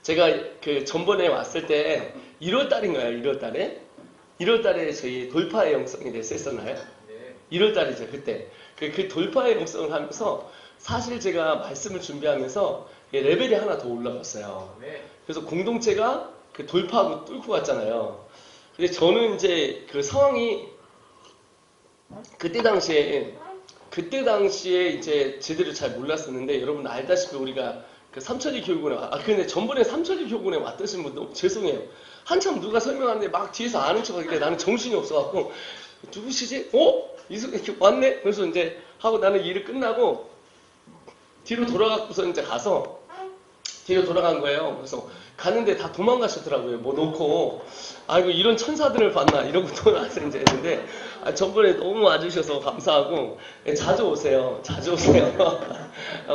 제가 그 전번에 왔을 때 1월 달인가요? 1월 달에? 1월 달에 저희 돌파의 영성에 대해서 했었나요? 1월 달이죠, 그때. 그 돌파의 영성을 하면서 사실 제가 말씀을 준비하면서 레벨이 하나 더 올라갔어요. 그래서 공동체가 그 돌파하고 뚫고 갔잖아요. 근데 저는 이제 그 상황이 그때 당시에 이제 제대로 잘 몰랐었는데 여러분 알다시피 우리가 그 삼천리 교육원에 근데 전번에 삼천리 교육원에 왔다신 분도 죄송해요. 한참 누가 설명하는데 막 뒤에서 아는 척하길래 나는 정신이 없어갖고 누구시지? 이승 이렇게 왔네? 그래서 이제 하고 나는 일을 끝나고 뒤로 돌아가고서 이제 가서 뒤로 돌아간 거예요. 그래서 가는데 다 도망가셨더라고요. 뭐 놓고 아이고 이런 천사들을 봤나 이러고 돌아와서 이제 했는데 전번에 너무 와주셔서 감사하고 자주 오세요. 자주 오세요.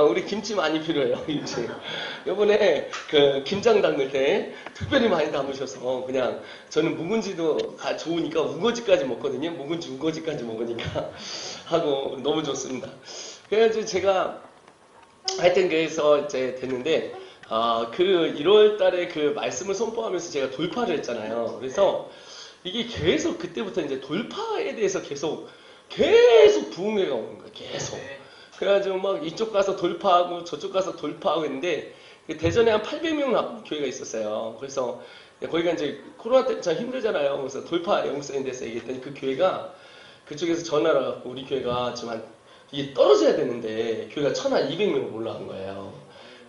우리 김치 많이 필요해요. 김치. 이번에 그 김장 담글 때 특별히 많이 담으셔서 그냥 저는 묵은지도 좋으니까 우거지까지 먹거든요. 묵은지 우거지까지 먹으니까 하고 너무 좋습니다. 그래가지고 제가 하여튼 그래서 이제 됐는데 그 1월 달에 그 말씀을 선포하면서 제가 돌파를 했잖아요. 그래서 이게 계속 그때부터 이제 돌파에 대해서 계속 부흥회가 오는 거예요. 계속. 그래가지고 막 이쪽 가서 돌파하고 저쪽 가서 돌파하고 했는데 대전에 한 800명 나온 교회가 있었어요. 그래서 거기가 이제 코로나 때 참 힘들잖아요. 그래서 돌파 영성에 대해서 얘기했더니 그 교회가 그쪽에서 전화를 갖고 우리 교회가 지금 이게 떨어져야 되는데 교회가 1,200명 올라간 거예요.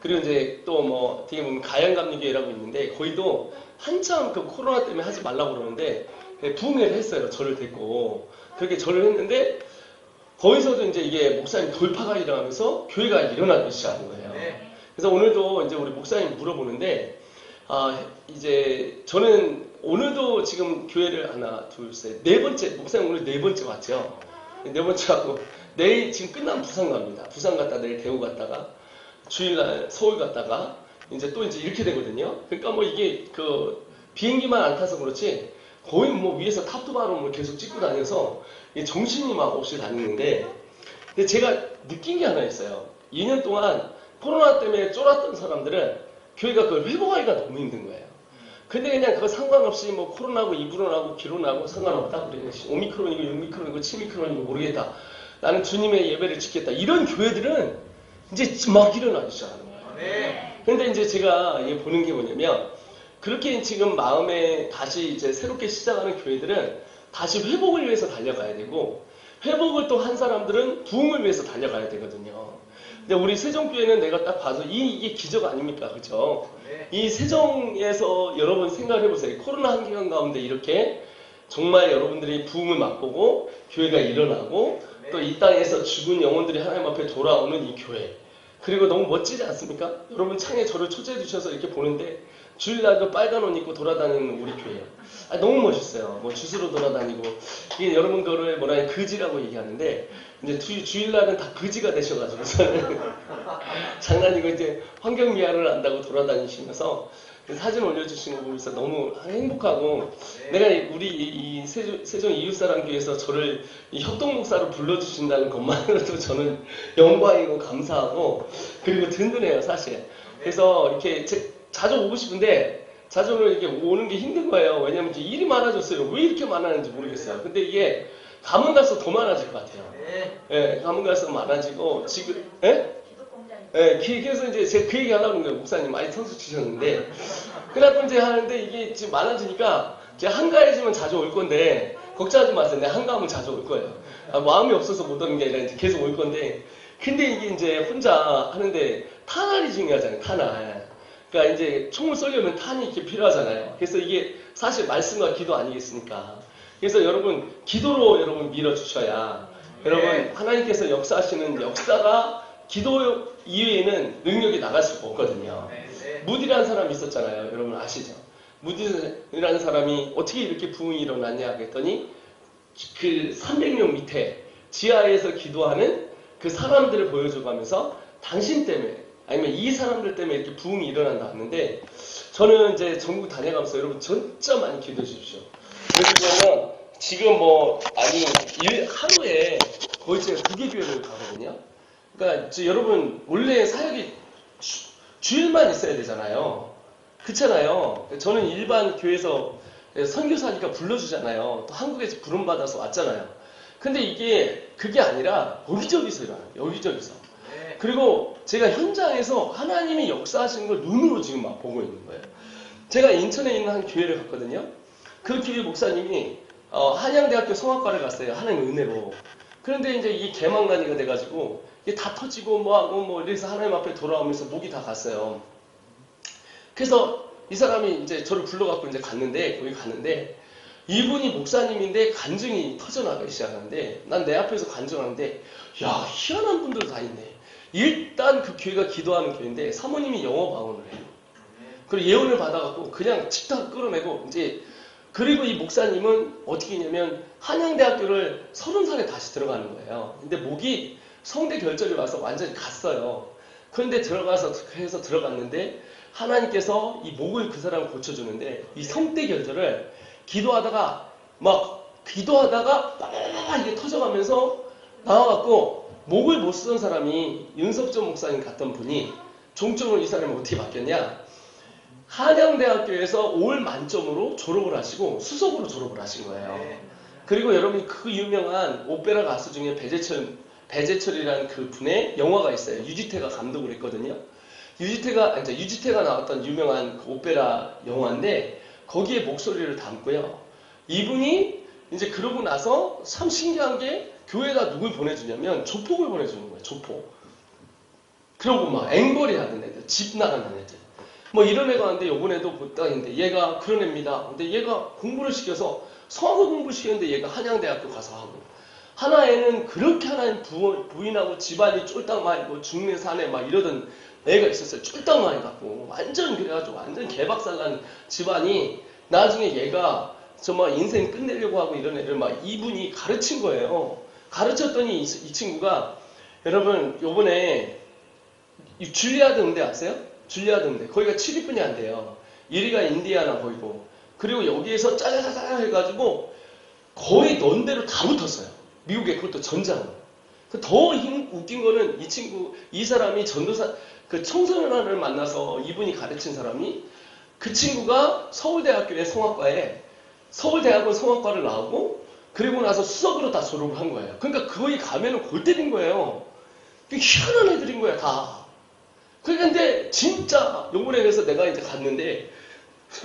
그리고 이제 또 뭐 어떻게 보면 가양감리교회라고 있는데 거기도 한참 그 코로나 때문에 하지 말라고 그러는데 부흥회를 했어요. 저를 데리고 그렇게 저를 했는데 거기서도 이제 이게 목사님 돌파가 일어나면서 교회가 일어나기 시작한 거예요. 그래서 오늘도 이제 우리 목사님 물어보는데 이제 저는 오늘도 지금 교회를 하나 둘셋 네 번째 목사님 오늘 네 번째 왔죠. 네 번째 하고 내일 지금 끝나면 부산 갑니다. 부산 갔다 내일 대구 갔다가 주일날 서울 갔다가 이제 또 이제 이렇게 되거든요. 그러니까 뭐 이게 그 비행기만 안 타서 그렇지 거의 뭐 위에서 탑투바로 뭐 계속 찍고 다녀서 정신이 막 없이 다니는데 근데 제가 느낀 게 하나 있어요. 2년 동안 코로나 때문에 쫄았던 사람들은 교회가 그걸 회복하기가 너무 힘든 거예요. 근데 그냥 그거 상관없이 뭐 코로나고 이불어나고 기론하고 상관없다. 우리는 오미크론이고 6미크론이고 7미크론이고 모르겠다. 나는 주님의 예배를 지켰다. 이런 교회들은 이제 막 일어나기 시작하는 거예요. 그런데 이제 제가 보는 게 뭐냐면 그렇게 지금 마음에 다시 이제 새롭게 시작하는 교회들은 다시 회복을 위해서 달려가야 되고 회복을 또 한 사람들은 부흥을 위해서 달려가야 되거든요. 근데 우리 세종교회는 내가 딱 봐서 이게 기적 아닙니까? 그죠? 이 세종에서 여러분 생각을 해보세요. 코로나 한 기간 가운데 이렇게 정말 여러분들이 부흥을 맛보고 교회가 일어나고 또 이 땅에서 죽은 영혼들이 하나님 앞에 돌아오는 이 교회. 그리고 너무 멋지지 않습니까? 여러분 창에 저를 초대해 주셔서 이렇게 보는데 주일날도 빨간 옷 입고 돌아다니는 우리 교회요. 너무 멋있어요. 뭐 주스로 돌아다니고 이게 여러분 그거를 뭐라 해 그지라고 얘기하는데 이제 주일날은 다 그지가 되셔가지고 저는 장난이고 이제 환경미화를 안다고 돌아다니시면서 사진 올려주시는 거 보면서 너무 행복하고 내가 우리 이 세종 이웃사랑교회에서 저를 이 협동목사로 불러주신다는 것만으로도 저는 영광이고 감사하고 그리고 든든해요 사실. 그래서 이렇게 자주 오고 싶은데 자주 이렇게 오는 게 힘든 거예요. 왜냐면 이제 일이 많아졌어요. 왜 이렇게 많았는지 모르겠어요. 근데 이게 가면 갈수록 더 많아질 것 같아요. 가면 갈수록 많아지고 지금 그래서 이제 제가 그 얘기 하려고 하는 거예요. 목사님 많이 선수 치셨는데 그래갖고 이제 하는데 이게 지금 많아지니까 제가 한가해지면 자주 올 건데 걱정하지 마세요. 내가 한가하면 자주 올 거예요. 마음이 없어서 못 오는 게 아니라 이제 계속 올 건데 근데 이게 이제 혼자 하는데 탄알이 중요하잖아요. 탄알. 그러니까 이제 총을 쏘려면 탄이 이렇게 필요하잖아요. 그래서 이게 사실 말씀과 기도 아니겠습니까? 그래서 여러분 기도로 여러분 밀어주셔야 여러분 하나님께서 역사하시는 역사가 기도 이외에는 능력이 나갈 수가 없거든요. 무디라는 사람이 있었잖아요. 여러분 아시죠? 무디라는 사람이 어떻게 이렇게 부흥이 일어났냐 했더니 그 300명 밑에 지하에서 기도하는 그 사람들을 보여줘가면서 당신 때문에 아니면 이 사람들 때문에 이렇게 부흥이 일어난다 하는데 저는 이제 전국 다녀가면서 여러분 진짜 많이 기도해 주십시오. 그래서 지금 하루에 거의 제가 2개 교회를 가거든요. 그러니까 여러분 원래 사역이 주일만 있어야 되잖아요. 그렇잖아요. 저는 일반 교회에서 선교사니까 불러주잖아요. 또 한국에서 부름받아서 왔잖아요. 근데 이게 그게 아니라 여기저기서 일어나요. 여기저기서. 그리고 제가 현장에서 하나님이 역사하시는 걸 눈으로 지금 막 보고 있는 거예요. 제가 인천에 있는 한 교회를 갔거든요. 그 교회 목사님이 한양대학교 성악과를 갔어요. 하나님 은혜로. 그런데 이제 이 개망간이가 돼가지고 이게 다 터지고 뭐하고 뭐 이래서 하나님 앞에 돌아오면서 목이 다 갔어요. 그래서 이 사람이 이제 저를 불러갖고 이제 갔는데, 거기 갔는데, 이분이 목사님인데 간증이 터져나가기 시작하는데, 난 내 앞에서 간증하는데, 야, 희한한 분들 다 있네. 일단 그 교회가 기도하는 교회인데, 사모님이 영어 방언을 해요. 그리고 예언을 받아갖고 그냥 집단 끌어내고, 이제, 그리고 이 목사님은 어떻게 했냐면, 한양대학교를 30살에 다시 들어가는 거예요. 근데 목이 성대 결절이 와서 완전히 갔어요. 그런데 해서 들어갔는데, 하나님께서 이 목을 그 사람을 고쳐주는데 이 성대 결절을 기도하다가 이게 터져가면서 나와갖고 목을 못 쓰던 사람이 윤석전 목사님 같던 분이 종점으로 이 사람이 어떻게 바뀌었냐, 한양대학교에서 올 만점으로 졸업을 하시고 수석으로 졸업을 하신 거예요. 그리고 여러분이 그 유명한 오페라 가수 중에 배재철이라는 그 분의 영화가 있어요. 유지태가 감독을 했거든요. 유지태가 나왔던 유명한 그 오페라 영화인데 거기에 목소리를 담고요. 이분이 이제 그러고 나서 참 신기한 게 교회에다 누굴 보내주냐면 조폭을 보내주는 거예요. 조폭. 그러고 막 앵벌이 하던 애들, 집 나가는 애들. 뭐 이런 애가 왔는데 요번에도 보다는데 얘가 그런 애입니다. 근데 얘가 공부를 시켜서 성악을 공부를 시켰는데 얘가 한양대학교 가서 하고, 하나 애는 그렇게 하나님 부인하고 집안이 쫄딱 많이고 중내 사내 막 이러던 애가 있었어요. 쫄딱 많이 갖고 완전 그래가지고 완전 개박살난 집안이, 나중에 얘가 정말 인생 끝내려고 하고 이런 애를 막 이분이 가르친 거예요. 가르쳤더니 이 친구가, 여러분 요번에 줄리아드 음대 아세요? 줄리아드 음대 거기가 7위뿐이 안 돼요. 1위가 인디아나 거기고, 그리고 여기에서 짜자자자 해가지고 거의 넌대로 다 붙었어요. 미국에, 그것도 전장으로. 더 웃긴 거는 이 사람이 전도사, 그 청소년을 만나서 이분이 가르친 사람이, 그 친구가 서울대학교의 서울대학원 성악과를 나오고, 그리고 나서 수석으로 다 졸업을 한 거예요. 그러니까 거기 가면은 골 때린 거예요. 희한한 애들인 거야, 다. 그런데 진짜 요번에 그래서 내가 이제 갔는데,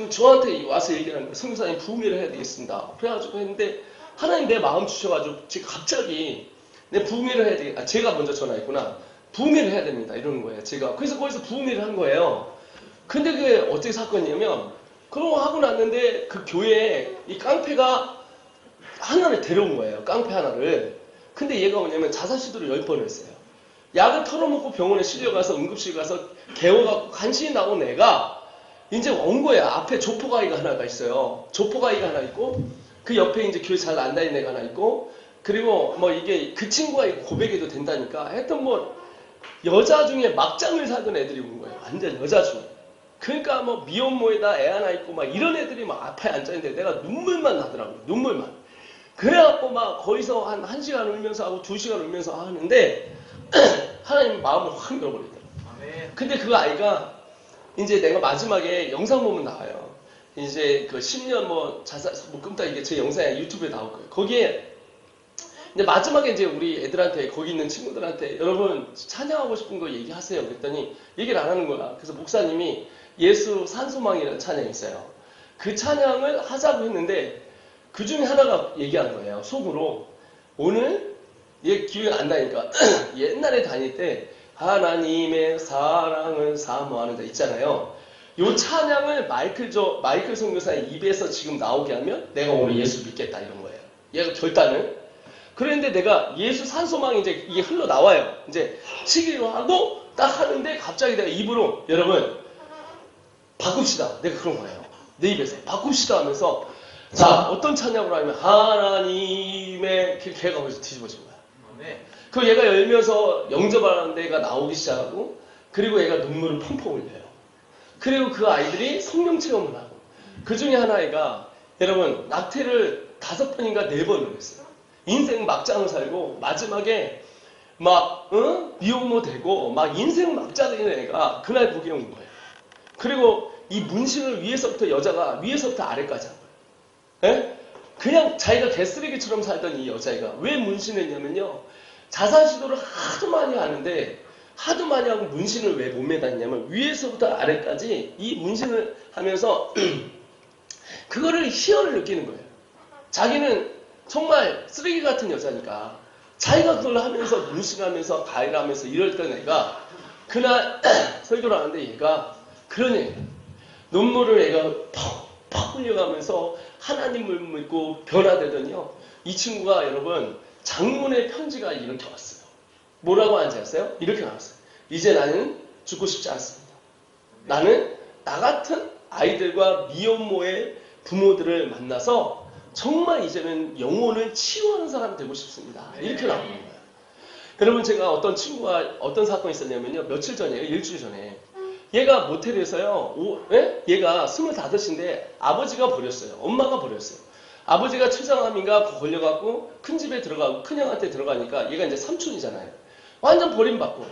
저한테 와서 얘기하는 거예요. 선교사님 부흥회를 해야 되겠습니다. 그래가지고 했는데, 하나님 내 마음 주셔가지고 지금 갑자기 내 부흥회를 해야 되겠다. 제가 먼저 전화했구나. 부흥회를 해야 됩니다. 이러는 거예요. 제가. 그래서 거기서 부흥회를 한 거예요. 근데 그게 어떻게 사건이냐면, 그런 거 하고 났는데 그 교회에 이 깡패가 하나를 데려온 거예요. 깡패 하나를. 근데 얘가 뭐냐면 자살 시도를 10번을 했어요. 약을 털어먹고 병원에 실려가서 응급실 가서 개워갖고 간신히 나온 애가 이제 온 거야. 앞에 조폭아이가 하나가 있어요. 조폭아이가 하나 있고, 그 옆에 이제 교회 잘 안 다니는 애가 하나 있고, 그리고 뭐 이게 그 친구가 고백해도 된다니까. 하여튼 뭐 여자 중에 막장을 사던 애들이 온 거예요. 완전 여자 중에. 그러니까 뭐 미혼모에다 애 하나 있고 막 이런 애들이 막 앞에 앉아있는데 내가 눈물만 나더라고요. 눈물만. 그래갖고 막 거기서 한 1시간 울면서 하고 2시간 울면서 하는데 하나님 마음을 확 열어버리더라고요. 근데 그 아이가 이제 내가 마지막에 영상 보면 나와요. 이제 그 10년 뭐 자살, 뭐 금다 이게 제 영상에 유튜브에 나올 거예요. 거기에 근데 마지막에 이제 우리 애들한테, 거기 있는 친구들한테 여러분 찬양하고 싶은 거 얘기하세요. 그랬더니 얘기를 안 하는 거야. 그래서 목사님이 예수 산소망이라는 찬양이 있어요. 그 찬양을 하자고 했는데 그 중에 하나가 얘기한 거예요. 속으로. 오늘 얘 기억이 안 나니까 옛날에 다닐 때 하나님의 사랑을 사모하는 데 있잖아요. 요 찬양을 마이클 선교사의 입에서 지금 나오게 하면 내가 오늘 예수 믿겠다 이런 거예요. 얘가 결단을. 그런데 내가 예수 산소망이 이제 이게 흘러나와요. 이제 치기로 하고 딱 하는데 갑자기 내가 입으로 여러분 바꿉시다. 내가 그런 거예요. 내 입에서 바꿉시다 하면서 자 어떤 찬양으로 하면 하나님의 걔가 거기서 뒤집어진 거야. 그 얘가 열면서 영접하는 데가 나오기 시작하고, 그리고 얘가 눈물을 펑펑 흘려요. 그리고 그 아이들이 성령 체험을 하고, 그 중에 하나가 여러분 낙태를 5번인가 4번을 했어요. 인생 막장을 살고 마지막에 막 미혼모 되고 막 인생 막장인 애가 그날 거기에 온 거예요. 그리고 이 문신을 위에서부터 아래까지 한 거예요. 예? 그냥 자기가 개쓰레기처럼 살던 이 여자애가 왜 문신을 했냐면요. 자살 시도를 하도 많이 하는데 하도 많이 하고 문신을 왜 못 매다냐면 위에서부터 아래까지 이 문신을 하면서 그거를 희열을 느끼는 거예요. 자기는 정말 쓰레기 같은 여자니까 자기가 그걸 하면서 문신하면서 가해하면서 이럴 때 애가 그날 설교를 하는데 얘가 그런 얘기예요. 눈물을 애가 퍽 흘려가면서 하나님을 믿고 변화되더니요. 이 친구가 여러분 장문의 편지가 이렇게 왔어요. 뭐라고 하는지 아세요? 이렇게 나왔어요. 이제 나는 죽고 싶지 않습니다. 나는 나 같은 아이들과 미혼모의 부모들을 만나서 정말 이제는 영혼을 치유하는 사람이 되고 싶습니다. 이렇게 나오는 거예요. 여러분 제가 어떤 친구가 어떤 사건이 있었냐면요. 며칠 전이에요. 일주일 전에. 얘가 모텔에서요. 얘가 25인데 아버지가 버렸어요. 엄마가 버렸어요. 아버지가 췌장암인가 걸려갖고 큰 집에 들어가고 큰형한테 들어가니까 얘가 이제 삼촌이잖아요. 완전 버림받고.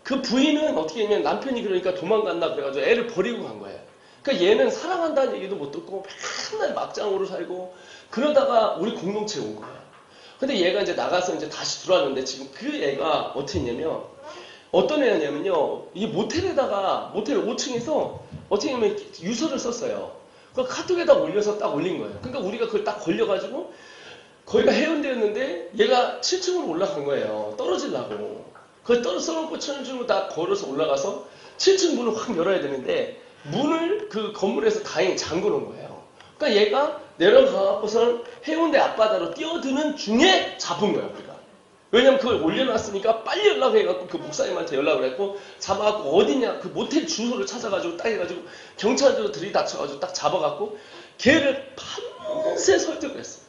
그 부인은 어떻게 했냐면 남편이 그러니까 도망간다 그래가지고 애를 버리고 간 거예요. 그러니까 얘는 사랑한다는 얘기도 못 듣고 맨날 막장으로 살고 그러다가 우리 공동체에 온 거예요. 근데 얘가 이제 나가서 이제 다시 들어왔는데 지금 그 애가 어떻게 했냐면 어떤 애냐면요. 이 모텔 5층에서 어떻게 하면 유서를 썼어요. 그 카톡에다 올려서 딱 올린 거예요. 그러니까 우리가 그걸 딱 걸려가지고 거기가 해운대였는데 얘가 7층으로 올라간 거예요. 떨어지려고. 그걸 써놓고 천중으로 다 걸어서 올라가서 7층 문을 확 열어야 되는데 문을 그 건물에서 다행히 잠궈 놓은 거예요. 그러니까 얘가 내려가고선 해운대 앞바다로 뛰어드는 중에 잡은 거예요, 우리가. 왜냐면 그걸 올려놨으니까 빨리 연락해갖고 그 목사님한테 연락을 했고 잡아갖고 어디냐 그 모텔 주소를 찾아가지고 딱 해가지고 경찰들로 들이닥쳐가지고 딱 잡아갖고 걔를 밤새 설득을 했어요.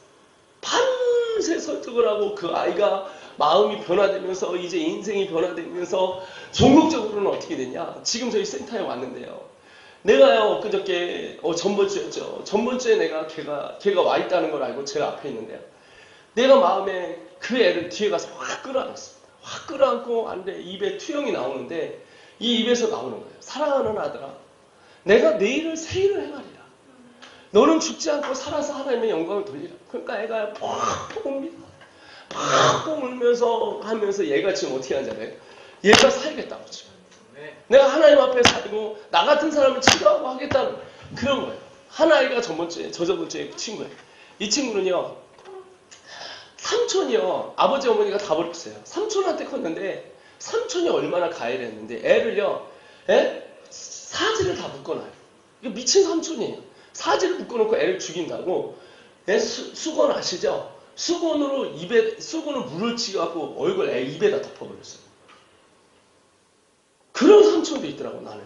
밤새 설득을 하고 그 아이가 마음이 변화되면서 이제 인생이 변화되면서 종국적으로는 어떻게 됐냐. 지금 저희 센터에 왔는데요. 내가요 그저께 전번주였죠. 전번주에 내가 걔가 와 있다는 걸 알고 제가 앞에 있는데요. 내가 마음에 그 애를 뒤에 가서 확 끌어안았습니다. 확 끌어안고 안돼 입에 투영이 나오는데 이 입에서 나오는 거예요. 사랑하는 아들아, 내가 내일을 새 일을 행하리라. 너는 죽지 않고 살아서 하나님의 영광을 돌리라. 그러니까 애가 팍 웁니다. 팍 울면서 하면서 얘가 지금 어떻게 하는지 알아요? 얘가 살겠다고 지금. 내가 하나님 앞에 살고 나 같은 사람을 치료하고 하겠다는 그런 거예요. 하나이가 저번주에 친구예요. 이 친구는요. 삼촌이요. 아버지 어머니가 다 버렸어요. 삼촌한테 컸는데 삼촌이 얼마나 가해를 했는데 애를요. 사지를 다 묶어놔요. 이거 미친 삼촌이에요. 사지를 묶어놓고 애를 죽인다고. 수건 아시죠? 수건으로 물을 치갖고 얼굴 애 입에다 덮어버렸어요. 그런 삼촌도 있더라고 나는.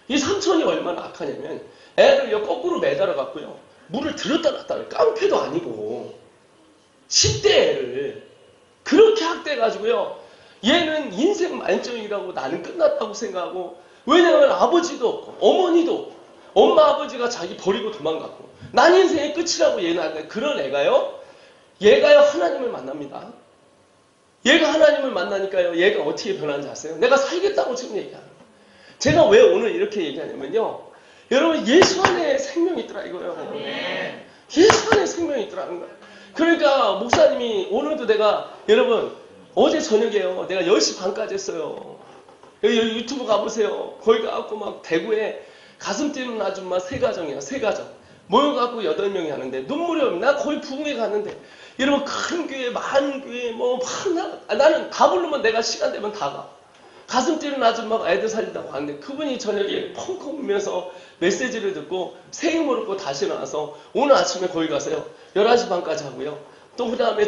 이 삼촌이 얼마나 악하냐면 애를 거꾸로 매달아 갖고요. 물을 들었다 놨다 깡패도 아니고 10대 애를 그렇게 학대해가지고요. 얘는 인생 만점이라고 나는 끝났다고 생각하고 왜냐하면 아버지도 없고 어머니도 없고 엄마 아버지가 자기 버리고 도망갔고 난 인생의 끝이라고 얘는 하는데 그런 얘가요 하나님을 만납니다. 얘가 하나님을 만나니까요. 얘가 어떻게 변하는지 아세요? 내가 살겠다고 지금 얘기하는 거예요. 제가 왜 오늘 이렇게 얘기하냐면요. 여러분 예수 안에 생명이 있더라 이거예요. 예수 안에 생명이 있더라는 거예요. 그러니까 목사님이 오늘도 여러분 어제 저녁에요. 내가 10시 반까지 했어요. 여기 유튜브 가보세요. 거기 가갖고 막 대구에 가슴 뛰는 아줌마 3가정이야. 3가정. 모여갖고 8명이 하는데 눈물이 없네. 나 거의 부흥회 갔는데 여러분 큰 교회, 많은 교회 나는 다 부르면 내가 시간 되면 다 가. 가슴 뛰는 아줌마가 애들 살린다고 하는데 그분이 저녁에 펑펑 울면서 메시지를 듣고 새 힘을 얻고 다시 나와서 오늘 아침에 거기 가서요. 11시 반까지 하고요. 또 그 다음에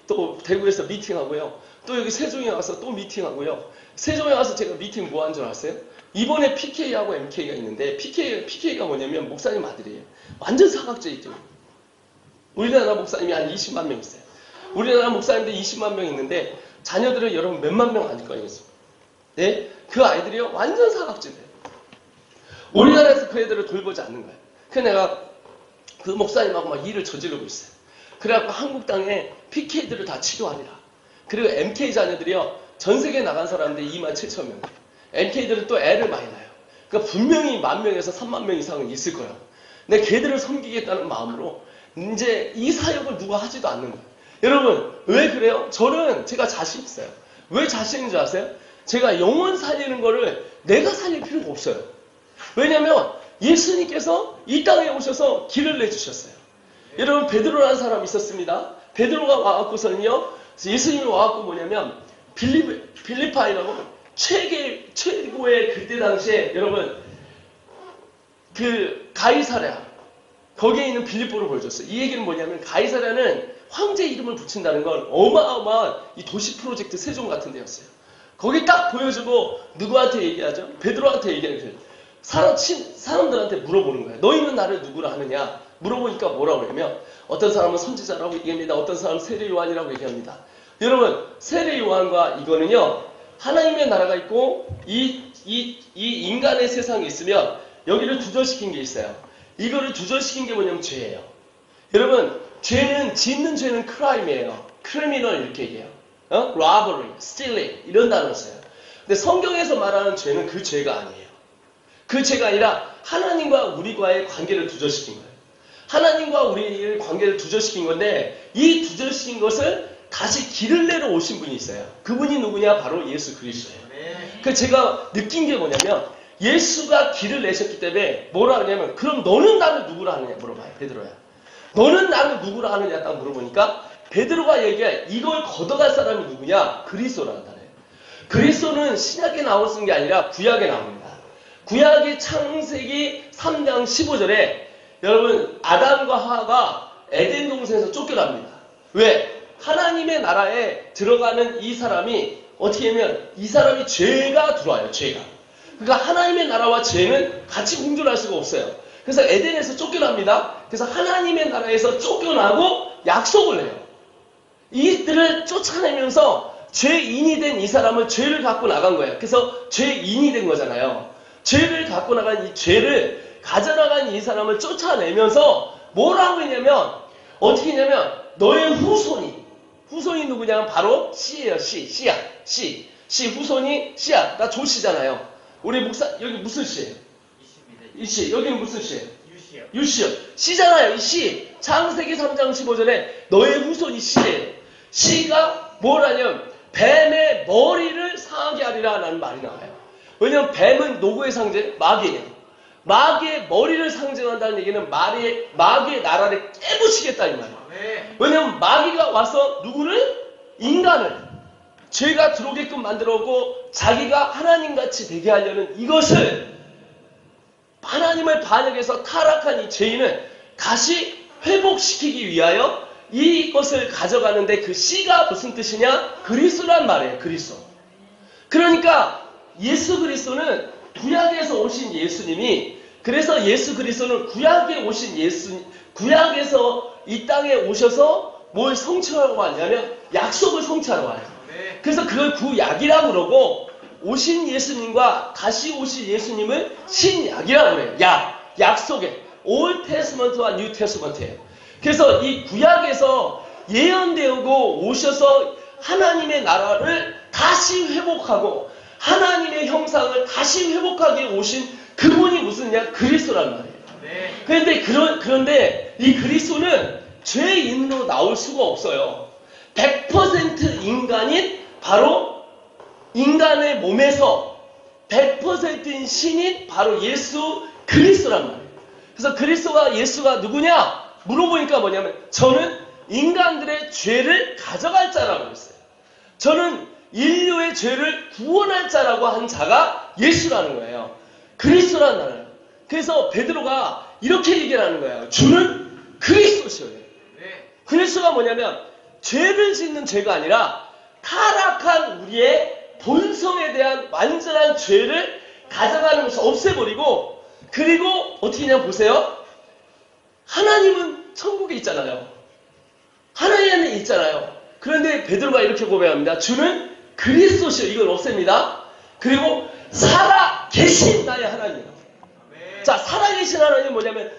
또 대구에서 미팅하고요. 또 여기 세종에 와서 또 미팅하고요. 세종에 와서 제가 미팅 뭐 한 줄 아세요? 이번에 PK하고 MK가 있는데 PK가 뭐냐면 목사님 아들이에요. 완전 사각지대죠. 우리나라 목사님이 한 20만 명 있어요. 우리나라 목사님들 20만 명 있는데 자녀들은 여러분 몇만 명 아닐 거예요. 네? 그 아이들이요 완전 사각지대예요. 우리나라에서 그 애들을 돌보지 않는 거예요. 그래서 내가 그 목사님하고 막 일을 저지르고 있어요. 그래갖고 한국 땅에 PK들을 다 치료하리라. 그리고 MK 자녀들이요 전 세계에 나간 사람들 27,000명. MK들은 또 애를 많이 낳아요. 그러니까 분명히 10,000명에서 30,000명 이상은 있을 거예요. 근데 걔들을 섬기겠다는 마음으로 이제 이 사역을 누가 하지도 않는 거예요. 여러분 왜 그래요? 제가 자신 있어요. 왜 자신 있는 줄 아세요? 제가 영혼 살리는 거를 내가 살릴 필요가 없어요. 왜냐면 예수님께서 이 땅에 오셔서 길을 내주셨어요. 여러분 베드로라는 사람이 있었습니다. 베드로가 와갖고서는요, 예수님이 와갖고 뭐냐면 빌리파이라고 최고의 그때 당시에 여러분 그 가이사랴 거기에 있는 빌립보를 보여줬어요. 이 얘기는 뭐냐면 가이사랴는 황제 이름을 붙인다는 건 어마어마한 이 도시 프로젝트 세종 같은 데였어요. 거기 딱 보여주고 누구한테 얘기하죠? 베드로한테 얘기하는 사람들한테 물어보는 거예요. 너희는 나를 누구라 하느냐? 물어보니까 뭐라고 하냐면 어떤 사람은 선지자라고 얘기합니다. 어떤 사람은 세례 요한이라고 얘기합니다. 여러분 세례 요한과 이거는요, 하나님의 나라가 있고 이 인간의 세상이 있으면 여기를 두절시킨 게 있어요. 이거를 두절시킨 게 뭐냐면 죄예요. 여러분 짓는 죄는 크라임이에요. 크리미널 이렇게 얘기해요. robbery, stealing 이런 단어 써요. 근데 성경에서 말하는 죄는 그 죄가 아니에요. 그 죄가 아니라 하나님과 우리과의 관계를 두절시킨 거예요. 하나님과 우리의 관계를 두절시킨 건데 이 두절시킨 것을 다시 길을 내러 오신 분이 있어요. 그분이 누구냐? 바로 예수 그리스도예요. 그 제가 느낀 게 뭐냐면 예수가 길을 내셨기 때문에 뭐라 하냐면 그럼 너는 나를 누구라 하느냐 물어봐요. 베드로야. 너는 나를 누구라 하느냐 딱 물어보니까 베드로가 얘기해 이걸 걷어갈 사람이 누구냐? 그리스도라는 단어예요. 그리스도는 신약에 나오는 게 아니라 구약에 나옵니다. 구약의 창세기 3장 15절에 여러분 아담과 하와가 에덴 동산에서 쫓겨납니다. 왜? 하나님의 나라에 들어가는 이 사람이 어떻게 하면 이 사람이 죄가 들어와요. 죄가. 그러니까 하나님의 나라와 죄는 같이 공존할 수가 없어요. 그래서 에덴에서 쫓겨납니다. 그래서 하나님의 나라에서 쫓겨나고 약속을 해요. 이들을 쫓아내면서 죄인이 된 이 사람은 죄를 갖고 나간 거예요. 그래서 죄인이 된 거잖아요. 죄를 갖고 나간 이 죄를 가져나간 이 사람을 쫓아내면서 뭐라고 했냐면 어떻게 했냐면 너의 후손이 누구냐면 바로 씨예요. 씨 후손이 씨야. 나 조씨잖아요. 우리 목사 여기 무슨 씨예요? 이씨. 여기는 무슨 씨예요? 유씨요. 씨잖아요. 이 씨. 창세기 3장 15절에 너의 후손이 씨예요. 씨가 뭐라냐면 뱀의 머리를 상하게 하리라 라는 말이 나와요. 왜냐면 뱀은 누구의 상징? 마귀예요. 마귀의 머리를 상징한다는 얘기는 마귀의 나라를 깨부시겠다 이 말이에요. 왜냐면 마귀가 와서 누구를? 인간을 죄가 들어오게끔 만들어오고 자기가 하나님같이 되게 하려는 이것을 하나님을 반역해서 타락한 이 죄인을 다시 회복시키기 위하여 이것을 가져가는데 그 씨가 무슨 뜻이냐? 그리스도란 말이에요. 그리스도. 그러니까 예수 그리스도는 구약에서 오신 예수님이 그래서 예수 그리스도는 구약에 오신 구약에서 이 땅에 오셔서 뭘 성취하러 왔냐면 약속을 성취하러 와요. 그래서 그걸 구약이라고 그러고 오신 예수님과 다시 오실 예수님을 신약이라고 그래요. 약속의 Old Testament와 New Testament예요. 그래서 이 구약에서 예언되고 오셔서 하나님의 나라를 다시 회복하고 하나님의 형상을 다시 회복하게 오신 그분이 무슨냐? 그리스도란 말이에요. 그런데 이 그리스도는 죄인으로 나올 수가 없어요. 100% 인간인 바로 인간의 몸에서 100%인 신인 바로 예수 그리스도란 말이에요. 그래서 그리스도와 예수가 누구냐? 물어보니까 뭐냐면 저는 인간들의 죄를 가져갈 자라고 했어요. 저는 인류의 죄를 구원할 자라고 한 자가 예수라는 거예요. 그리스도라는 말이에요. 그래서 베드로가 이렇게 얘기를 하는 거예요. 주는 그리스도시요. 그리스도가 뭐냐면 죄를 짓는 죄가 아니라 타락한 우리의 본성에 대한 완전한 죄를 가져가는 것을 없애버리고 그리고 어떻게 하냐 보세요. 하나님은 천국에 있잖아요. 하나님은 있잖아요. 그런데 베드로가 이렇게 고백합니다. 주는 그리스도시요. 이걸 없앱니다. 그리고 살아계신 나의 하나님. 자, 살아계신 하나님은 뭐냐면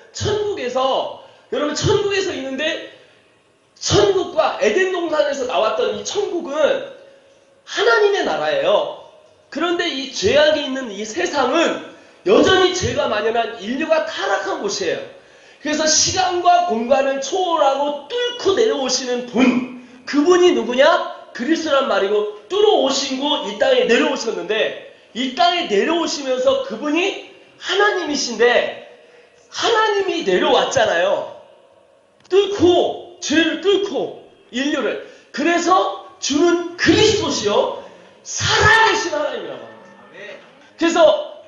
여러분 천국에서 있는데 천국과 에덴 동산에서 나왔던 이 천국은 하나님의 나라예요. 그런데 이 죄악이 있는 이 세상은 여전히 죄가 만연한 인류가 타락한 곳이에요. 그래서 시간과 공간을 초월하고 뚫고 내려오시는 분, 그분이 누구냐? 그리스도란 말이고 뚫어오시고 이 땅에 내려오셨는데, 이 땅에 내려오시면서 그분이 하나님이신데, 하나님이 내려왔잖아요. 뚫고, 죄를 뚫고 인류를. 그래서 주는 그리스도시요 살아계신 하나님이라고 합니다. 그래서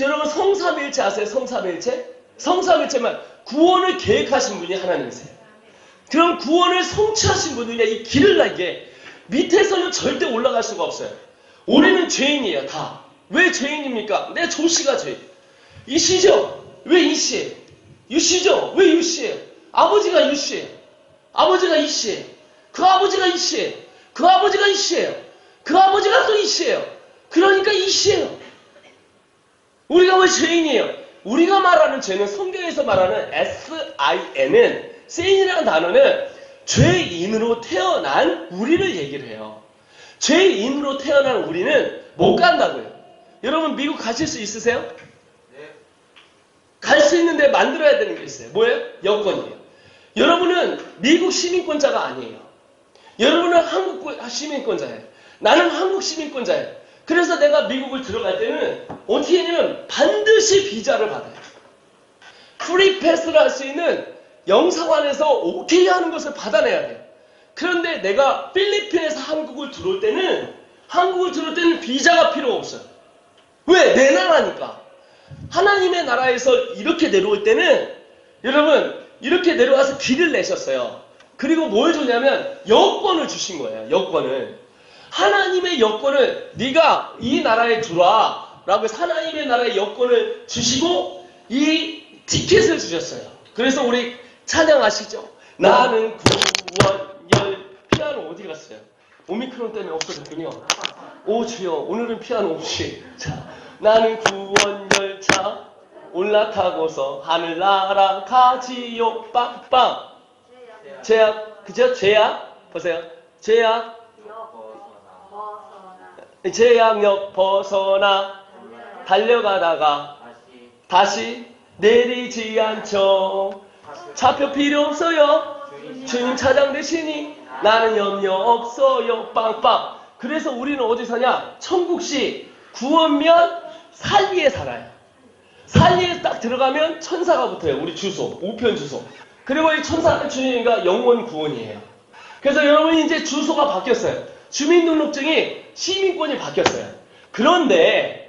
여러분 성삼일체 아세요? 성삼일체? 성삼일체만 구원을 계획하신 분이 하나님이세요. 그럼 구원을 성취하신 분이 이 길을 나게 밑에서는 절대 올라갈 수가 없어요. 우리는 죄인이에요. 다. 왜 죄인입니까? 내 조씨가 죄인. 이씨죠? 왜 이씨예요? 유씨죠? 왜 유씨예요? 아버지가 유씨예요. 아버지가 이씨예요. 그 아버지가 이씨예요. 그 아버지가 이씨예요. 그 아버지가 또 이씨예요. 그러니까 이씨예요. 우리가 왜 죄인이에요? 우리가 말하는 죄는 성경에서 말하는 SIN은 sin이라는 단어는 죄인으로 태어난 우리를 얘기를 해요. 죄인으로 태어난 우리는 못 간다고요. 여러분 미국 가실 수 있으세요? 네. 갈 수 있는데 만들어야 되는 게 있어요. 뭐예요? 여권이에요. 여러분은 미국 시민권자가 아니에요. 여러분은 한국 시민권자예요. 나는 한국 시민권자예요. 그래서 내가 미국을 들어갈 때는 어떻게 했냐면 반드시 비자를 받아요. 프리패스를 할 수 있는 영사관에서 오케이 하는 것을 받아내야 돼요. 그런데 내가 필리핀에서 한국을 들어올 때는 비자가 필요 없어요. 왜? 내 나라니까. 하나님의 나라에서 이렇게 내려올 때는 여러분 이렇게 내려와서 길을 내셨어요. 그리고 뭘 주냐면 여권을 주신 거예요. 여권을. 하나님의 여권을 네가 이 나라에 들어와 라고 해서 하나님의 나라의 여권을 주시고 이 티켓을 주셨어요. 그래서 우리 찬양하시죠. 나는 구원열. 피아노 어디 갔어요? 오미크론 때문에 없어졌군요. 오 주여 오늘은 피아노 없이. 자, 나는 구원열차 올라타고서 하늘나라 가지요 빵빵. 죄악 그죠? 죄악 보세요. 죄악역 벗어나 달려가다가 다시 내리지 않죠. 차표 필요 없어요. 주님 차장 되시니 나는 염려 없어요. 빵빵. 그래서 우리는 어디 사냐? 천국시 구원면 살리에 살아요. 살리에 딱 들어가면 천사가 붙어요. 우리 주소, 우편 주소. 그리고 이 천사는 주님과 영원 구원이에요. 그래서 여러분이 이제 주소가 바뀌었어요. 주민등록증이 시민권이 바뀌었어요. 그런데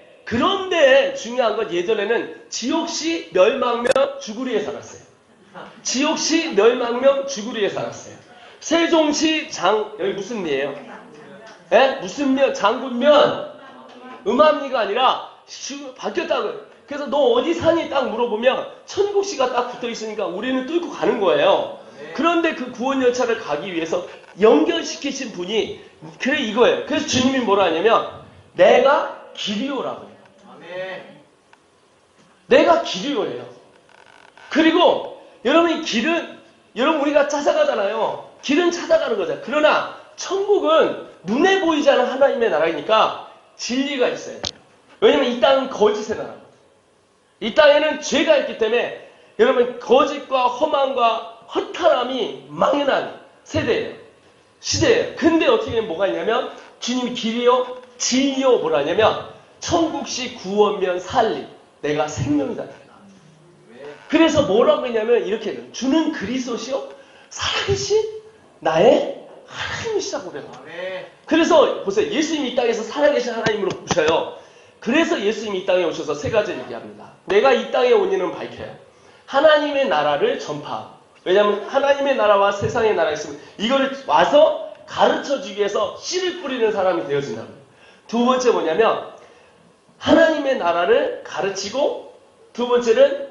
중요한 건 예전에는 지옥시 멸망명 주구리에 살았어요. 지옥시 멸망명 주구리에 살았어요. 세종시 여기 무슨 미예요? 예? 무슨 면? 장군면 음암리가 아니라 바뀌었다고요. 그래서 너 어디 사니 딱 물어보면 천국시가 딱 붙어 있으니까 우리는 뚫고 가는 거예요. 그런데 그 구원열차를 가기 위해서 연결시키신 분이 그래 이거예요. 그래서 주님이 뭐라 하냐면 내가 길이오라고 해요. 내가 길이오예요. 그리고 여러분이 길은 여러분 우리가 찾아가잖아요. 길은 찾아가는 거죠. 그러나 천국은 눈에 보이지 않는 하나님의 나라이니까 진리가 있어야 돼요. 왜냐면 이 땅은 거짓의 나라거든요. 이 땅에는 죄가 있기 때문에 여러분 거짓과 허망과 허탈함이 망연한 세대예요. 시대예요. 근데 어떻게 뭐가 있냐면 주님이 길이요 진리요 뭐라 하냐면 천국시 구원면 살리 내가 생명이다. 그래서 뭐라고 했냐면 이렇게 해요. 주는 그리스도시요 살아계신 나의 하나님이시라고 그래요. 그래서 보세요. 예수님이 이 땅에서 살아계신 하나님으로 보셔요. 그래서 예수님이 이 땅에 오셔서 세 가지를 얘기합니다. 내가 이 땅에 온 이는 밝혀요. 하나님의 나라를 전파하고. 왜냐하면 하나님의 나라와 세상의 나라가 있으면 이거를 와서 가르쳐주기 위해서 씨를 뿌리는 사람이 되어진다는 거예요. 두 번째 뭐냐면 하나님의 나라를 가르치고 두 번째는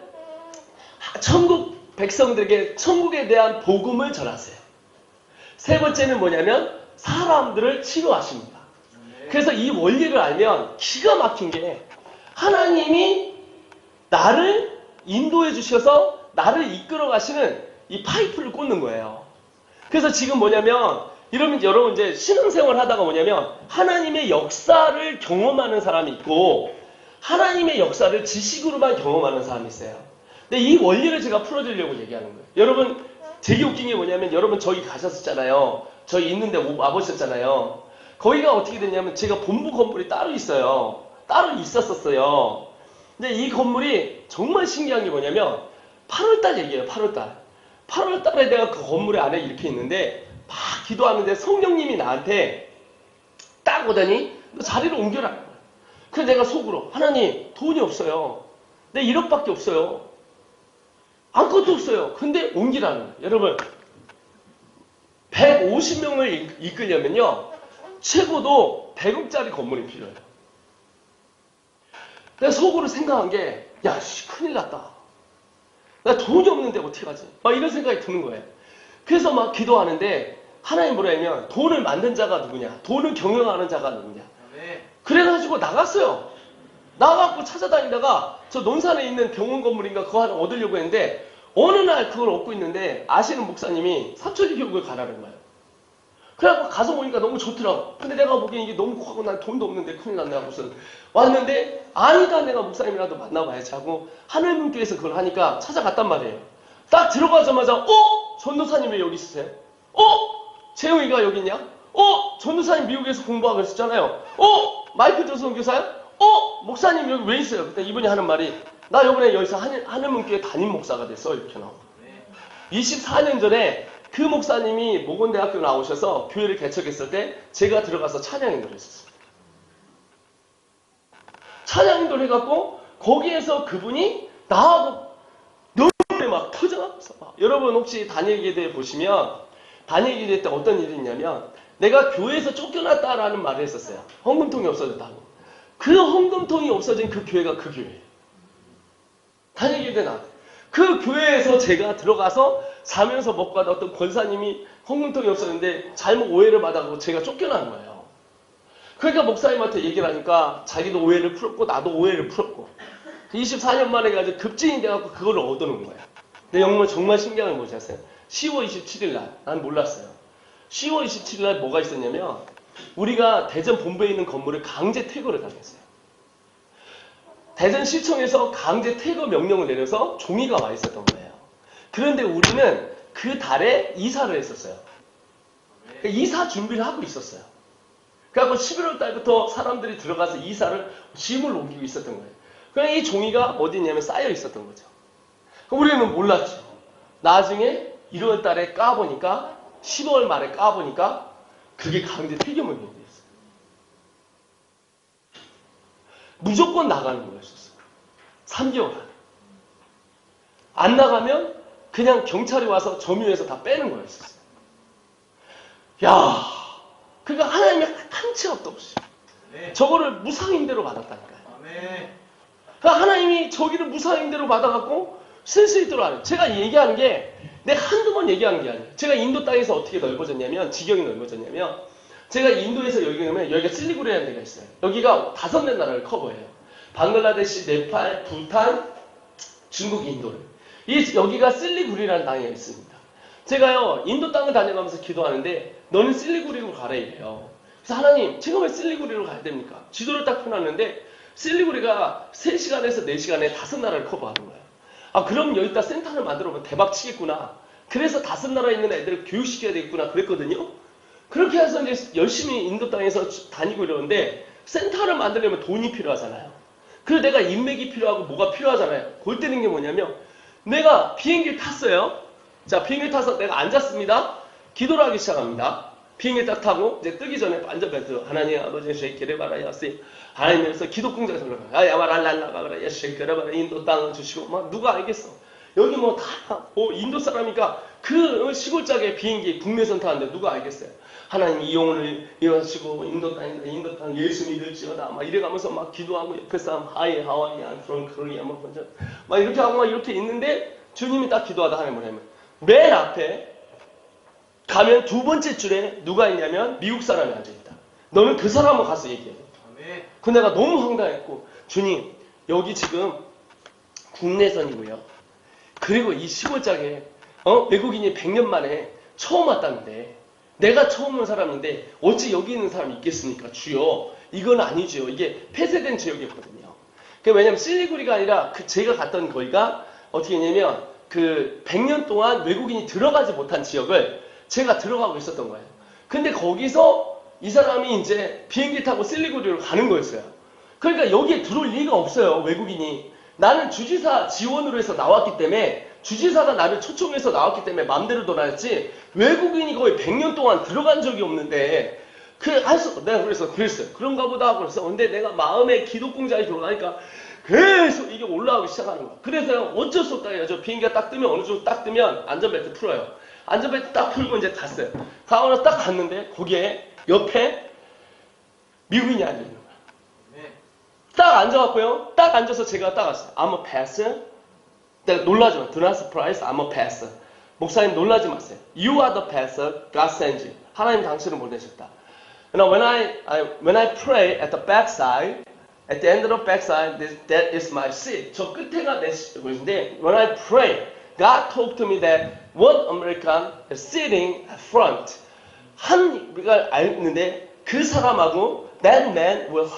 천국 백성들에게 천국에 대한 복음을 전하세요. 세 번째는 뭐냐면 사람들을 치료하십니다. 그래서 이 원리를 알면 기가 막힌 게 하나님이 나를 인도해 주셔서 나를 이끌어 가시는 이 파이프를 꽂는 거예요. 그래서 지금 뭐냐면 여러분 이제 신앙생활 하다가 뭐냐면 하나님의 역사를 경험하는 사람이 있고 하나님의 역사를 지식으로만 경험하는 사람이 있어요. 근데 이 원리를 제가 풀어드리려고 얘기하는 거예요. 여러분, 되게 웃긴 게 뭐냐면, 여러분 저기 가셨었잖아요. 저희 있는데 와보셨잖아요. 거기가 어떻게 됐냐면, 제가 본부 건물이 따로 있어요. 따로 있었어요. 근데 이 건물이 정말 신기한 게 뭐냐면, 8월달 얘기예요. 8월달. 8월달에 내가 그 건물에 안에 이렇게 있는데 막 기도하는데 성령님이 나한테 딱 오더니 너 자리를 옮겨라. 그래서 내가 속으로 하나님 돈이 없어요. 내 1억밖에 없어요. 아무것도 없어요. 근데 옮기라는 거예요. 여러분 150명을 이끌려면요 최고도 100억짜리 건물이 필요해요. 내가 속으로 생각한 게 야 큰일 났다. 나 돈이 없는데 어떻게 하지? 막 이런 생각이 드는 거예요. 그래서 막 기도하는데 하나님 뭐라 하면 돈을 만든 자가 누구냐? 돈을 경영하는 자가 누구냐? 그래가지고 나갔어요. 나가고 찾아다니다가 저 논산에 있는 병원 건물인가 그거 하나 얻으려고 했는데 어느 날 그걸 얻고 있는데 아시는 목사님이 삼천리 교육을 가라는 거예요. 그래갖고 가서 보니까 너무 좋더라고. 근데 내가 보기엔 이게 너무 하고 난 돈도 없는데 큰일 났네 하고서 왔는데 아니다 내가 목사님이라도 만나봐야지 하고 하늘문교에서 그걸 하니까 찾아갔단 말이에요. 딱 들어가자마자 전도사님 왜 여기 있으세요? 재영이가 여기 있냐? 전도사님 미국에서 공부하고 있었잖아요. 마이클 조선 교사요? 목사님 여기 왜 있어요? 그때 이분이 하는 말이 나 이번에 여기서 하늘문교회 담임 목사가 됐어 이렇게 나오고 24년 전에 그 목사님이 모건대학교 나오셔서 교회를 개척했을 때 제가 들어가서 찬양인도를 했었어요. 찬양인도를 해갖고 거기에서 그분이 나하고 눈물이 막 터져서 여러분 혹시 다니엘기도에 보시면 다니엘기도 때 어떤 일이 있냐면 내가 교회에서 쫓겨났다라는 말을 했었어요. 헌금통이 없어졌다고. 그 헌금통이 없어진 그 교회가 그 교회예요. 다니엘기도에 나왔어요. 그 교회에서 제가 들어가서 자면서 먹고 가다 어떤 권사님이 헌금통이 없었는데 잘못 오해를 받아서 제가 쫓겨난 거예요. 그러니까 목사님한테 얘기를 하니까 자기도 오해를 풀었고 나도 오해를 풀었고 24년 만에 가지고 급진이 돼갖고 그걸 얻어놓은 거예요. 근데 정말 신기한 건 뭔지 아세요? 10월 27일 날 난 몰랐어요. 10월 27일 날 뭐가 있었냐면 우리가 대전 본부에 있는 건물을 강제 퇴거를 당했어요. 대전시청에서 강제 퇴거 명령을 내려서 종이가 와 있었던 거예요. 그런데 우리는 그 달에 이사를 했었어요. 그러니까 이사 준비를 하고 있었어요. 그래서 11월 달부터 사람들이 들어가서 이사를 짐을 옮기고 있었던 거예요. 그러니까 이 종이가 어디 있냐면 쌓여 있었던 거죠. 우리는 몰랐죠. 나중에 1월 달에 까보니까 10월 말에 까보니까 그게 강제 퇴거 명령이었어요. 무조건 나가는 거였었어요. 3개월 안에. 안 나가면 그냥 경찰이 와서 점유해서 다 빼는 거였었어요. 야, 그러니까 하나님이 한 치 앞도 없이 저거를 무상임대로 받았다니까요. 그러니까 하나님이 저기를 무상임대로 받아갖고 쓸 수 있도록 하는. 제가 얘기하는 게 내가 한두 번 얘기하는 게 아니에요. 제가 인도 땅에서 어떻게 넓어졌냐면 지경이 넓어졌냐면 제가 인도에서 여기 가면 여기가 실리구리라는 데가 있어요. 여기가 5개 나라를 커버해요. 방글라데시, 네팔, 부탄, 중국, 인도를. 여기가 실리구리라는 땅에 있습니다. 제가요 인도 땅을 다녀가면서 기도하는데 너는 실리구리로 가라 이래요. 그래서 하나님 제가 왜 실리구리로 가야 됩니까? 지도를 딱 펴놨는데 실리구리가 3시간에서 4시간에 5나라를 커버하는 거예요. 그럼 여기다 센터를 만들어보면 대박 치겠구나. 그래서 5나라에 있는 애들을 교육시켜야 되겠구나 그랬거든요. 그렇게 해서 이제 열심히 인도 땅에서 다니고 이러는데 센터를 만들려면 돈이 필요하잖아요. 그래서 내가 인맥이 필요하고 뭐가 필요하잖아요. 골 때리는 게 뭐냐면 내가 비행기를 탔어요. 자, 비행기를 타서 내가 앉았습니다. 기도를 하기 시작합니다. 비행기 딱 타고 이제 뜨기 전에 앉아서 하나님 아버지 쉐이키를 말아야지. 하나님께서 기도 공작에서 그러면 야마랄랄라바라 쉐이키를 인도 땅을 주시고 막 누가 알겠어. 여기 뭐 다 인도 사람이니까 그 시골짜기에 비행기 국내선 타는데 누가 알겠어요. 하나님 이 영혼을 이어하시고 인도 땅 예수 믿을지어다 막 이래가면서 막 기도하고 옆에 사람 하이 하와이 I'm from Korea 막 이렇게 하고 막 이렇게 있는데 주님이 딱 기도하다 하나님 뭐냐면 맨 앞에 가면 2번째 줄에 누가 있냐면 미국 사람이 앉아있다. 너는 그 사람하고 가서 얘기해. 그 내가 너무 황당했고 주님 여기 지금 국내선이고요. 그리고 이 시골짜기에 외국인이 100년 만에 처음 왔다는데 내가 처음 온 사람인데 어찌 여기 있는 사람이 있겠습니까? 주여 이건 아니죠. 이게 폐쇄된 지역이었거든요. 왜냐면 실리구리가 아니라 제가 갔던 거기가 어떻게 했냐면 100년 동안 외국인이 들어가지 못한 지역을 제가 들어가고 있었던 거예요. 근데 거기서 이 사람이 이제 비행기 타고 실리구리로 가는 거였어요. 그러니까 여기에 들어올 리가 없어요, 외국인이. 나는 주지사 지원으로 해서 나왔기 때문에, 주지사가 나를 초청해서 나왔기 때문에 마음대로 돌아왔지, 외국인이 거의 100년 동안 들어간 적이 없는데, 내가 그랬어요. 그런가 보다 하고 그랬어. 근데 내가 마음에 기독공장이 들어가니까 계속 이게 올라가기 시작하는 거야. 그래서 어쩔 수 없다 해야죠. 비행기가 딱 뜨면, 어느 정도 딱 뜨면 안전벨트 풀어요. 안전벨트 딱 풀고 이제 갔어요. 가고 나서 딱 갔는데, 거기에 옆에 미국인이 앉아있는 거야. 딱 앉아갖고요. 딱 앉아서 제가 딱 왔어요. I'm a pastor. 내가 놀라지 마. Do not surprise. I'm a pastor. 목사님 놀라지 마세요. You are the pastor. God sends you. 하나님 당신을 보내셨다. Now when I pray at the backside, at the end of the backside, that is my seat. 저 끝에가 내 곳인데, when I pray, God talked to me that one American is sitting at front. 우리가 알는데 그 사람하고 that man will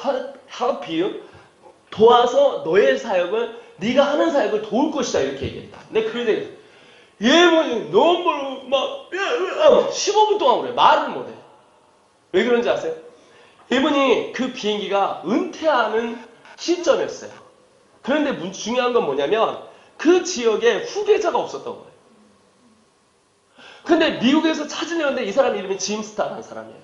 help you. 도와서 너의 사역을, 네가 하는 사역을 도울 것이다, 이렇게 얘기했다. 근데 그런데 얘는 너무 막 15분 동안 그래. 말을 못해. 왜 그런지 아세요? 이분이 그 비행기가 은퇴하는 시점이었어요. 그런데 중요한 건 뭐냐면 그 지역에 후계자가 없었던 거예요. 근데 미국에서 찾으려는데 이 사람 이름이 짐 스타라는 사람이에요.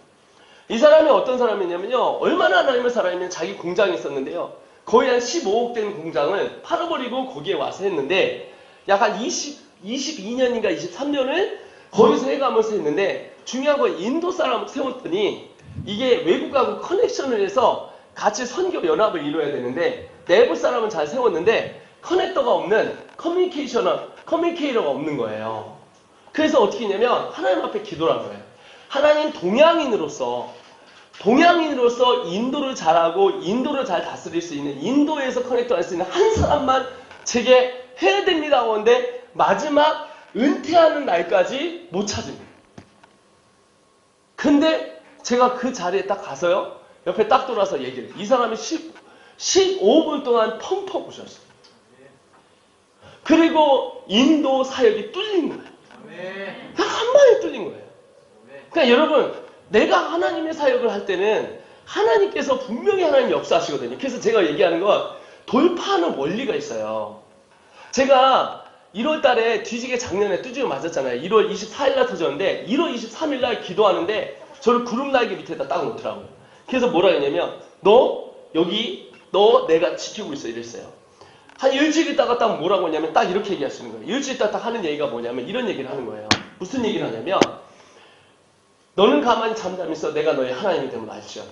이 사람이 어떤 사람이냐면요, 얼마나 하나님의 사람이면 자기 공장이 있었는데요, 거의 한 15억 된 공장을 팔아버리고 거기에 와서 했는데, 약 한 22년인가 23년을 거기서 해가면서 했는데, 중요한 건 인도 사람을 세웠더니 이게 외국하고 커넥션을 해서 같이 선교 연합을 이루어야 되는데, 내부 사람은 잘 세웠는데 커넥터가 없는, 커뮤니케이터가 없는 거예요. 그래서 어떻게 했냐면 하나님 앞에 기도를 한 거예요. 하나님, 동양인으로서 인도를 잘하고 인도를 잘 다스릴 수 있는, 인도에서 커넥터 할 수 있는 한 사람만 제게 해야 됩니다. 그런데 마지막 은퇴하는 날까지 못 찾습니다. 근데 제가 그 자리에 딱 가서요, 옆에 딱 돌아서 얘기를 해요. 이 사람이 15분 동안 펑펑 부셨어요. 그리고 인도 사역이 뚫린 거예요. 한 방에 뚫린 거예요. 그러니까 여러분, 내가 하나님의 사역을 할 때는 하나님께서 분명히 하나님 역사하시거든요. 그래서 제가 얘기하는 건 돌파하는 원리가 있어요. 제가 1월 달에 뒤지게 작년에 뚜지를 맞았잖아요. 1월 24일 날 터졌는데 1월 23일 날 기도하는데 저를 구름 날개 밑에다 딱 놓더라고요. 그래서 뭐라 했냐면 너 내가 지키고 있어 이랬어요. 한 일주일 있다가 딱 뭐라고 했냐면 딱 이렇게 얘기하시는 거예요. 일주일 있다가 딱 하는 얘기가 뭐냐면 이런 얘기를 하는 거예요. 무슨 얘기를 하냐면 너는 가만히 잠잠히 있어. 내가 너의 하나님이 됨을 알지어다.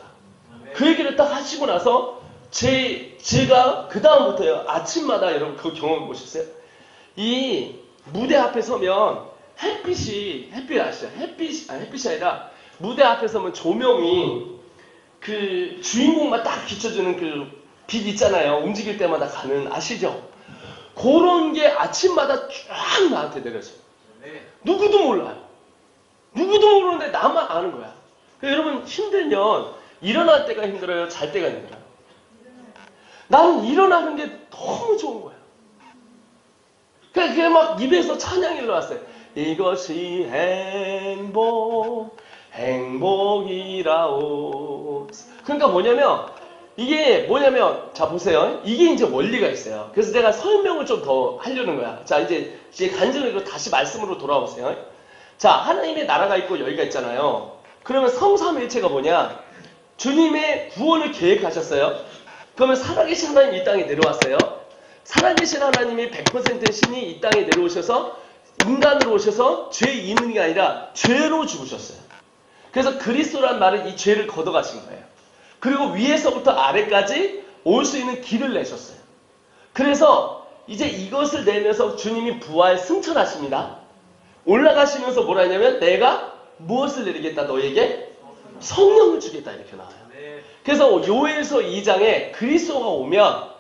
그 얘기를 딱 하시고 나서 제가 그 다음부터요, 아침마다 여러분 그 경험 보셨어요? 이 무대 앞에 서면 햇빛이 아니라 무대 앞에 서면 조명이 그 주인공만 딱 비춰주는 그 빛 있잖아요. 움직일 때마다 가는, 아시죠? 그런 게 아침마다 쫙 나한테 내려져요. 누구도 몰라요. 누구도 모르는데 나만 아는 거야. 그러니까 여러분, 힘들면 일어날 때가 힘들어요? 잘 때가 힘들어요? 나는 일어나는 게 너무 좋은 거야. 그게 막 입에서 찬양이 일어났어요. 이것이 행복이라오. 그러니까 자 보세요. 이게 이제 원리가 있어요. 그래서 내가 설명을 좀 더 하려는 거야. 자, 이제 간증으로 다시 말씀으로 돌아오세요. 자, 하나님의 나라가 있고 여기가 있잖아요. 그러면 성삼일체가 뭐냐? 주님의 구원을 계획하셨어요. 그러면 살아계신 하나님 이 땅에 내려왔어요. 살아계신 하나님이 100% 신이 이 땅에 내려오셔서 인간으로 오셔서 죄의 있는 게 아니라 죄로 죽으셨어요. 그래서 그리스도란 말은 이 죄를 걷어가신 거예요. 그리고 위에서부터 아래까지 올 수 있는 길을 내셨어요. 그래서 이제 이것을 내면서 주님이 부활 승천하십니다. 올라가시면서 뭐라 했냐면 내가 무엇을 내리겠다? 너에게 성령을 주겠다, 이렇게 나와요. 그래서 요엘서 2장에 그리스도가 오면,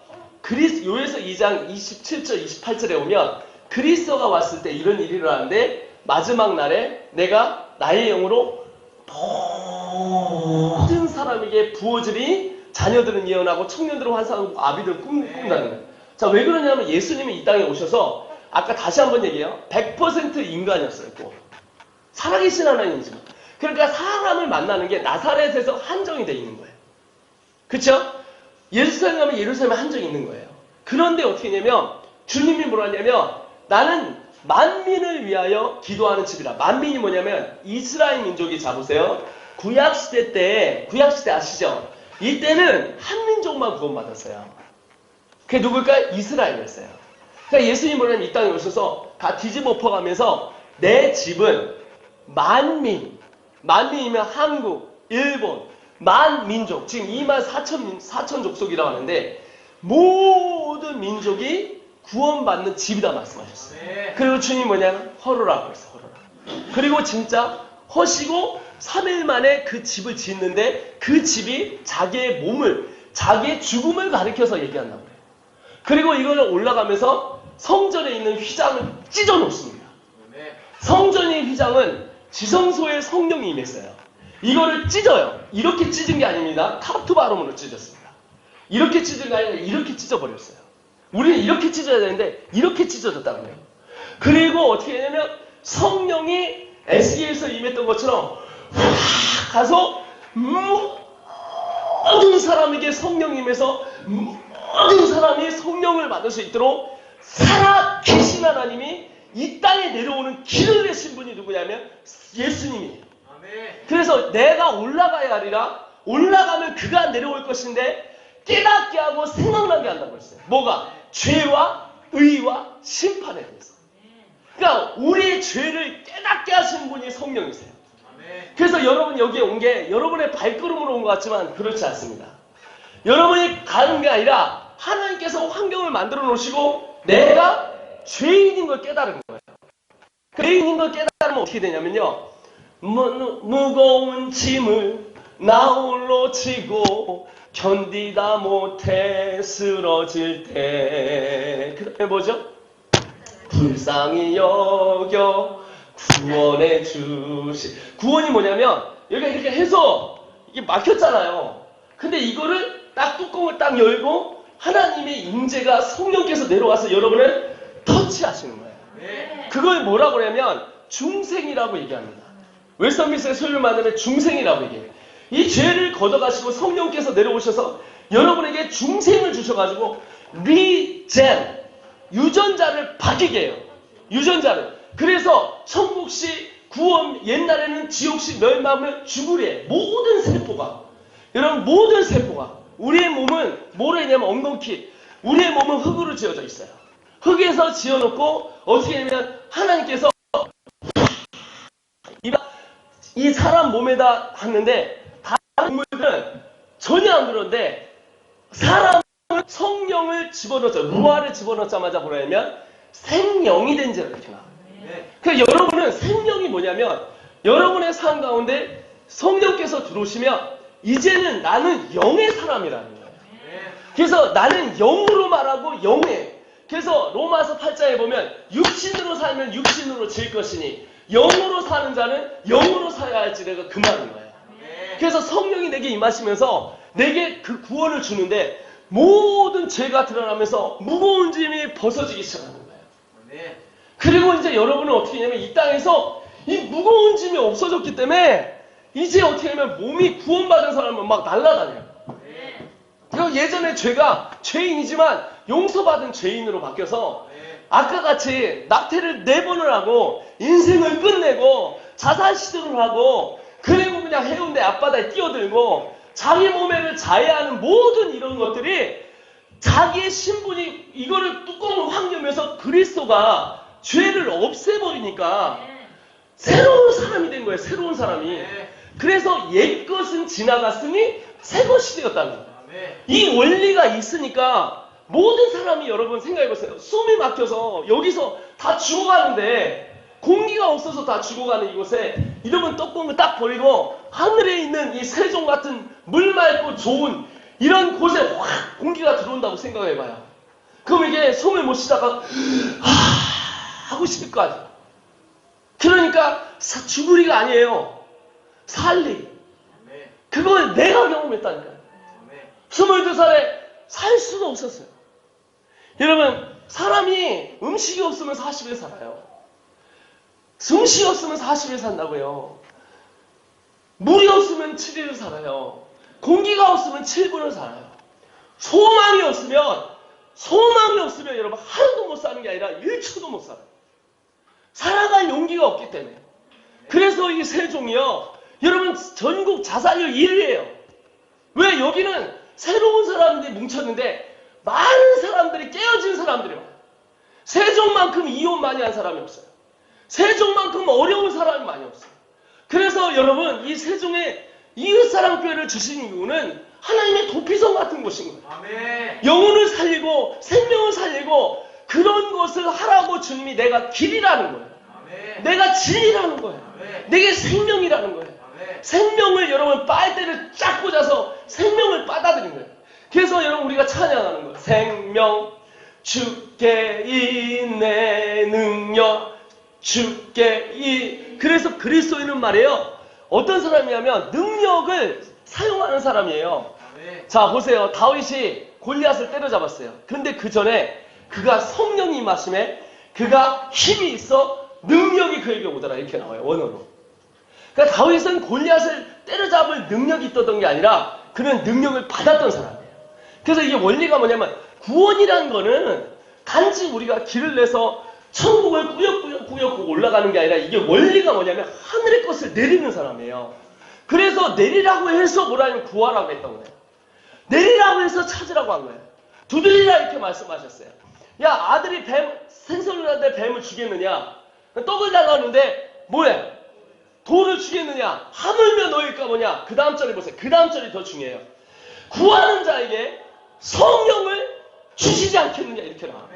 요엘서 2장 27절 28절에 오면 그리스도가 왔을 때 이런 일이 일어나는데, 마지막 날에 내가 나의 영으로 모든 사람에게 부어지리 자녀들은 예언하고 청년들은 환상하고 아비들은 꿈꾼다는 거예요. 자, 왜 그러냐면 예수님이 이 땅에 오셔서 아까 다시 한번 얘기해요. 100% 인간이었어요. 또 살아계신 하나님이지만. 그러니까 사람을 만나는 게 나사렛에서 한정이 돼 있는 거예요. 그렇죠? 예루살렘 가면 예루살렘에 한정이 있는 거예요. 그런데 어떻게 했냐면 주님이 뭐라 하냐면 나는 만민을 위하여 기도하는 집이라. 만민이 뭐냐면 이스라엘 민족이, 잡으세요. 구약시대 아시죠? 이때는 한 민족만 구원받았어요. 그게 누굴까? 이스라엘이었어요. 그러니까 예수님이 뭐냐면 이 땅에 오셔서 다 뒤집어 엎어가면서 내 집은 만민이면 한국, 일본, 만민족, 지금 2만 4천 족속이라고 하는데 모든 민족이 구원받는 집이다 말씀하셨어요. 그리고 주님이 뭐냐면 허로라고 했어요. 허로라. 그리고 진짜 허시고 3일 만에 그 집을 짓는데 그 집이 자기의 몸을, 자기의 죽음을 가리켜서 얘기한다고 해요. 그리고 이거를 올라가면서 성전에 있는 휘장을 찢어 놓습니다. 성전의 휘장은 지성소에 성령이 임했어요. 이거를 찢어요. 이렇게 찢은 게 아닙니다. 타투 발음으로 찢었습니다. 이렇게 찢은 게 아니라 이렇게 찢어버렸어요. 우리는 이렇게 찢어야 되는데 이렇게 찢어졌다고 해요. 그리고 어떻게 했냐면 성령이 에스겔에서 임했던 것처럼 가서 모든 사람에게 성령이 임해서 모든 사람이 성령을 받을 수 있도록 살아계신 하나님이 이 땅에 내려오는 길을 내신 분이 누구냐면 예수님이에요. 그래서 내가 올라가야 하리라. 올라가면 그가 내려올 것인데 깨닫게 하고 생각나게 한다고 했어요. 뭐가? 죄와 의와 심판에 대해서. 그러니까 우리의 죄를 깨닫게 하신 분이 성령이세요. 그래서 여러분 여기에 온 게 여러분의 발걸음으로 온 것 같지만 그렇지 않습니다. 여러분이 가는 게 아니라 하나님께서 환경을 만들어 놓으시고 내가 죄인인 걸 깨달은 거예요. 죄인인 걸 깨달으면 어떻게 되냐면요. 무거운 짐을 나 홀로 지고 견디다 못해 쓰러질 때 그 다음에 뭐죠? 불쌍히 여겨 구원해 주시. 구원이 뭐냐면 여기가 이렇게 해서 이게 막혔잖아요. 근데 이거를 딱 뚜껑을 딱 열고 하나님의 임재가 성령께서 내려와서 여러분을 터치하시는 거예요. 그걸 뭐라고 그러냐면 중생이라고 얘기합니다. 웨스턴민스터의 소유를 만드는 중생이라고 얘기해요. 이 죄를 걷어가시고 성령께서 내려오셔서 여러분에게 중생을 주셔가지고 리젠, 유전자를 바뀌게 해요. 유전자를. 그래서 천국시 구원, 옛날에는 지옥시 멸망을 죽으래. 모든 세포가. 여러분 모든 세포가. 우리의 몸은 뭐로 했냐면 엉겅퀴. 우리의 몸은 흙으로 지어져 있어요. 흙에서 지어놓고 어떻게 하냐면 하나님께서 이 사람 몸에다 했는데 다른 동물들은 전혀 안 그런데 사람은 성령을 집어넣었죠. 루아를 집어넣자마자 뭐냐면 생명이 된 자가 이렇게 나와요. 그러니까 여러분은 생명이 뭐냐면 여러분의 삶 가운데 성령께서 들어오시면 이제는 나는 영의 사람이라는 거예요. 그래서 나는 영으로 말하고 영에. 그래서 로마서 8장에 보면 육신으로 살면 육신으로 질 것이니 영으로 사는 자는 영으로 살아야 할지래가 그 말인 거예요. 그래서 성령이 내게 임하시면서 내게 그 구원을 주는데 모든 죄가 드러나면서 무거운 짐이 벗어지기 시작하는 거예요. 그리고 이제 여러분은 어떻게 하냐면 이 땅에서 이 무거운 짐이 없어졌기 때문에 이제 어떻게 하면 몸이 구원받은 사람은 막 날아다녀요. 예전에 죄가 죄인이지만 용서받은 죄인으로 바뀌어서 아까 같이 낙태를 4번을 하고 인생을 끝내고 자살 시도를 하고 그리고 그냥 해운대 앞바다에 뛰어들고 자기 몸에를 자해하는 모든 이런 것들이 자기의 신분이 이거를 뚜껑을 확 열면서 그리스도가 죄를 없애버리니까 새로운 사람이 된 거예요. 새로운 사람이. 그래서 옛것은 지나갔으니 새것이 되었다는 거예요. 이 원리가 있으니까 모든 사람이 여러분 생각해보세요. 숨이 막혀서 여기서 다 죽어가는데 공기가 없어서 다 죽어가는 이곳에 이러면 뚜껑을 딱 버리고 하늘에 있는 이 세종 같은 물 맑고 좋은 이런 곳에 확 공기가 들어온다고 생각해봐요. 그럼 이게 숨을 못 쉬다가 하고 싶을 거 아니에요. 그러니까 죽으리가 아니에요. 살리. 그걸 내가 경험했다니까요. 22살에 살 수도 없었어요. 여러분, 사람이 음식이 없으면 40일 살아요. 음식이 없으면 40일 산다고요. 물이 없으면 7일을 살아요. 공기가 없으면 7분을 살아요. 소망이 없으면 여러분 하루도 못 사는 게 아니라 1초도 못 살아요. 살아갈 용기가 없기 때문에. 그래서 이 세종이요, 여러분 전국 자살률 1위예요. 왜? 여기는 새로운 사람들이 뭉쳤는데 많은 사람들이 깨어진 사람들이 많아요. 세종만큼 이혼 많이 한 사람이 없어요. 세종만큼 어려운 사람이 많이 없어요. 그래서 여러분, 이 세종의 이웃사랑교회를 주신 이유는 하나님의 도피성 같은 곳인 거예요. 아멘. 영혼을 살리고 생명을 살리고 그런 것을 하라고 주님이 내가 길이라는 거예요. 아멘. 내가 진리라는 거예요. 아멘. 내게 생명이라는 거예요. 아멘. 생명을 여러분 빨대를 쫙 꽂아서 생명을 받아들인 거예요. 그래서 여러분 우리가 찬양하는 거예요. 생명 주께 있네 능력 주께 그래서 그리스도인은 말이에요. 어떤 사람이냐면 능력을 사용하는 사람이에요. 아멘. 자 보세요. 다윗이 골리앗을 때려잡았어요. 그런데 그 전에 그가 성령이 임하심에 그가 힘이 있어 능력이 그에게 오더라 이렇게 나와요. 원어로. 그러니까 다윗은 골리앗을 때려잡을 능력이 있었던 게 아니라 그는 능력을 받았던 사람이에요. 그래서 이게 원리가 뭐냐면 구원이란 거는 단지 우리가 길을 내서 천국을 꾸역꾸역 올라가는 게 아니라 이게 원리가 뭐냐면 하늘의 것을 내리는 사람이에요. 그래서 내리라고 해서 뭐라면 구하라고 했던 거예요. 내리라고 해서 찾으라고 한 거예요. 두드리라 이렇게 말씀하셨어요. 야 아들이 생선을 하는데 뱀을 죽였느냐? 떡을 달라는데 뭐해? 돌을 주겠느냐? 하물며 너희가 뭐냐? 그 다음 절을 보세요. 그 다음 절이 더 중요해요. 구하는 자에게 성령을 주시지 않겠느냐 이렇게 나와요.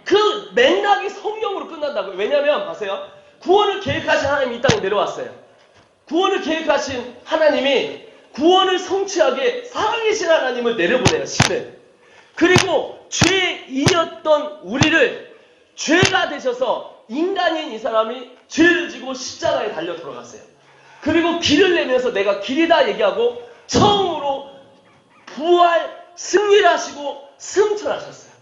그 맥락이 성령으로 끝난다고요. 왜냐하면 보세요. 구원을 계획하신 하나님이 이 땅에 내려왔어요. 구원을 계획하신 하나님이 구원을 성취하게 살아계신 하나님을 내려보내요. 신을. 그리고 죄인이었던 우리를 죄가 되셔서 인간인 이 사람이 죄를 지고 십자가에 달려 들어갔어요. 그리고 길을 내면서 내가 길이다 얘기하고 처음으로 부활 승리를 하시고 승천하셨어요.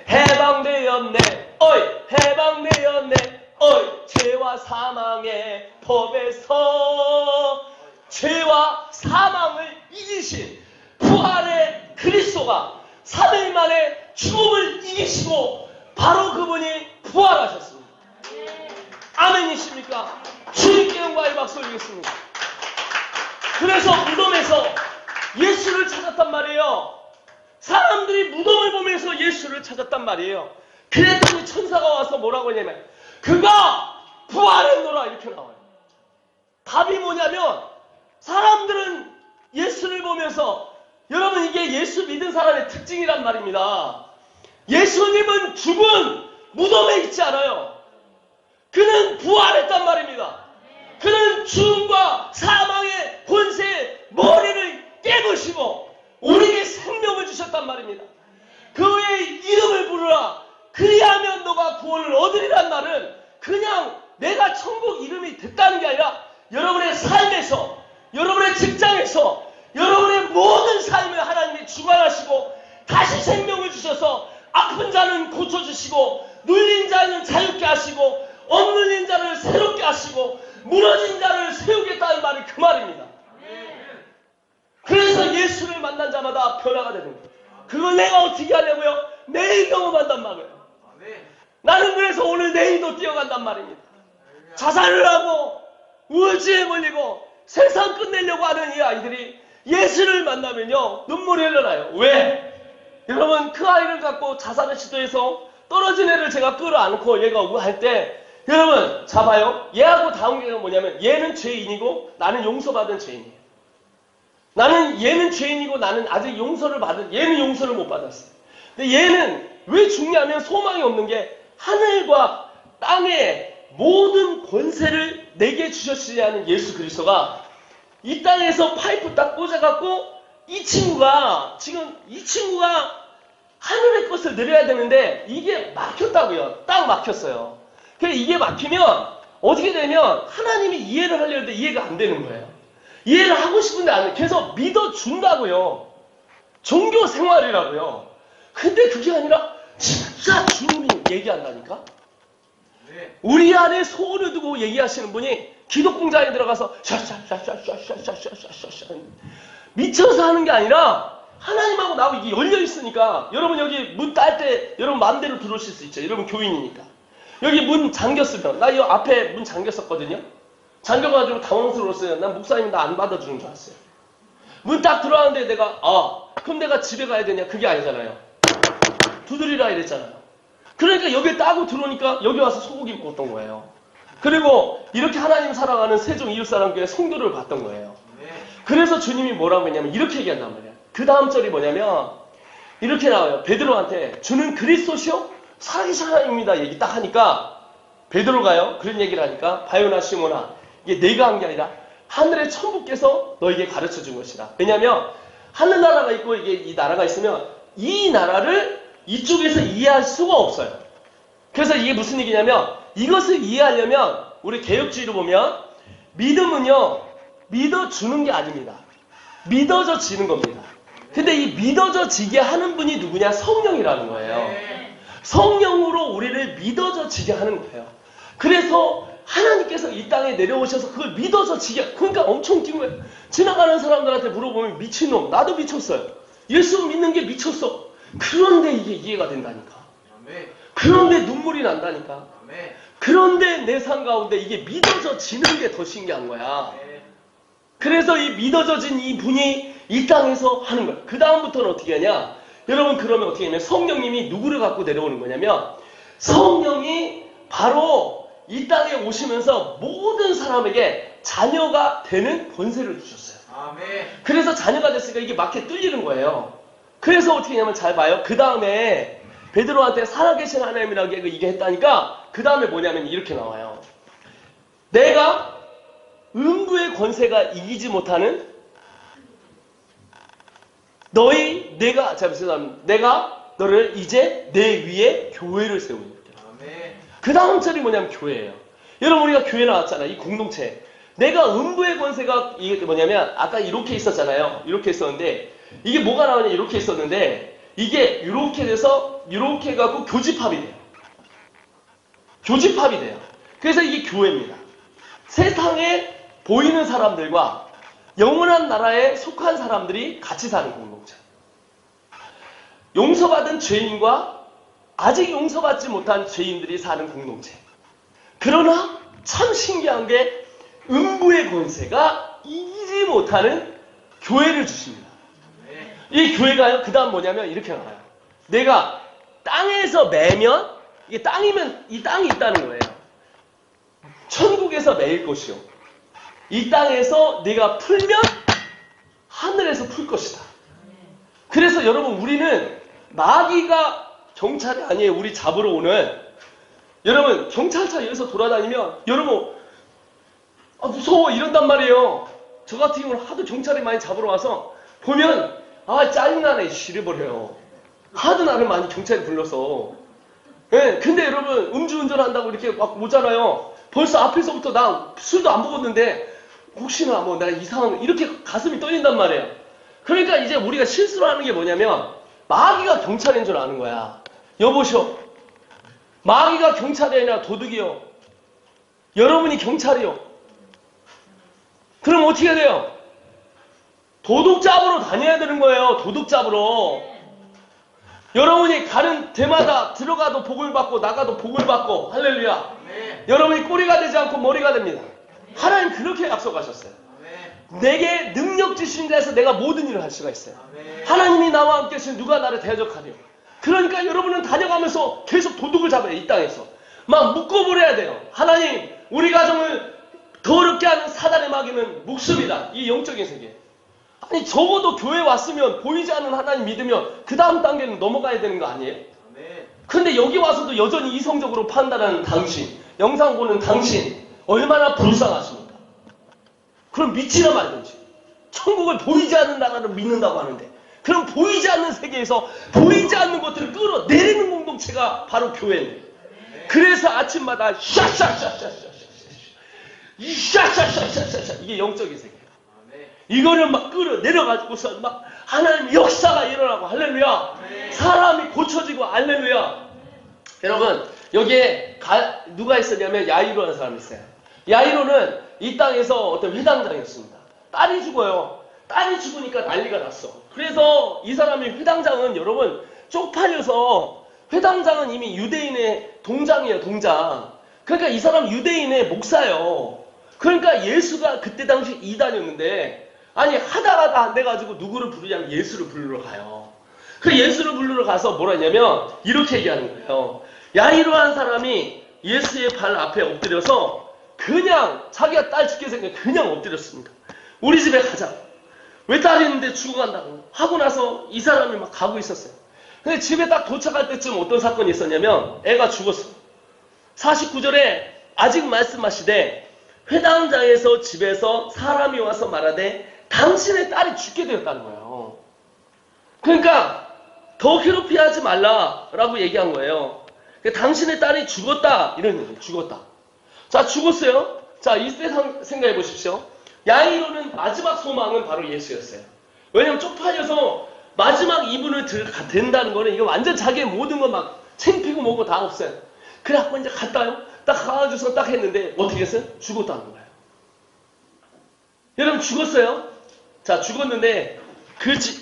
해방되었네 어이 해방되었네 어이 죄와 사망의 법에서 죄와 사망을 이기신 부활의 그리스도가 3일 만에 죽음을 이기시고 바로 그분이 부활하셨습니다. 아멘이십니까? 주님께 영광의 박수 올리겠습니다. 그래서 무덤에서 예수를 찾았단 말이에요. 사람들이 무덤을 보면서 예수를 찾았단 말이에요. 그랬더니 천사가 와서 뭐라고 하냐면 그가 부활했노라 이렇게 나와요. 답이 뭐냐면 사람들은 예수를 보면서 여러분 이게 예수 믿은 사람의 특징이란 말입니다. 예수님은 죽은 무덤에 있지 않아요. 그는 부활했단 말입니다. 그는 죽음과 사망의 권세의 머리를 깨부시고 우리에게 생명을 주셨단 말입니다. 그의 이름을 부르라. 그리하면 너가 구원을 얻으리란 말은 그냥 내가 천국 이름이 됐다는 게 아니라 여러분의 삶에서, 여러분의 직장에서, 여러분의 모든 삶을 하나님이 주관하시고 다시 생명을 주셔서 아픈 자는 고쳐주시고 눌린 자는 자유케 하시고 억눌린 자를 새롭게 하시고 무너진 자를 세우겠다는 말이 그 말입니다. 그래서 예수를 만난 자마다 변화가 되는 거예요. 그걸 내가 어떻게 하냐고요? 매일 경험한단 말이에요. 나는 그래서 오늘 내일도 뛰어간단 말입니다. 자살을 하고 우울증에 걸리고 세상 끝내려고 하는 이 아이들이 예수를 만나면요 눈물이 흘러나요. 왜? 여러분 그 아이를 갖고 자살을 시도해서 떨어진 애를 제가 끌어안고 얘가 할 때 여러분 잡아요. 얘하고 다운 게 뭐냐면 얘는 죄인이고 나는 용서받은 죄인이에요. 나는 얘는 죄인이고 나는 아직 용서를 받은 얘는 용서를 못 받았어요. 근데 얘는 왜 죽냐면 소망이 없는 게 하늘과 땅의 모든 권세를 내게 주셨으리 하는 예수 그리스도가 이 땅에서 파이프 딱 꽂아갖고 이 친구가 하늘의 것을 누려야 되는데 이게 막혔다고요. 딱 막혔어요. 그래서 이게 막히면 어떻게 되면 하나님이 이해를 하려고 했는데 이해가 안 되는 거예요. 이해를 하고 싶은데 안 돼. 그래서 믿어준다고요. 종교 생활이라고요. 근데 그게 아니라 진짜 주님이 얘기한다니까? 우리 안에 소원을 두고 얘기하시는 분이 기독공장에 들어가서 샤샤샤샤샤샤샤샤샤 미쳐서 하는 게 아니라 하나님하고 나하고 이게 열려 있으니까 여러분 여기 문 딸 때 여러분 마음대로 들어오실 수 있죠. 여러분 교인이니까. 여기 문 잠겼으면 나 이 앞에 문 잠겼었거든요. 잠겨가지고 당황스러웠어요. 난 목사님 나 안 받아주는 줄 알았어요. 문 딱 들어왔는데 내가 그럼 내가 집에 가야 되냐? 그게 아니잖아요. 두드리라 이랬잖아요. 그러니까 여기에 따고 들어오니까 여기 와서 소고기 먹었던 거예요. 그리고 이렇게 하나님 사랑하는 세종 이웃사랑교회 성도를 봤던 거예요. 그래서 주님이 뭐라고 했냐면 이렇게 얘기한단 말이야. 그 다음 절이 뭐냐면 이렇게 나와요. 베드로한테 주는 그리스도시요 살아계신 하나님입니다. 얘기 딱 하니까 베드로가요. 그런 얘기를 하니까 바요나 시모나 이게 내가 한 게 아니라 하늘의 천부께서 너에게 가르쳐준 것이다. 왜냐하면 하늘나라가 있고 이게 이 나라가 있으면 이 나라를 이쪽에서 이해할 수가 없어요. 그래서 이게 무슨 얘기냐면 이것을 이해하려면 우리 개혁주의로 보면 믿음은요 믿어주는 게 아닙니다. 믿어져 지는 겁니다. 근데 이 믿어져 지게 하는 분이 누구냐? 성령이라는 거예요. 성령으로 우리를 믿어져 지게 하는 거예요. 그래서 하나님께서 이 땅에 내려오셔서 그걸 믿어져 지게, 그러니까 엄청 웃긴 거예요. 지나가는 사람들한테 물어보면 미친놈, 나도 미쳤어요. 예수 믿는 게 미쳤어. 그런데 이게 이해가 된다니까. 그런데 눈물이 난다니까. 그런데 내 삶 가운데 이게 믿어져 지는 게 더 신기한 거야. 그래서 이 믿어져진 이 분이 이 땅에서 하는 거야. 그 다음부터는 어떻게 하냐? 여러분 그러면 어떻게 하냐면 성령님이 누구를 갖고 내려오는 거냐면 성령이 바로 이 땅에 오시면서 모든 사람에게 자녀가 되는 권세를 주셨어요. 그래서 자녀가 됐으니까 이게 막혀 뚫리는 거예요. 그래서 어떻게 하냐면 잘 봐요. 그 다음에 베드로한테 살아계신 하나님이라고 이게 했다니까 그 다음에 뭐냐면 이렇게 나와요. 내가 음부의 권세가 이기지 못하는 내가 너를 이제 내 위에 교회를 세우는 거예요. 그 다음 절이 뭐냐면 교회예요. 여러분 우리가 교회 나왔잖아요. 이 공동체. 내가 음부의 권세가 이게 뭐냐면 아까 이렇게 있었잖아요. 이렇게 있었는데 이게 뭐가 나오냐 이렇게 있었는데 이게 이렇게 돼서 이렇게 해갖고 교집합이 돼요. 교집합이 돼요. 그래서 이게 교회입니다. 세상에 보이는 사람들과 영원한 나라에 속한 사람들이 같이 사는 공동체. 용서받은 죄인과 아직 용서받지 못한 죄인들이 사는 공동체. 그러나 참 신기한 게 음부의 권세가 이기지 못하는 교회를 주십니다. 이 교회가요. 그 다음 뭐냐면 이렇게 나와요. 내가 땅에서 매면 이게 땅이면 이 땅이 있다는 거예요. 천국에서 매일 것이요. 이 땅에서 내가 풀면 하늘에서 풀 것이다. 그래서 여러분 우리는 마귀가 경찰이 아니에요. 우리 잡으러 오는. 여러분 경찰차 여기서 돌아다니면 여러분 무서워 이런단 말이에요. 저 같은 경우는 하도 경찰이 많이 잡으러 와서 보면 짜증나네 싫어버려요. 하도 나를 많이 경찰이 불러서. 네, 근데 여러분 음주운전 한다고 이렇게 막 오잖아요. 벌써 앞에서부터 나 술도 안 먹었는데 혹시나 뭐 내가 이상한 이렇게 가슴이 떨린단 말이에요. 그러니까 이제 우리가 실수를 하는 게 뭐냐면 마귀가 경찰인 줄 아는 거야. 여보시오. 마귀가 경찰이 아니라 도둑이요. 여러분이 경찰이요. 그럼 어떻게 돼요? 도둑 잡으러 다녀야 되는 거예요. 도둑 잡으러. 여러분이 가는 데마다 들어가도 복을 받고 나가도 복을 받고 할렐루야. 여러분이 꼬리가 되지 않고 머리가 됩니다. 하나님 그렇게 약속하셨어요. 내게 능력 주신 자에서 내가 모든 일을 할 수가 있어요. 하나님이 나와 함께 계신 누가 나를 대적하려. 그러니까 여러분은 다녀가면서 계속 도둑을 잡아요. 이 땅에서 막 묶어버려야 돼요. 하나님 우리 가정을 더럽게 하는 사단의 마귀는 목숨이다. 이 영적인 세계. 아니 적어도 교회 왔으면 보이지 않는 하나님 믿으면 그 다음 단계는 넘어가야 되는 거 아니에요? 근데 여기 와서도 여전히 이성적으로 판단하는 당신, 영상 보는 당신 얼마나 불쌍하십니까? 그럼 믿지나 말든지. 천국을 보이지 않는 나라를 믿는다고 하는데 그럼 보이지 않는 세계에서 보이지 않는 것들을 끌어내리는 공동체가 바로 교회인데 그래서 아침마다 샤샤샤샤샤샤 샤샤샤샤샤 이게 영적인 세계예요. 이거를 막 끌어내려가지고서 막 하나님의 역사가 일어나고 할렐루야. 사람이 고쳐지고 할렐루야. 여러분 여기에 누가 있었냐면 야이로라는 사람이 있어요. 야이로는 이 땅에서 어떤 회당장이었습니다. 딸이 죽어요. 딸이 죽으니까 난리가 났어. 그래서 이 사람이 회당장은 여러분 쪽팔려서, 회당장은 이미 유대인의 동장이에요. 동장. 그러니까 이 사람 유대인의 목사예요. 그러니까 예수가 그때 당시 이단이었는데, 아니 하다가 안 돼가지고 누구를 부르냐면 예수를 부르러 가요. 그 예수를 부르러 가서 뭐라 했냐면 이렇게 얘기하는 거예요. 야이로한 사람이 예수의 발 앞에 엎드려서 그냥 자기가 딸 죽게 생겨 그냥 엎드렸습니다. 우리 집에 가자. 왜 딸이 있는데 죽어간다고 하고 나서 이 사람이 막 가고 있었어요. 근데 집에 딱 도착할 때쯤 어떤 사건이 있었냐면 애가 죽었어. 49절에 아직 말씀하시되 회당장에서 집에서 사람이 와서 말하되 당신의 딸이 죽게 되었다는 거예요. 그러니까 더 괴롭히게 하지 말라라고 얘기한 거예요. 당신의 딸이 죽었다 이런 얘기예요. 죽었다. 자, 죽었어요. 자, 이때 생각해 보십시오. 야이로는 마지막 소망은 바로 예수였어요. 왜냐면 쪽팔려서 마지막 이분을 된다는 거는 이거 완전 자기의 모든 거 막 챙피고 뭐고 다 없어요. 그래갖고 이제 갔다요. 딱 가가지고서 딱 했는데 어떻게 했어요? 죽었다는 거예요. 여러분 죽었어요. 자, 죽었는데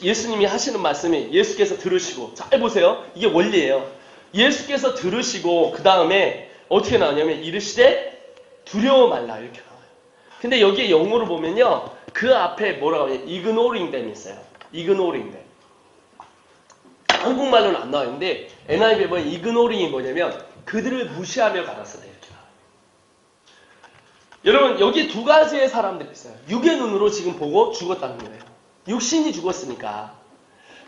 예수님이 하시는 말씀이, 예수께서 들으시고, 잘 보세요. 이게 원리예요. 예수께서 들으시고 그 다음에 어떻게 나오냐면 이르시되 두려워 말라 이렇게 나와요. 근데 여기에 영어로 보면요, 그 앞에 뭐라고 하냐면 ignoring them 있어요. ignoring them. 한국말로는 안 나와있는데 NIV에 보면 ignoring이 뭐냐면 그들을 무시하며 가라사대 이렇게 나와요. 여러분 여기 두 가지의 사람들이 있어요. 육의 눈으로 지금 보고 죽었다는 거예요. 육신이 죽었으니까.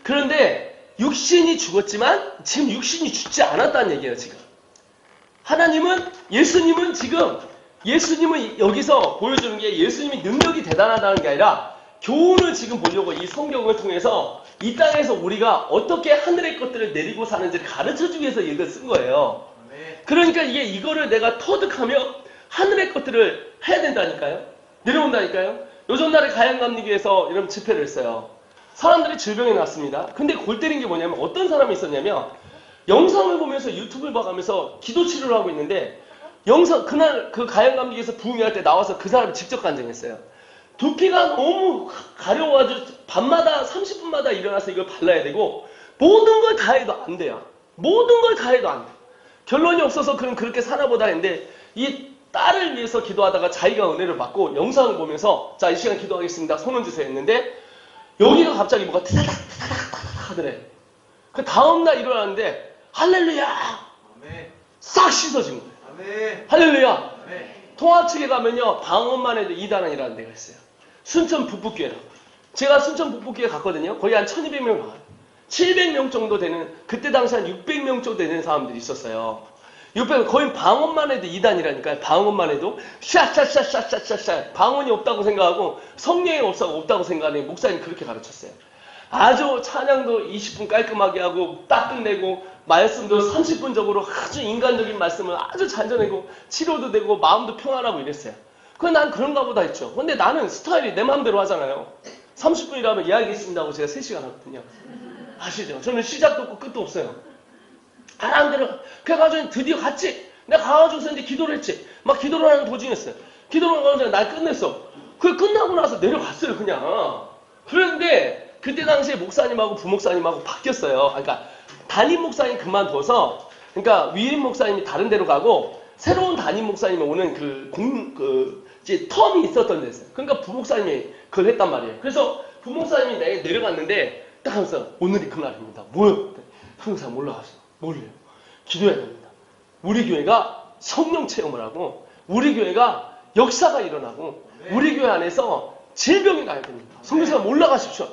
그런데 육신이 죽었지만 지금 육신이 죽지 않았다는 얘기예요. 지금 하나님은, 예수님은 지금, 예수님은 여기서 보여주는 게 예수님이 능력이 대단하다는 게 아니라 교훈을 지금 보려고 이 성경을 통해서 이 땅에서 우리가 어떻게 하늘의 것들을 내리고 사는지를 가르쳐주기 위해서 이걸 쓴 거예요. 그러니까 이거를 내가 터득하며 하늘의 것들을 해야 된다니까요. 내려온다니까요. 요즘날에 가양감리교에서 이런 집회를 했어요. 사람들이 질병이 났습니다. 근데 골 때린 게 뭐냐면 어떤 사람이 있었냐면 영상을 보면서 유튜브를 봐가면서 기도 치료를 하고 있는데 그날 그 가양감리교에서 부흥회 할 때 나와서 그 사람이 직접 간증했어요. 두피가 너무 가려워가지고 밤마다 30분마다 일어나서 이걸 발라야 되고 모든 걸 다 해도 안 돼요. 모든 걸 다 해도 안 돼. 결론이 없어서 그럼 그렇게 사나보다 했는데 이 딸을 위해서 기도하다가 자기가 은혜를 받고 영상을 보면서 자, 이 시간 기도하겠습니다. 손을 주세요 했는데 여기가 갑자기 뭐가 타닥타닥타닥 하더래. 그 다음날 일어났는데 할렐루야! 싹 씻어진 거예요. 할렐루야! 통합 측에 가면요, 방언만 해도 이단원이라는 데가 있어요. 순천 북북교회라고. 제가 순천 북북교회 갔거든요. 거기 한 1200명 나와요. 700명 정도 되는, 그때 당시 한 600명 정도 되는 사람들이 있었어요. 600명, 거의 방언만 해도 이단이라니까요. 방언만 해도 샤샤샤샤샤샤 방언이 없다고 생각하고 성령이 없다고 생각하는 목사님 그렇게 가르쳤어요. 아주 찬양도 20분 깔끔하게 하고 딱 끝내고 말씀도 30분적으로 아주 인간적인 말씀을 아주 잘 전하고 치료도 되고 마음도 평안하고 이랬어요. 난 그런가 보다 했죠. 근데 나는 스타일이 내 마음대로 하잖아요. 30분이라면 이야기했습니다 하고 제가 3시간 하거든요. 아시죠? 저는 시작도 없고 끝도 없어요. 하나님 대로. 그래가지고 드디어 갔지. 내가 가가지고서 이제 기도를 했지. 막 기도를 하는 도중이었어요. 기도를 하는 날 끝냈어. 그 끝나고 나서 내려갔어요, 그냥. 그런데 그때 당시에 목사님하고 부목사님하고 바뀌었어요. 그러니까 담임 목사님 그만둬서, 그러니까 위임 목사님이 다른 데로 가고 새로운 담임 목사님이 오는 이제 텀이 있었던 데였어요. 그러니까 부목사님이 그걸 했단 말이에요. 그래서 부목사님이 내려갔는데 딱 하면서 오늘이 그날입니다. 뭐요? 항상 올라가서 뭘래요? 기도해야 됩니다. 우리 교회가 성령 체험을 하고 우리 교회가 역사가 일어나고 우리 교회 안에서 질병이 나야 됩니다. 성교사님 올라가십시오.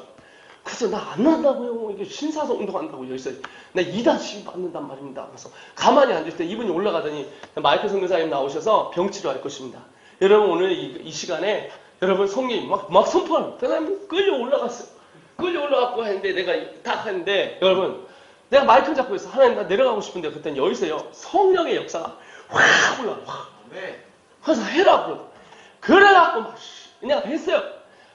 그래서 나 안 난다고요. 이게 신사서 운동한다고 여기서 나 2단씩 받는단 말입니다. 그래서 가만히 앉을 때 이분이 올라가더니 마이크 선교사님 나오셔서 병치료할 것입니다. 여러분 오늘 이 시간에 여러분 성령이 막 선포하는 그 사람이 끌려 올라갔어요. 끌려 올라갔고 했는데 내가 딱 했는데 여러분 내가 마이크를 잡고 있어. 하나님 나 내려가고 싶은데 그때는 여기서요 성령의 역사가 확 올라와. 확. 그래서 해라. 그래갖고 막 그냥 했어요.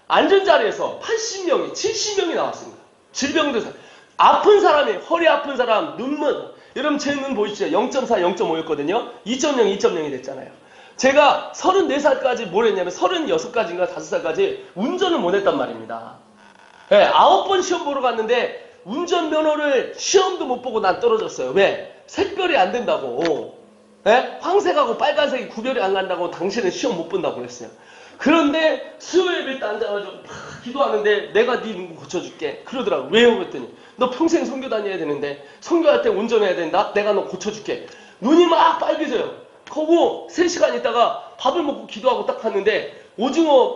앉은 자리에서 80명이 70명이 나왔습니다. 질병들 아픈 사람이 허리 아픈 사람 눈물 여러분 제 눈 보이시죠? 0.4 0.5였거든요 2.0 2.0이 됐잖아요. 제가 34살까지 뭘 했냐면 36까지인가 5살까지 운전을 못 했단 말입니다. 네, 9번 시험 보러 갔는데 운전면허를 시험도 못 보고 난 떨어졌어요. 왜? 색별이 안 된다고. 네? 황색하고 빨간색이 구별이 안 간다고 당신은 시험 못 본다고 그랬어요. 그런데 수요일에 때 앉아가지고 막 기도하는데 내가 네 눈 고쳐줄게 그러더라고. 왜요? 그랬더니 너 평생 선교 다녀야 되는데 선교할 때 운전해야 된다? 내가 너 고쳐줄게. 눈이 막 빨개져요. 거고 3시간 있다가 밥을 먹고 기도하고 딱 갔는데 오징어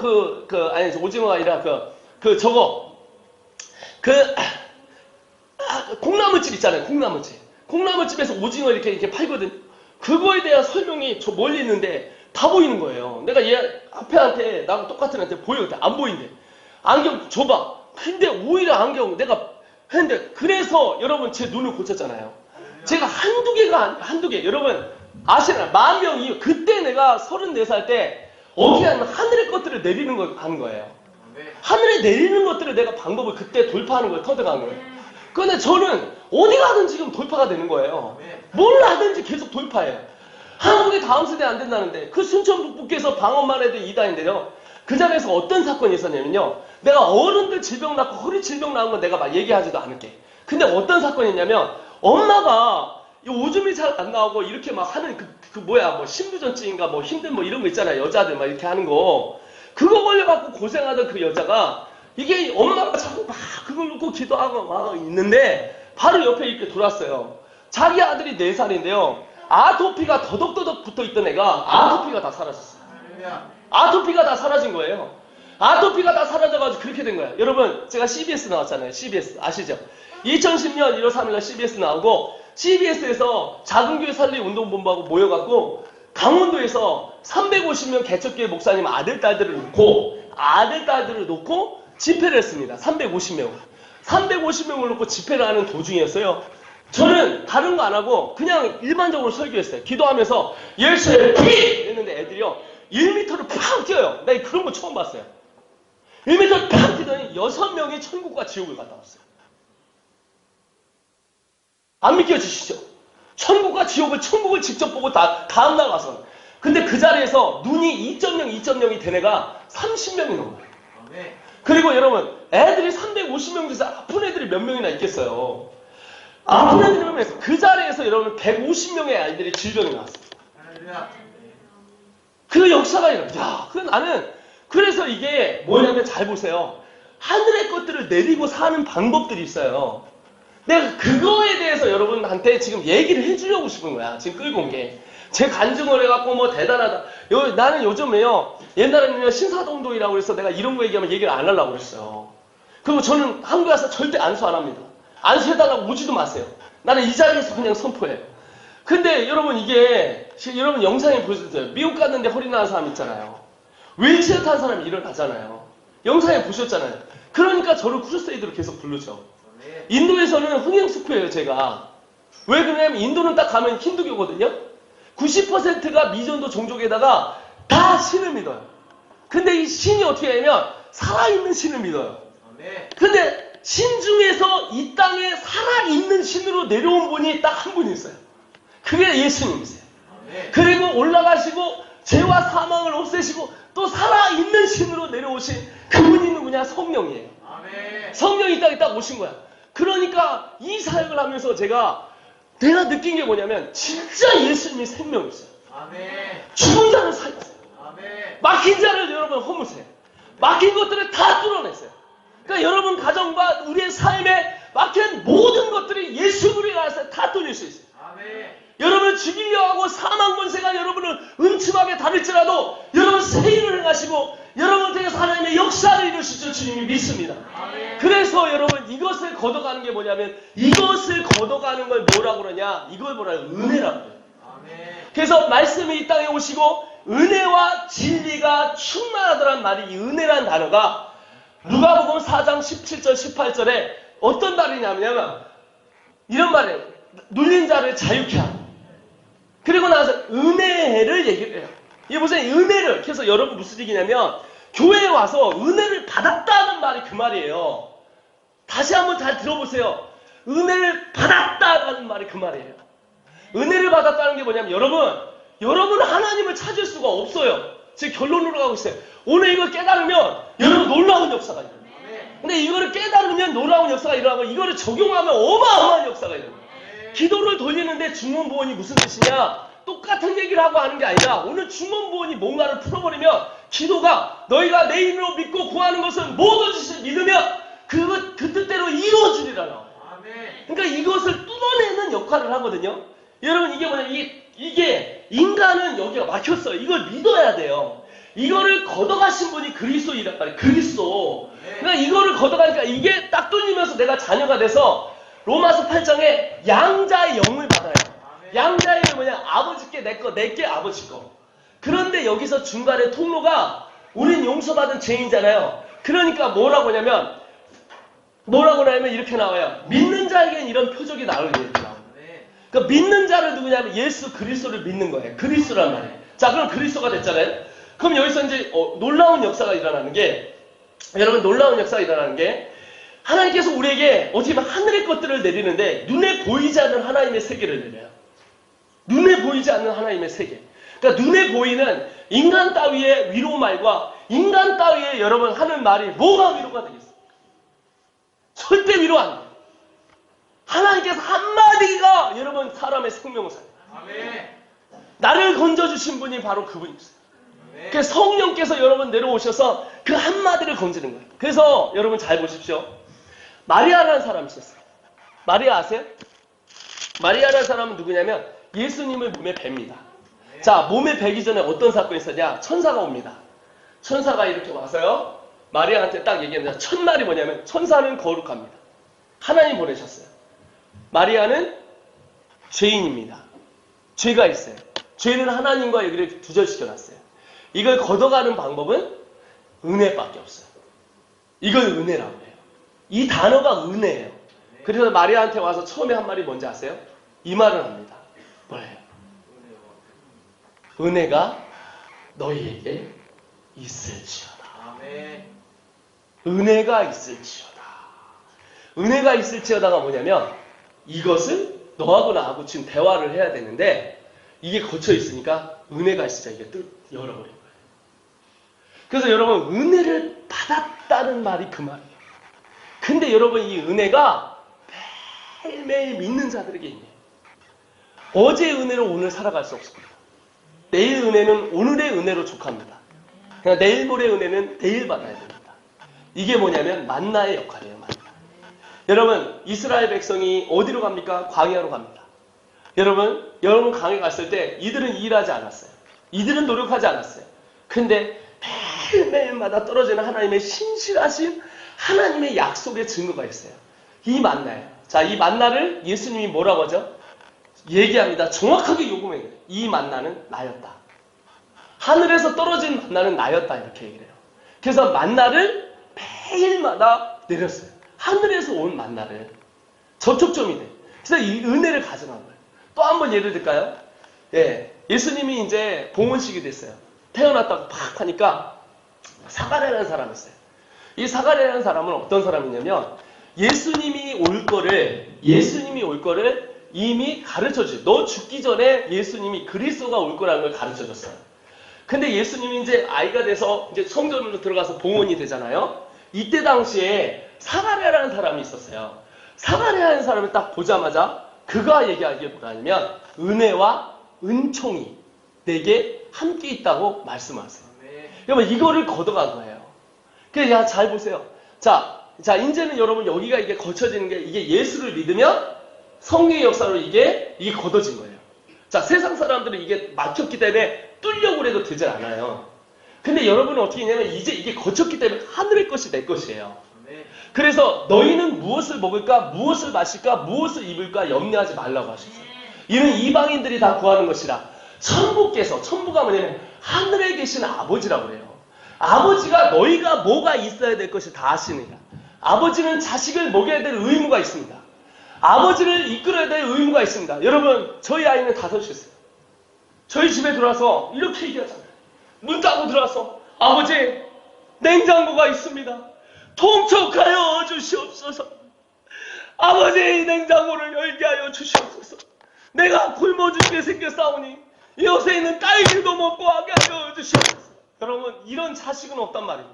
아니 오징어가 아니라 콩나물집 있잖아요. 콩나물집에서 오징어 이렇게 팔거든. 그거에 대한 설명이 저 멀리 있는데 다 보이는 거예요. 내가 얘 앞에한테 나랑 똑같은 애한테 보여. 안 보인대. 안경 줘봐. 근데 오히려 안경 내가 했는데 그래서 여러분 제 눈을 고쳤잖아요. 제가 한두 개 여러분 아시나요? 10,000명이 그때 내가 34살 때 어떻게 하면 하늘의 것들을 내리는 걸 하는 거예요. 하늘에 내리는 것들을 내가 방법을 그때 돌파하는 거예요. 터득하는 거예요. 근데 저는 어디 가든 지금 돌파가 되는 거예요. 뭘 하든지 계속 돌파해요. 한국에 다음 세대 안 된다는데 그 순천 북부께서 방언만 해도 2단인데요. 그 자리에서 어떤 사건이 있었냐면요. 내가 어른들 질병 낳고 허리 질병 낳은 건 내가 막 얘기하지도 않을게. 근데 어떤 사건이 있냐면 엄마가 오줌이 잘 안 나오고 이렇게 막 하는 뭐 신부전증인가 뭐 힘든 뭐 이런 거 있잖아요. 여자들 막 이렇게 하는 거. 그거 걸려갖고 고생하던 그 여자가 이게 엄마가 자꾸 막 그걸 놓고 기도하고 막 있는데 바로 옆에 이렇게 돌았어요. 자기 아들이 4살인데요. 아토피가 더덕더덕 붙어있던 애가 아토피가 다 사라졌어요. 아토피가 다 사라진 거예요. 아토피가 다 사라져가지고 그렇게 된 거예요. 여러분 제가 CBS 나왔잖아요. CBS 아시죠? 2010년 1월 3일날 CBS 나오고 CBS에서 작은교회 살리 운동본부하고 모여갖고 강원도에서 350명 개척교회 목사님 아들 딸들을 놓고 집회를 했습니다. 350명을 놓고 집회를 하는 도중이었어요. 저는 다른 거 안 하고 그냥 일반적으로 설교했어요. 기도하면서 예수의 피! 했는데 애들이요 1m를 팍 뛰어요. 나 그런 거 처음 봤어요. 1m를 팍 뛰더니 6명이 천국과 지옥을 갔다 왔어요. 안 믿겨지시죠? 천국과 지옥을 천국을 직접 보고 다음날 와서 근데 그 자리에서 눈이 2.0이 된 애가 30명이 넘은 거예요. 그리고 여러분 애들이 350명 중에서 아픈 애들이 몇 명이나 있겠어요. 아픈 애들이 몇 명이서 그 자리에서 여러분 150명의 아이들이 질병이 나왔어요. 그 역사가 일어나. 나는 그래서 이게 뭐냐면 잘 보세요. 하늘의 것들을 내리고 사는 방법들이 있어요. 내가 그거에 대해서 여러분한테 지금 얘기를 해주려고 싶은 거야. 지금 끌고 온 게. 제 간증을 해갖고 뭐 대단하다. 나는 요즘에요. 옛날에는 신사동동이라고 해서 내가 이런 거 얘기하면 얘기를 안 하려고 그랬어요. 그리고 저는 한국에 와서 절대 안수 안 합니다. 안수해달라고 오지도 마세요. 나는 이 자리에서 그냥 선포해요. 근데 여러분 이게 여러분 영상에 보셨어요. 미국 갔는데 허리 나은 사람 있잖아요. 휠체어 탄 사람이 일어나잖아요. 영상에 보셨잖아요. 그러니까 저를 크루세이드로 계속 부르죠. 인도에서는 흥행스프예요 제가. 왜 그러냐면 인도는 딱 가면 힌두교거든요. 90%가 미전도 종족에다가 다 신을 믿어요. 근데 이 신이 어떻게 하냐면 살아있는 신을 믿어요. 근데 신 중에서 이 땅에 살아있는 신으로 내려온 분이 딱 한 분이 있어요. 그게 예수님이세요. 그리고 올라가시고 죄와 사망을 없애시고 또 살아있는 신으로 내려오신 그분이 누구냐? 성령이에요. 성령이 이 땅에 딱 오신 거야. 그러니까 이 사역을 하면서 내가 느낀 게 뭐냐면 진짜 예수님이 생명이세요. 죽은 자를 살렸어요. 막힌 자를 여러분 허무세요. 막힌 것들을 다 뚫어냈어요. 그러니까 여러분 가정과 우리의 삶에 막힌 모든 것들이 예수 그리스도 안에서 다 뚫릴 수 있어요. 여러분을 죽이려 하고 사망 권세가 여러분을 음침하게 다룰지라도 여러분 세일을 행하시고 여러분 되게 하나님의 역사를 이루실 줄 주님이 믿습니다. 그래서 여러분 이것을 걷어가는 게 뭐냐면 이것을 걷어가는 걸 뭐라고 그러냐? 이걸 뭐라고 은혜라고 그래요. 그래서 말씀이 이 땅에 오시고 은혜와 진리가 충만하더란 말이 이 은혜란 단어가 누가복음 4장 17절 18절에 어떤 말이냐면 이런 말이에요. 눌린 자를 자유케 하고 그리고 나서 은혜를 얘기를 해요. 이게 무슨 은혜를 그래서 여러분 무슨 얘기냐면 교회에 와서 은혜를 받았다는 말이 그 말이에요. 다시 한번 잘 들어보세요. 은혜를 받았다라는 말이 그 말이에요. 은혜를 받았다는 게 뭐냐면 여러분 하나님을 찾을 수가 없어요. 지금 결론으로 가고 있어요. 오늘 이걸 깨달으면 여러분 놀라운 역사가 일어나요. 근데 이거를 깨달으면 놀라운 역사가 일어나고 이거를 적용하면 어마어마한 역사가 일어나요. 기도를 돌리는데 중원보원이 무슨 뜻이냐? 똑같은 얘기를 하고 하는 게 아니라 오늘 중원보원이 뭔가를 풀어버리면 기도가 너희가 내 이름으로 믿고 구하는 것은 모든 믿으면 그 뜻대로 이루어지리라 나와요. 그러니까 이것을 뚫어내는 역할을 하거든요. 여러분 이게 뭐냐면 이게 인간은 여기가 막혔어요. 이걸 믿어야 돼요. 이거를 걷어가신 분이 그리스도이란 말이에요. 그리스도. 그러니까 이거를 걷어가니까 이게 딱 뚫리면서 내가 자녀가 돼서 로마서 8장에 양자의 영을 받아요. 양자의 영이 뭐냐? 아버지께 내 거, 내게 아버지 거. 그런데 여기서 중간에 통로가 우린 용서받은 죄인이잖아요. 그러니까 뭐라고 하냐면 이렇게 나와요. 믿는 자에겐 이런 표적이 나올 예입니다. 그러니까 믿는 자를 누구냐면 예수 그리스도를 믿는 거예요. 그리스도란 말이에요. 자, 그럼 그리스도가 됐잖아요. 그럼 여기서 이제 놀라운 역사가 일어나는 게 하나님께서 우리에게 어떻게 보면 하늘의 것들을 내리는데 눈에 보이지 않는 하나님의 세계를 내려요. 눈에 보이지 않는 하나님의 세계. 그러니까 눈에 보이는 인간 따위의 위로 말과 인간 따위의 여러분 하는 말이 뭐가 위로가 되겠어요? 절대 위로 안 돼요. 하나님께서 한마디가 여러분 사람의 생명을 살려요. 나를 건져주신 분이 바로 그분이었어요. 그래서 성령께서 여러분 내려오셔서 그 한마디를 건지는 거예요. 그래서 여러분 잘 보십시오. 마리아라는 사람이 있었어요. 마리아 아세요? 마리아라는 사람은 누구냐면 예수님을 몸에 뵙니다. 자, 몸에 뵈기 전에 어떤 사건이 있었냐? 천사가 옵니다. 천사가 이렇게 와서요. 마리아한테 딱 얘기합니다. 첫말이 뭐냐면 천사는 거룩합니다. 하나님 보내셨어요. 마리아는 죄인입니다. 죄가 있어요. 죄는 하나님과 여기를 두절시켜놨어요. 이걸 걷어가는 방법은 은혜밖에 없어요. 이걸 은혜라고 해요. 이 단어가 은혜예요. 그래서 마리아한테 와서 처음에 한 말이 뭔지 아세요? 이 말을 합니다. 뭐예요? 은혜가 너희에게 있을지어다. 은혜가 있을지어다. 은혜가 있을지어다가 뭐냐면 이것을 너하고 나하고 지금 대화를 해야 되는데 이게 거쳐 있으니까 은혜가 있으자 이게 열어버린 거예요. 그래서 여러분 은혜를 받았다는 말이 그 말이에요. 근데 여러분 이 은혜가 매일매일 믿는 자들에게 있네요. 어제의 은혜로 오늘 살아갈 수 없습니다. 내일 은혜는 오늘의 은혜로 족합니다. 그러니까 내일 모레 은혜는 내일 받아야 됩니다. 이게 뭐냐면 만나의 역할이에요. 만나. 여러분 이스라엘 백성이 어디로 갑니까? 광야로 갑니다. 여러분 광야 갔을 때 이들은 일하지 않았어요. 이들은 노력하지 않았어요. 근데 매일매일마다 떨어지는 하나님의 신실하신 하나님의 약속의 증거가 있어요. 이 만나예요. 자, 이 만나를 예수님이 뭐라고 하죠? 얘기합니다. 정확하게 요구해요. 이 만나는 나였다. 하늘에서 떨어진 만나는 나였다. 이렇게 얘기를 해요. 그래서 만나를 매일마다 내렸어요. 하늘에서 온 만나를. 접촉점이 돼. 그래서 이 은혜를 가져간 거예요. 또 한 번 예를 들까요? 예수님이 이제 봉헌식이 됐어요. 태어났다고 팍 하니까 사가랴라는 사람이 있어요. 이 사가랴라는 사람은 어떤 사람이냐면 예수님이 올 거를 이미 가르쳐주죠. 너 죽기 전에 예수님이 그리스도가 올 거라는 걸 가르쳐줬어요. 근데 예수님이 이제 아이가 돼서 이제 성전으로 들어가서 봉헌이 되잖아요. 이때 당시에 사가랴라는 사람이 있었어요. 사가랴라는 사람을 딱 보자마자 그가 얘기하기에 뭐냐면 은혜와 은총이 내게 함께 있다고 말씀하세요. 여러분 이거를 걷어간 거예요. 그래서 잘 보세요. 자 이제는 여러분 여기가 이게 거쳐지는 게 이게 예수를 믿으면 성령의 역사로 이게 걷어진 거예요. 자, 세상 사람들은 이게 막혔기 때문에 뚫려고 해도 되질 않아요. 근데 여러분은 어떻게 했냐면 이제 이게 거쳤기 때문에 하늘의 것이 내 것이에요. 그래서 너희는 무엇을 먹을까, 무엇을 마실까, 무엇을 입을까 염려하지 말라고 하셨어요. 이는 이방인들이 다 구하는 것이라. 천부가 뭐냐면 하늘에 계신 아버지라고 그래요. 아버지가 너희가 뭐가 있어야 될 것을 다 아시느니라. 아버지는 자식을 먹여야 될 의무가 있습니다. 아버지를 이끌어야 될 의무가 있습니다. 여러분 저희 아이는 5이었어요. 저희 집에 들어와서 이렇게 얘기하잖아요. 문 닫고 들어와서 아버지 냉장고가 있습니다. 통촉하여 주시옵소서. 아버지 냉장고를 열게 하여 주시옵소서. 내가 굶어 죽게 생겼사오니 이곳에 있는 딸기도 먹고 하게 하여 주시옵소서. 여러분 이런 자식은 없단 말이에요.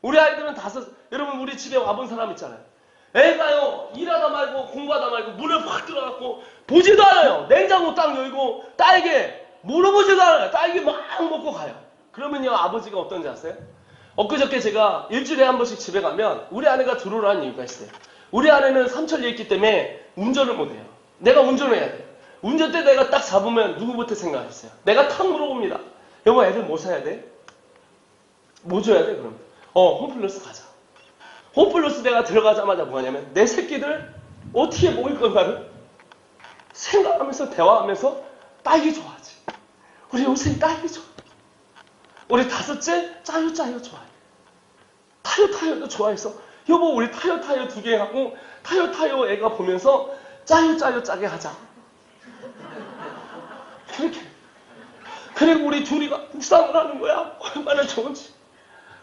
우리 아이들은 여러분 우리 집에 와본 사람 있잖아요. 애가요 일하다 말고 공부하다 말고 문을 확 들어갖고 보지도 않아요. 냉장고 딱 열고 딸기 물어보지도 않아요. 딸기 막 먹고 가요. 그러면요 아버지가 어떤지 아세요? 엊그저께 제가 일주일에 한 번씩 집에 가면 우리 아내가 들어오라는 이유가 있어요. 우리 아내는 삼천리에 있기 때문에 운전을 못해요. 내가 운전을 해야 돼요. 운전대 내가 딱 잡으면 누구부터 생각했어요? 내가 탁 물어봅니다. 여보 애들 뭐 사야 돼? 뭐 줘야 돼 그럼? 홈플러스 가자. 홈플러스 내가 들어가자마자 뭐하냐면 내 새끼들 어떻게 먹을 건가를 생각하면서 대화하면서 딸기 좋아하지. 우리 요새 딸기 좋아. 우리 다섯째 짜요 좋아해. 타요도 좋아해서 여보 우리 타요 2개 하고 타요 애가 보면서 짜요 짜게 하자. 그렇게. 그리고 우리 둘이가 묵상을 하는 거야. 얼마나 좋은지.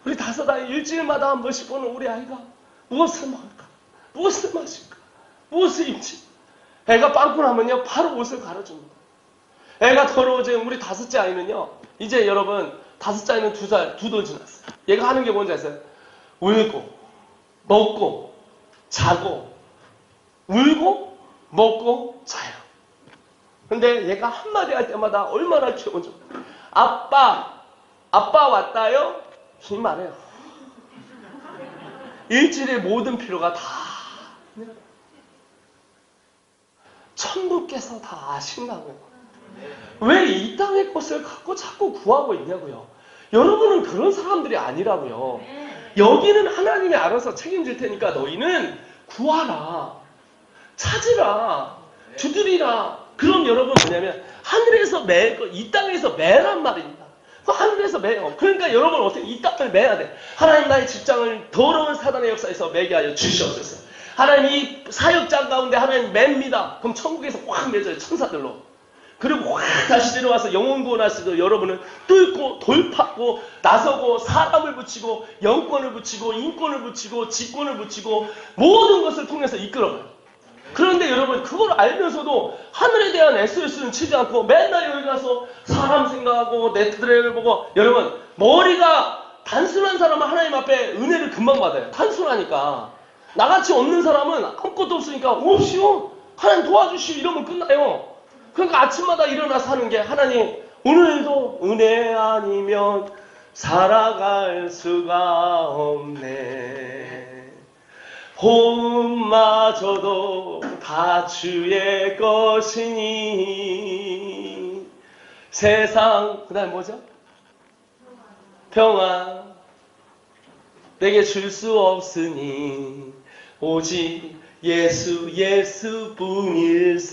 우리 다섯 아이 일주일마다 한 번씩 보는 우리 아이가 무엇을 먹을까? 무엇을 마실까? 무엇을 입지? 애가 빵꾸 나면요 바로 옷을 갈아줍니다. 애가 더러워지면 우리 다섯째 아이는요 이제 여러분 다섯째 아이는 2돌 지났어요. 얘가 하는 게 뭔지 아세요? 울고 먹고 자고 울고 먹고 자요. 근데 얘가 한마디 할 때마다 얼마나 귀여운지. 아빠 왔다요? 이 말해요. 일주일의 모든 필요가 다 천부께서 다 아신다고요. 왜 이 땅의 것을 갖고 자꾸 구하고 있냐고요. 여러분은 그런 사람들이 아니라고요. 여기는 하나님이 알아서 책임질 테니까 너희는 구하라. 찾으라. 두드리라. 그럼 여러분 뭐냐면 하늘에서 이 땅에서 매란 말입니다. 하늘에서 매요. 그러니까 여러분 어떻게 이 땅을 매야 돼. 하나님 나의 직장을 더러운 사단의 역사에서 매게 하여 주시옵소서. 하나님 이 사역장 가운데 하나님 맵니다. 그럼 천국에서 확 맺어요. 천사들로. 그리고 확 다시 내려와서 영혼 구원하시고 여러분은 뚫고 돌파하고 나서고 사람을 붙이고 영권을 붙이고 인권을 붙이고 직권을 붙이고 모든 것을 통해서 이끌어가요. 그런데 여러분 그걸 알면서도 하늘에 대한 SOS는 치지 않고 맨날 여기 가서 사람 생각하고 네트드레를 보고 여러분 머리가 단순한 사람은 하나님 앞에 은혜를 금방 받아요. 단순하니까. 나같이 없는 사람은 아무것도 없으니까 오시오 하나님 도와주시오 이러면 끝나요. 그러니까 아침마다 일어나서 하는 게 하나님 오늘도 은혜 아니면 살아갈 수가 없네. 호흡마저도 다 주의 것이니 세상 그 다음에 뭐죠? 평안 내게 줄 수 없으니 오직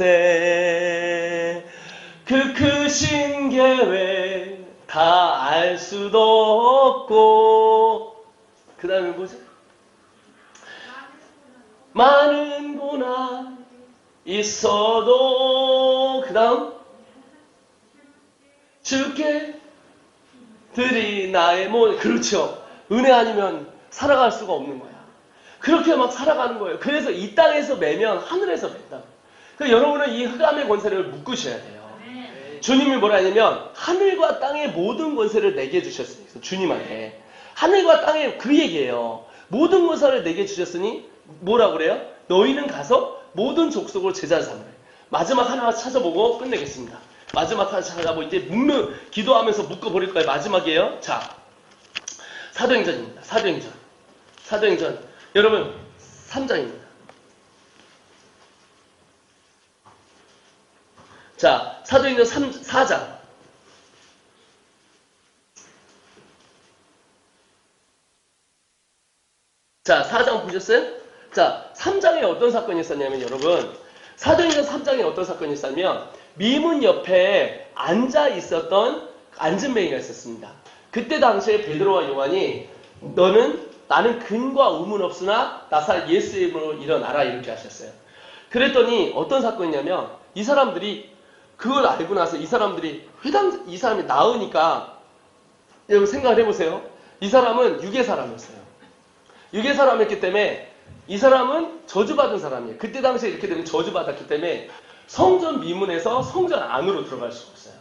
예수뿐일세. 그 크신 계획 다 알 수도 없고 그 다음에 뭐죠? 많은 고난 있어도 그 다음 주께 드리 나의 그렇죠. 은혜 아니면 살아갈 수가 없는 거야. 그렇게 막 살아가는 거예요. 그래서 이 땅에서 매면 하늘에서 맨다. 그러니까 여러분은 이 흑암의 권세를 묶으셔야 돼요. 주님이 뭐라 하냐면 하늘과 땅의 모든 권세를 내게 주셨으니 주님한테 하늘과 땅의 그 얘기예요. 모든 권세를 내게 주셨으니 뭐라고 그래요? 너희는 가서 모든 족속으로 제자를 삼으래. 마지막 하나 찾아보고 끝내겠습니다. 마지막 하나 찾아보고 이제 기도하면서 묶어버릴 거예요. 마지막이에요. 자, 사도행전입니다. 사도행전. 여러분 3장입니다. 자, 사도행전 4장. 자, 4장 보셨어요? 자, 3장에 어떤 사건이 있었냐면 여러분 사도행전 3장에 어떤 사건이 있었냐면 미문 옆에 앉아 있었던 안진뱅이가 있었습니다. 그때 당시에 베드로와 요한이 나는 근과 우문 없으나 나사 예수의 이름으로 일어나라 이렇게 하셨어요. 그랬더니 어떤 사건이냐면 이 사람들이 그걸 알고 나서 이 사람이 나으니까 여러분 생각을 해보세요. 이 사람은 유괴 사람이었어요. 유괴 사람이었기 때문에 이 사람은 저주받은 사람이에요. 그때 당시에 이렇게 되면 저주받았기 때문에 성전 미문에서 성전 안으로 들어갈 수가 없어요.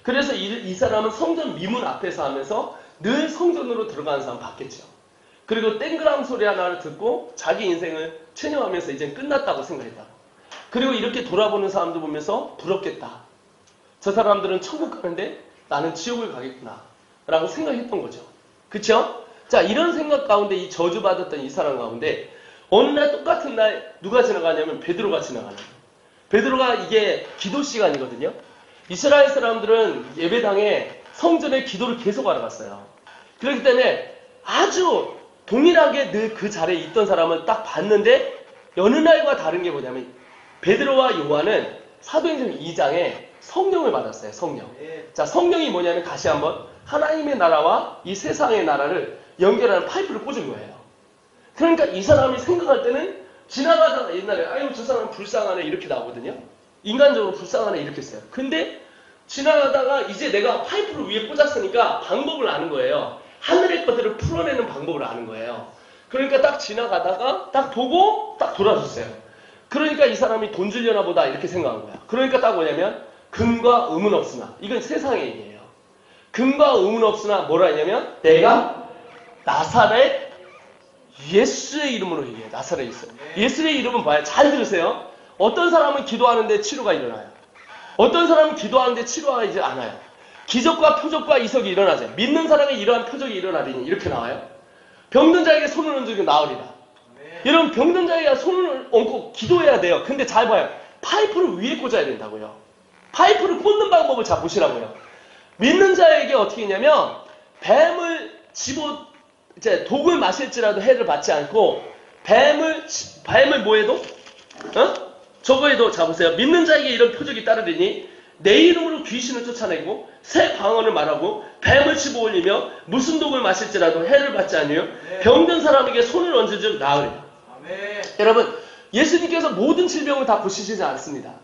그래서 이 사람은 성전 미문 앞에서 하면서 늘 성전으로 들어가는 사람 봤겠죠. 그리고 땡그랑 소리 하나를 듣고 자기 인생을 체념하면서 이제 끝났다고 생각했다. 그리고 이렇게 돌아보는 사람들 보면서 부럽겠다. 저 사람들은 천국 가는데 나는 지옥을 가겠구나 라고 생각했던 거죠. 그쵸? 자, 이런 생각 가운데 이 저주받았던 이 사람 가운데 어느 날 똑같은 날 누가 지나가냐면 베드로가 지나가는 거예요. 베드로가 이게 기도 시간이거든요. 이스라엘 사람들은 예배당에 성전에 기도를 계속 하러 갔어요. 그렇기 때문에 아주 동일하게 늘 그 자리에 있던 사람을 딱 봤는데 여느 날과 다른 게 뭐냐면 베드로와 요한은 사도행전 2장에 성령을 받았어요. 성령. 자, 성령이 뭐냐면 다시 한번 하나님의 나라와 이 세상의 나라를 연결하는 파이프를 꽂은 거예요. 그러니까 이 사람이 생각할 때는 지나가다가 옛날에 아유 저 사람 불쌍하네 이렇게 나오거든요. 인간적으로 불쌍하네 이렇게 써요. 근데 지나가다가 이제 내가 파이프를 위에 꽂았으니까 방법을 아는 거예요. 하늘의 것들을 풀어내는 방법을 아는 거예요. 그러니까 딱 지나가다가 딱 보고 딱 돌아섰어요. 그러니까 이 사람이 돈 주려나 보다 이렇게 생각한 거야. 그러니까 딱 뭐냐면 금과 음은 없으나 이건 세상의 얘기예요. 금과 음은 없으나 뭐라 했냐면 내가 나사렛 예수의 이름으로 얘기해요. 나사렛 예수. 예수의 이름은 뭐예요? 잘 들으세요. 어떤 사람은 기도하는데 치료가 일어나요. 어떤 사람은 기도하는데 치료하지 않아요. 기적과 표적과 이석이 일어나죠. 믿는 사람에게 이러한 표적이 일어나리니 이렇게 나와요. 병든 자에게 손을 얹으면 나으리라. 여러분 병든 자에게 손을 얹고 기도해야 돼요. 근데 잘 봐요. 파이프를 위에 꽂아야 된다고요. 파이프를 꽂는 방법을 잘 보시라고요. 믿는 자에게 어떻게 했냐면 뱀을 이제 독을 마실지라도 해를 받지 않고 뱀을 뭐해도 저거에도 잡으세요. 믿는 자에게 이런 표적이 따르리니 내 이름으로 귀신을 쫓아내고 새 방언을 말하고 뱀을 집어 올리며 무슨 독을 마실지라도 해를 받지 않으며 병든 사람에게 손을 얹으즉 나으리라. 여러분 예수님께서 모든 질병을 다 고치시지 않습니다.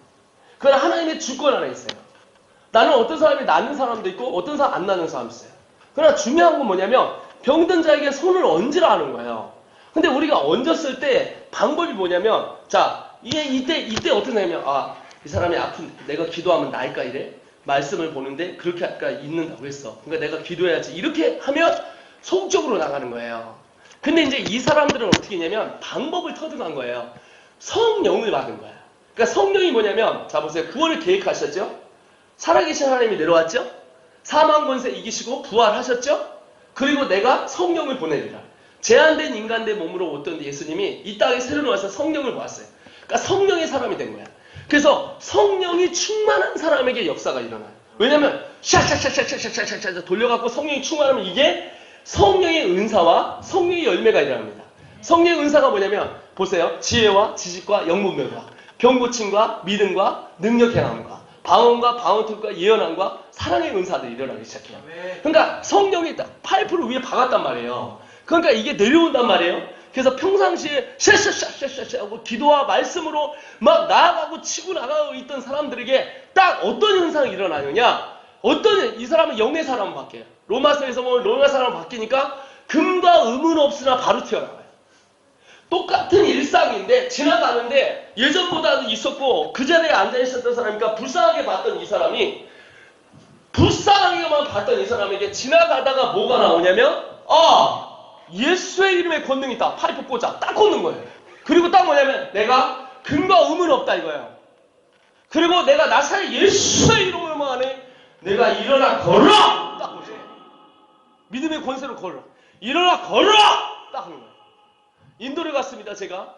그러나 하나님의 주권 안에 있어요. 나는 어떤 사람이 낫는 사람도 있고 어떤 사람 안 낫는 사람도 있어요. 그러나 중요한 건 뭐냐면 병든 자에게 손을 얹으라 하는 거예요. 근데 우리가 얹었을 때 방법이 뭐냐면 자 이때 어떤 생각이면 이 사람이 아픈 내가 기도하면 나을까 이래? 말씀을 보는데 그렇게 아까 있는다고 했어. 그러니까 내가 기도해야지. 이렇게 하면 속적으로 나가는 거예요. 근데 이제 이 사람들은 어떻게 했냐면 방법을 터득한 거예요. 성령을 받은 거야. 그러니까 성령이 뭐냐면 자 보세요. 구원을 계획하셨죠? 살아계신 하나님이 내려왔죠? 사망 권세 이기시고 부활하셨죠? 그리고 내가 성령을 보내리라. 제한된 인간의 몸으로 오던 예수님이 이 땅에 새로 나와서 성령을 보았어요. 그러니까 성령의 사람이 된 거야. 그래서 성령이 충만한 사람에게 역사가 일어나요. 왜냐면 샥샥샥샥샥샥샥 돌려갖고 성령이 충만하면 이게 성령의 은사와 성령의 열매가 일어납니다. 성령의 은사가 뭐냐면 보세요. 지혜와 지식과 영문명과 병고침과 믿음과 능력 행함과 방언과 방언특과 예언함과 사랑의 은사들이 일어나기 시작해요. 그러니까 성령이 파이프를 위에 박았단 말이에요. 그러니까 이게 내려온단 말이에요. 그래서 평상시에 샤샤샤샤샤 하고 기도와 말씀으로 막 나아가고 치고 나가고 있던 사람들에게 딱 어떤 현상이 일어나느냐? 이 사람은 영의 사람을 바뀌어요. 로마서에서 보면 로마 사람을 바뀌니까 금과 음은 없으나 바로 튀어나와요. 똑같은 일상인데 지나가는데 예전보다는 있었고 그 자리에 앉아있었던 사람이니까 불쌍하게 봤던 이 사람이 불쌍하게만 봤던 이 사람에게 지나가다가 뭐가 나오냐면 예수의 이름에 권능이 있다. 파이프 꽂아. 딱 꽂는 거예요. 그리고 딱 뭐냐면 내가 금과 음은 없다 이거예요. 그리고 내가 나사렛 예수의 이름으로만 하네. 내가 일어나 걸어! 딱 보죠. 믿음의 권세로 걸어. 일어나 걸어! 딱 하는 거예요. 인도를 갔습니다. 제가.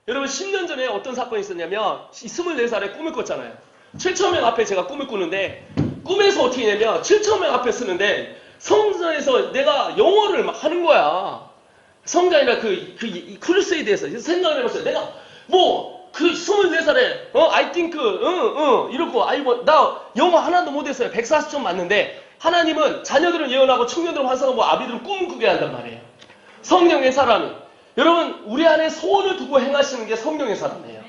여러분 10년 전에 어떤 사건이 있었냐면 24살에 꿈을 꿨잖아요. 7,000명 앞에 제가 꿈을 꾸는데 꿈에서 어떻게 했냐면 7,000명 앞에 쓰는데 성전에서 내가 영어를 막 하는 거야. 성전이나 크루세이드에서 생각을 해봤어요. 내가 그 24살에 I think 이러고 나 영어 하나도 못했어요. 140점 맞는데 하나님은 자녀들은 예언하고 청년들은 환상하고 아비들은 꿈을 꾸게 한단 말이에요. 성령의 사람이. 여러분 우리 안에 소원을 두고 행하시는 게 성령의 사람이에요.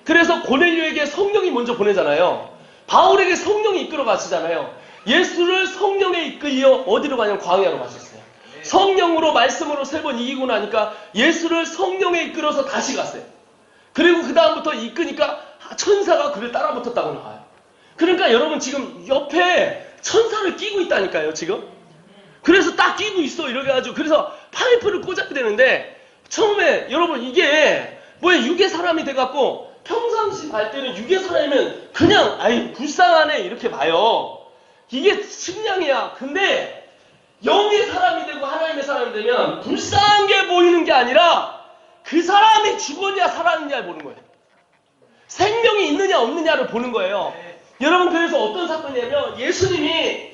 그래서 고넬료에게 성령이 먼저 보내잖아요. 바울에게 성령이 이끌어 가시잖아요. 예수를 성령에 이끌려 어디로 가냐면 광야로 가셨어요. 성령으로 말씀으로 3번 이기고 나니까 예수를 성령에 이끌어서 다시 갔어요. 그리고 그 다음부터 이끄니까 천사가 그를 따라 붙었다고 나와요. 그러니까 여러분 지금 옆에 천사를 끼고 있다니까요, 지금. 그래서 딱 끼고 있어, 이렇게 해가지고. 그래서 파이프를 꽂아야 되는데, 처음에 여러분 이게 뭐야, 육의 사람이 돼갖고 평상시 갈 때는 육의 사람이면 그냥 아이 불쌍하네 이렇게 봐요. 이게 식량이야. 근데 영의 사람이 되고 하나님의 사람이 되면 불쌍한 게 보이는 게 아니라 그 사람이 죽었냐 살았느냐를 보는 거예요. 생명이 있느냐 없느냐를 보는 거예요. 여러분, 그래서 어떤 사건이냐면 예수님이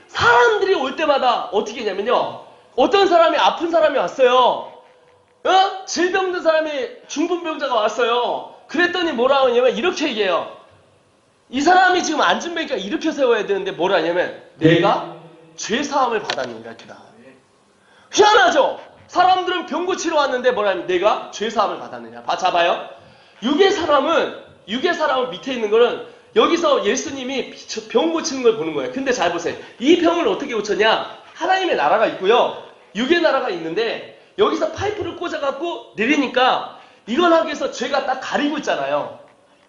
사람들이 올 때마다 어떻게 했냐면요, 어떤 사람이 아픈 사람이 왔어요. 질병든 사람이 중풍병자가 왔어요. 그랬더니 뭐라 하냐면 이렇게 얘기해요. 이 사람이 지금 앉은 배니까 이렇게 세워야 되는데 뭐라 하냐면 내가 죄사함을 받았느니라 이렇게 나와요. 희한하죠? 사람들은 병 고치러 왔는데 뭐라 하냐면 내가 죄사함을 받았느냐. 봐요. 육의 사람은 밑에 있는 거는 여기서 예수님이 병 고치는 걸 보는 거예요. 근데 잘 보세요. 이 병을 어떻게 고쳤냐? 하나님의 나라가 있고요, 육의 나라가 있는데 여기서 파이프를 꽂아갖고 내리니까 이걸 하기 위해서 죄가 딱 가리고 있잖아요.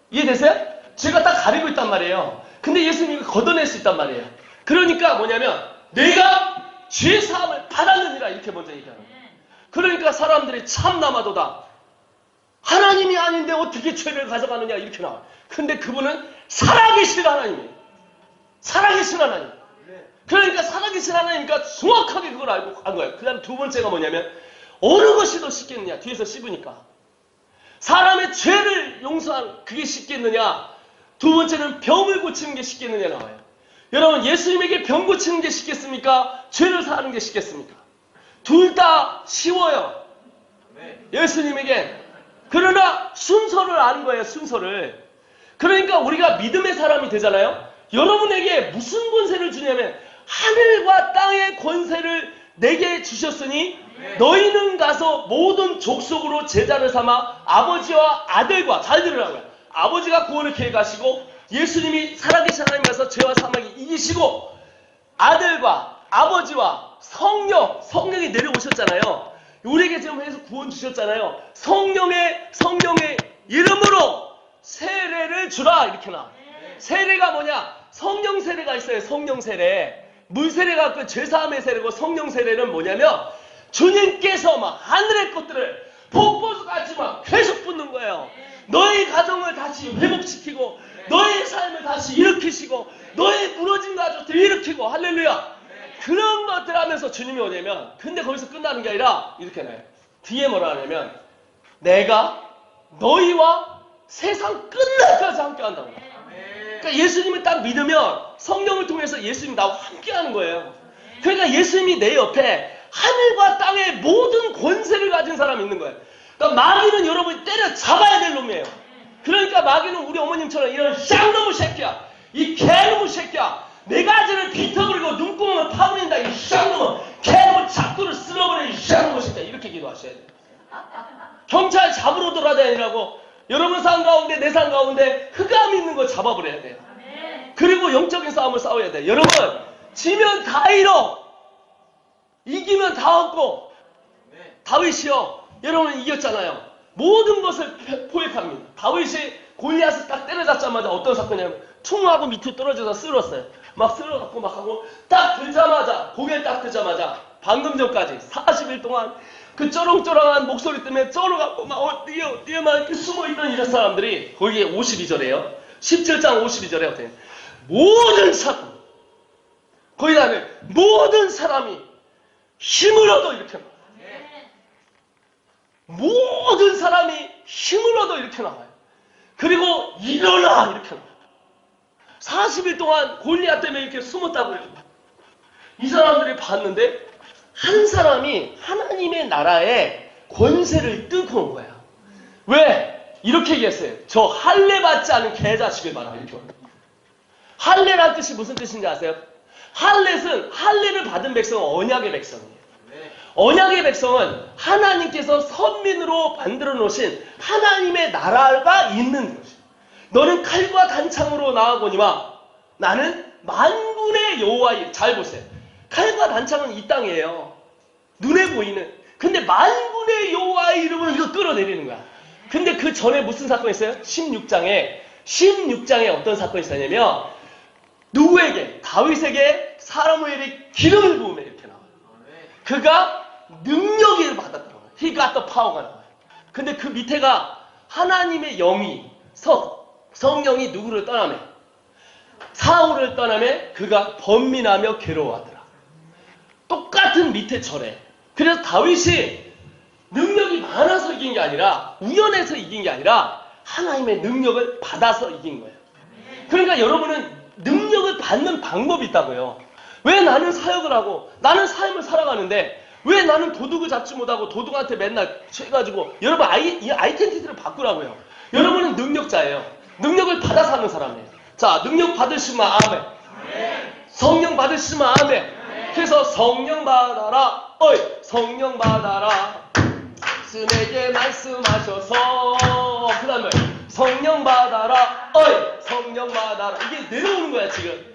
이해되세요? 죄가 딱 가리고 있단 말이에요. 근데 예수님이 걷어낼 수 있단 말이에요. 그러니까 뭐냐면 내가 죄사함을 받았느니라 이렇게 먼저 얘기하는 거예요. 그러니까 사람들이 참나마도다. 하나님이 아닌데 어떻게 죄를 가져가느냐 이렇게 나와요. 근데 그분은 살아계신 하나님이에요. 살아계신 하나님. 그러니까 살아계신 하나님이니까 정확하게 그걸 알고 간 거예요. 그 다음 두 번째가 뭐냐면 어느 것이 더 쉽겠느냐. 뒤에서 씹으니까 사람의 죄를 용서하는 그게 쉽겠느냐, 두 번째는 병을 고치는 게 쉽겠느냐 나와요. 여러분, 예수님에게 병 고치는 게 쉽겠습니까? 죄를 사하는 게 쉽겠습니까? 둘 다 쉬워요, 예수님에게. 그러나 순서를 아는 거예요, 순서를. 그러니까 우리가 믿음의 사람이 되잖아요. 여러분에게 무슨 권세를 주냐면 하늘과 땅의 권세를 내게 주셨으니 너희는 가서 모든 족속으로 제자를 삼아 아버지와 아들과, 잘 들으라고요, 아버지가 구원을 계획하시고 예수님이 살아계신 하나님께서 죄와 사망이 이기시고 아들과 아버지와 성령이 내려오셨잖아요. 우리에게 지금 해서 구원 주셨잖아요. 성령의 이름으로 세례를 주라 이렇게 나와. 세례가 뭐냐? 성령 세례가 있어요. 성령 세례. 물 세례가 그 죄사함의 세례고, 성령 세례는 뭐냐면 주님께서 막 하늘의 것들을 폭포수같이 막 계속 붓는 거예요. 너희 가정을 다시 회복시키고 너희 삶을 다시 일으키시고 너희 무너진 가족들 일으키고, 할렐루야. 그런 것들 하면서 주님이 오냐면, 근데 거기서 끝나는 게 아니라 이렇게 나요. 뒤에 뭐라 하냐면 내가 너희와 세상 끝날까지 함께 한다고. 그러니까 예수님을 딱 믿으면 성령을 통해서 예수님이 나와 함께 하는 거예요. 그러니까 예수님이 내 옆에 하늘과 땅의 모든 권세를 가진 사람이 있는 거예요. 그러니까 마귀는 여러분이 때려 잡아야 될 놈이에요. 그러니까 마귀는 우리 어머님처럼 이런 쌍놈의 새끼야, 이 개놈의 새끼야, 네 가지를 비터버리고 눈구멍을 파버린다, 이 쌍놈은 개놈의 작두를 쓸어버려, 이 쌍놈의 새끼야, 이렇게 기도하셔야 돼요. 경찰 잡으러 돌아다니라고 여러분 삶 가운데 내 삶 가운데 흑암이 있는 거 잡아버려야 돼요. 그리고 영적인 싸움을 싸워야 돼요. 여러분, 지면 다 잃어, 이기면 다 얻고. 다윗이요, 여러분 이겼잖아요. 모든 것을 포획합니다. 다윗이 골리앗을 딱 때려잡자마자 어떤 사건이냐면 퉁하고 밑으로 떨어져서 쓸었어요. 막 쓸어갖고 막 하고 딱 들자마자, 고개를 딱 들자마자 방금 전까지 40일 동안 그 쩌렁쩌렁한 목소리 때문에 쩔어갖고 막 뛰어 막 이렇게 숨어있던 이런 사람들이, 거기에 52절에요 17장 52절에 어때요? 모든 사람, 거기다 모든 사람이 힘을 얻어 이렇게 나와요. 모든 사람이 힘을 얻어 이렇게 나와요. 그리고 일어나 이렇게 나와요. 40일 동안 골리앗 때문에 이렇게 숨었다고 해요. 이 사람들이 봤는데 한 사람이 하나님의 나라의 권세를 뜯고 온 거야. 왜? 이렇게 얘기했어요. 저 할례 받지 않은 개자식을 봐라. 이렇게. 할례란 뜻이 무슨 뜻인지 아세요? 할례를 받은 백성은 언약의 백성이에요. 언약의 백성은 하나님께서 선민으로 만들어 놓으신 하나님의 나라가 있는 것이에요. 너는 칼과 단창으로 나아보니와 나는 만군의 여호와의, 잘 보세요. 칼과 단창은 이 땅이에요. 눈에 보이는. 근데 만군의 여호와의 이름으로 이거 끌어내리는 거야. 근데 그 전에 무슨 사건이 있어요? 16장에 어떤 사건이 있었냐면 누구에게? 다윗에게 사무엘이 기름을 부으며 이렇게 나와요. 그가 능력을 받았다는 거예요. He got the power가 나와요. 근데 그 밑에가 하나님의 영이 성령이 누구를 떠나며 사울을 떠나며 그가 번민하며 괴로워하더라. 똑같은 밑에 절에. 그래서 다윗이 능력이 많아서 이긴 게 아니라 우연해서 이긴 게 아니라 하나님의 능력을 받아서 이긴 거예요. 그러니까 여러분은 능력을 받는 방법이 있다고요. 왜 나는 사역을 하고 나는 삶을 살아가는데 왜 나는 도둑을 잡지 못하고 도둑한테 맨날 취해가지고 여러분 이 아이덴티티를 바꾸라고요. 여러분은 능력자예요. 능력을 받아서 하는 사람이에요. 자, 능력 받으시면 아멘. 성령 받으시면 아멘. 그래서 성령 받아라. 어이, 성령 받아라. 스에게 말씀하셔서 그 다음에 성령 받아라. 어이, 성령 받아라. 이게 내려오는 거야 지금.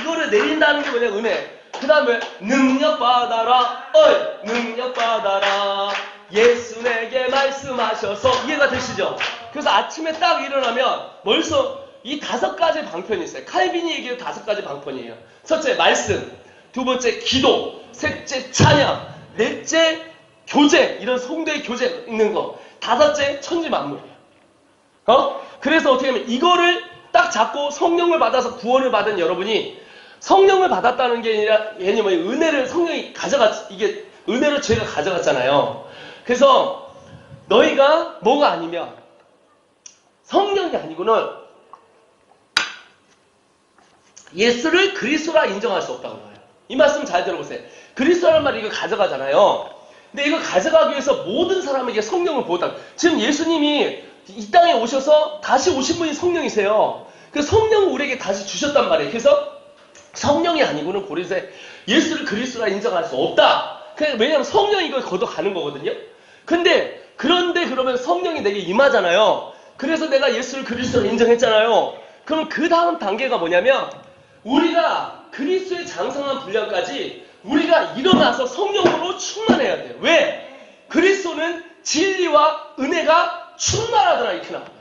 이거를 내린다는 게 뭐냐, 은혜. 그 다음에 능력 받아라. 어이, 능력 받아라. 예수 내게 말씀하셔서. 이해가 되시죠? 그래서 아침에 딱 일어나면 벌써 이 5가지 방편이 있어요. 칼빈이 얘기한 5가지 방편이에요. 첫째, 말씀. 두 번째, 기도. 셋째, 찬양. 넷째, 교제. 이런 성도의 교제 있는 거. 다섯째, 천지만물이에요. 그래서 어떻게 하면 이거를 딱 잡고 성령을 받아서 구원을 받은 여러분이 성령을 받았다는 게 아니라 왜냐면 은혜를 성령이 이게 은혜로 죄가 가져갔잖아요. 그래서 너희가 뭐가 아니면 성령이 아니고는 예수를 그리스도라 인정할 수 없다고 해요. 이 말씀 잘 들어보세요. 그리스도라는 말이 이거 가져가잖아요. 근데 이거 가져가기 위해서 모든 사람에게 성령을 부었다. 지금 예수님이 이 땅에 오셔서 다시 오신 분이 성령이세요. 그 성령을 우리에게 다시 주셨단 말이에요. 그래서 성령이 아니고는 고린도에 예수를 그리스도라 인정할 수 없다. 왜냐하면 성령이 이걸 걷어가는 거거든요. 그런데 그러면 성령이 내게 임하잖아요. 그래서 내가 예수를 그리스도라 인정했잖아요. 그럼 그 다음 단계가 뭐냐면 우리가 그리스도의 장성한 분량까지 우리가 일어나서 성령으로 충만해야 돼요. 왜? 그리스도는 진리와 은혜가 충만하더라 이렇게 나옵니다.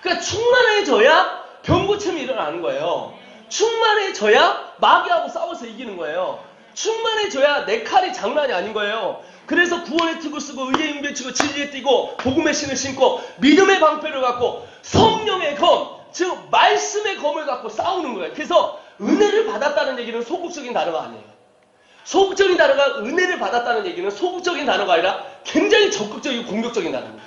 그러니까 충만해져야 병고침이 일어나는 거예요. 충만해져야 마귀하고 싸워서 이기는 거예요. 충만해져야 내 칼이 장난이 아닌 거예요. 그래서 구원의 투구 쓰고 의의 융배 치고 진리에 뛰고 복음의 신을 신고 믿음의 방패를 갖고 성령의 검, 즉 말씀의 검을 갖고 싸우는 거예요. 그래서 은혜를 받았다는 얘기는 소극적인 단어가 아니에요. 소극적인 단어가 은혜를 받았다는 얘기는 소극적인 단어가 아니라 굉장히 적극적이고 공격적인 단어입니다.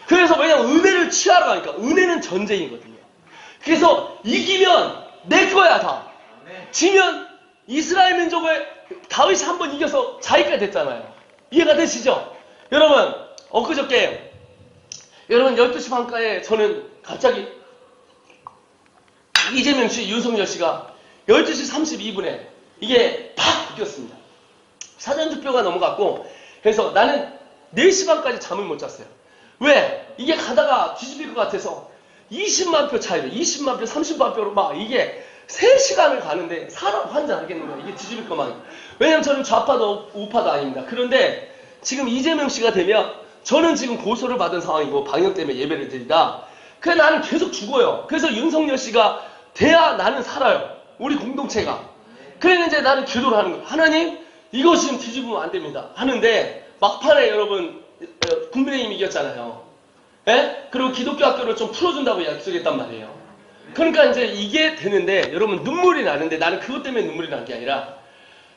그래서 왜냐면 은혜를 취하러 가니까 은혜는 전쟁이거든요. 그래서 이기면 내 거야 다. 지면 이스라엘 민족을 다윗이 한번 이겨서 자기가 됐잖아요. 이해가 되시죠? 여러분 엊그저께 여러분 12시 반가에 저는 갑자기 이재명 씨, 윤석열 씨가 12시 32분에 이게 팍 바뀌었습니다. 사전투표가 넘어갔고 그래서 나는 4시 반까지 잠을 못 잤어요. 왜? 이게 가다가 뒤집힐 것 같아서 20만 표 차이로 20만 표, 30만 표로 막 이게 3시간을 가는데 사람 환장하겠는 거야. 이게 뒤집힐 것만. 왜냐면 저는 좌파도 우파도 아닙니다. 그런데 지금 이재명 씨가 되면 저는 지금 고소를 받은 상황이고 방역 때문에 예배를 드리다. 그래 나는 계속 죽어요. 그래서 윤석열 씨가 돼야 나는 살아요. 우리 공동체가. 그래서 이제 나는 기도를 하는 거예요. 하나님 이거 지금 뒤집으면 안 됩니다. 하는데 막판에 여러분 국민의힘 이겼잖아요. 예? 그리고 기독교 학교를 좀 풀어준다고 약속했단 말이에요. 그러니까 이제 이게 되는데 여러분 눈물이 나는데 나는 그것 때문에 눈물이 나는 게 아니라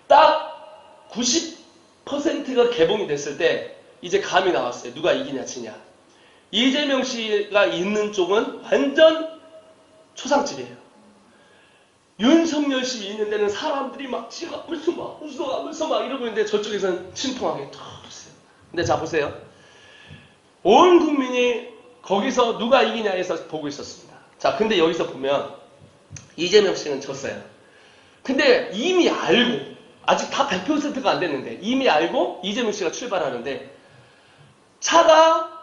딱 90%가 개봉이 됐을 때 이제 감이 나왔어요. 누가 이기냐 지냐. 이재명 씨가 있는 쪽은 완전 초상집이에요. 윤석열 씨 있는 데는 사람들이 막 지어가면서 막 웃어가면서 막 이러고 있는데 저쪽에서는 침통하게 탁 있어요. 근데 자 보세요. 온 국민이 거기서 누가 이기냐 해서 보고 있었습니다. 자 근데 여기서 보면 이재명 씨는 졌어요. 근데 이미 알고 아직 다 100%가 안 됐는데 이미 알고 이재명 씨가 출발하는데 차가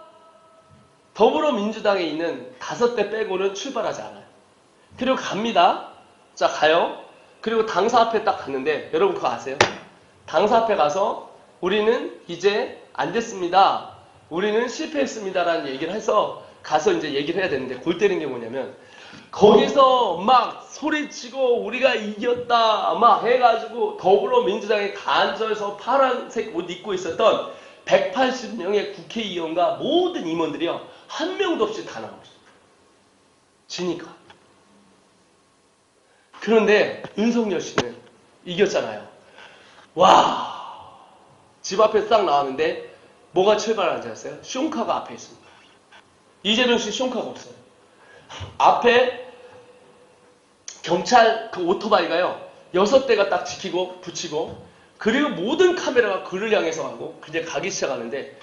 더불어민주당에 있는 5대 빼고는 출발하지 않아요. 그리고 갑니다. 자 가요. 그리고 당사 앞에 딱 갔는데 여러분 그거 아세요? 당사 앞에 가서 우리는 이제 안 됐습니다. 우리는 실패했습니다라는 얘기를 해서 가서 이제 얘기를 해야 되는데 골 때리는 게 뭐냐면 거기서 막 소리치고 우리가 이겼다 막 해가지고 더불어민주당에 다 앉아서 파란색 옷 입고 있었던 180명의 국회의원과 모든 임원들이요 한 명도 없이 다 나왔어요. 지니까. 그런데 윤석열 씨는 이겼잖아요. 와, 집 앞에 딱 나왔는데 뭐가 출발하는지 아세요? 숑카가 앞에 있습니다. 이재명 씨 숑카가 없어요. 앞에 경찰 그 오토바이가요 6대가 딱 지키고 붙이고 그리고 모든 카메라가 그를 향해서 가고 이제 가기 시작하는데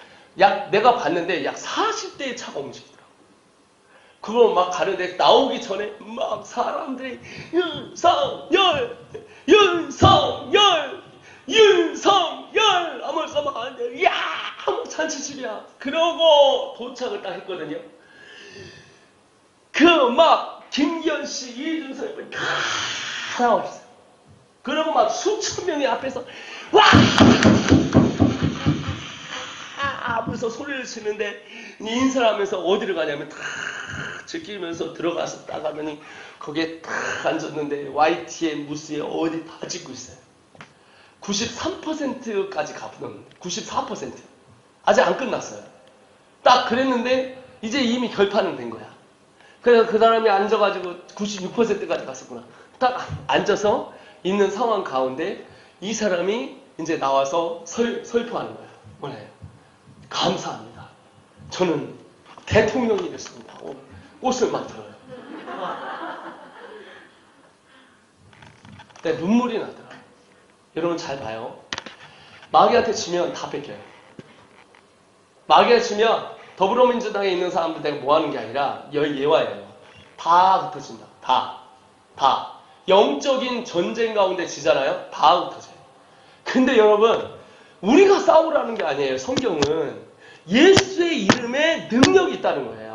내가 봤는데 약 40대의 차가 움직이더라고. 그거 막 가는데 나오기 전에 막 사람들이 윤석열 하면서 막 하는데 야 잔치집이야. 그러고 도착을 딱 했거든요. 그 막 김기현씨 이준석이 다 나와있어요. 그러고 막 수천 명이 앞에서 와 하면서 소리를 치는데 인사를 하면서 어디를 가냐면 다 지키면서 들어가서 딱 가더니 거기에 딱 앉았는데 YTN 무스에 어디 다 찍고 있어요. 93%까지 가보는 94% 아직 안 끝났어요. 딱 그랬는데 이제 이미 결판은 된 거야. 그래서 그 사람이 앉아가지고 96%까지 갔었구나. 딱 앉아서 있는 상황 가운데 이 사람이 이제 나와서 설포하는 거예요. 뭐래요? 감사합니다. 저는 대통령이 됐습니다. 꽃을 만들어요. 내 눈물이 나더라. 여러분 잘 봐요. 마귀한테 지면 다 뺏겨요. 마귀한테 지면 더불어민주당에 있는 사람들 내가 뭐 하는 게 아니라 예화예요. 다 흩어진다. 다. 영적인 전쟁 가운데 지잖아요. 다 흩어져요. 근데 여러분 우리가 싸우라는 게 아니에요. 성경은 예수의 이름에 능력이 있다는 거예요.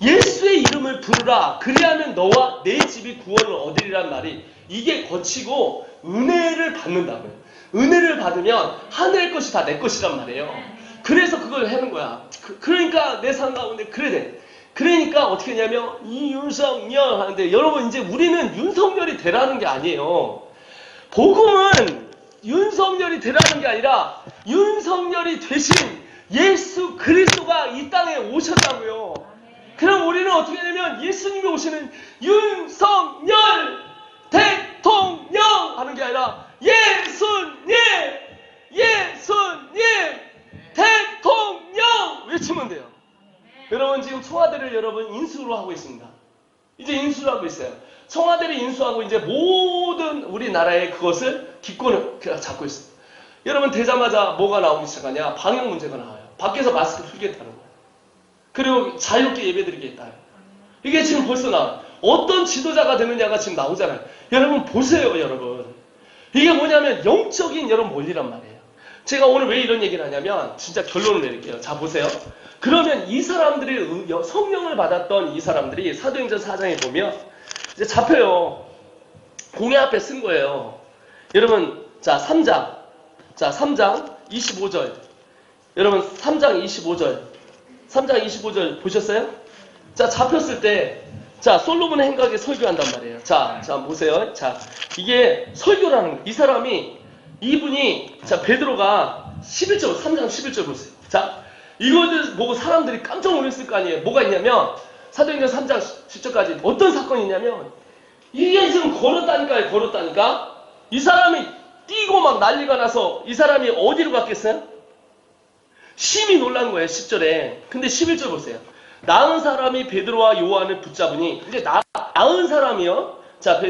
예수의 이름을 부르라. 그리하면 너와 내 집이 구원을 얻으리란 말이 이게 거치고 은혜를 받는다고요. 은혜를 받으면 하늘의 것이 다 내 것이란 말이에요. 그래서 그걸 하는 거야. 그러니까 내 삶 가운데 그래 돼. 그러니까 어떻게 했냐면 이 윤석열 하는데 여러분 이제 우리는 윤석열이 되라는 게 아니에요. 복음은 윤석열이 되라는 게 아니라 윤석열이 되신 예수 그리스도가 이 땅에 오셨다고요. 그럼 우리는 어떻게 되냐면 예수님이 오시는 윤석열 대통령 하는 게 아니라 예수님 대통령 외치면 돼요. 여러분 지금 청와대를 여러분 인수로 하고 있습니다. 이제 인수를 하고 있어요. 청와대를 인수하고 이제 모든 우리나라의 그것을 기권을 잡고 있어요. 여러분 되자마자 뭐가 나오기 시작하냐? 방역 문제가 나와요. 밖에서 마스크 풀겠다는 거예요. 그리고 자유롭게 예배드리겠다. 이게 지금 벌써 나와요. 어떤 지도자가 되느냐가 지금 나오잖아요. 여러분 보세요 여러분. 이게 뭐냐면 영적인 여러분 원리란 말이에요. 제가 오늘 왜 이런 얘기를 하냐면 진짜 결론을 내릴게요. 자 보세요. 그러면 이 사람들이 성령을 받았던 이 사람들이 사도행전 4장에 보면 이제 잡혀요. 공회 앞에 쓴 거예요. 여러분 자 3장 25절 여러분 3장 25절 보셨어요? 자 잡혔을 때 자 솔로몬의 행각에 설교한단 말이에요. 자 보세요. 자 이게 설교라는 거예요. 이 사람이 이분이 자 베드로가 11절 3장 11절 보세요. 자 이거를 보고 사람들이 깜짝 놀랐을 거 아니에요. 뭐가 있냐면 사도행전 3장 10절까지 어떤 사건이 있냐면 이게 지금 걸었다니까 이 사람이 뛰고 막 난리가 나서 이 사람이 어디로 갔겠어요? 심히 놀란 거예요. 10절에. 근데 11절 보세요. 나은 사람이 베드로와 요한을 붙잡으니 이제 나은 사람이요. 자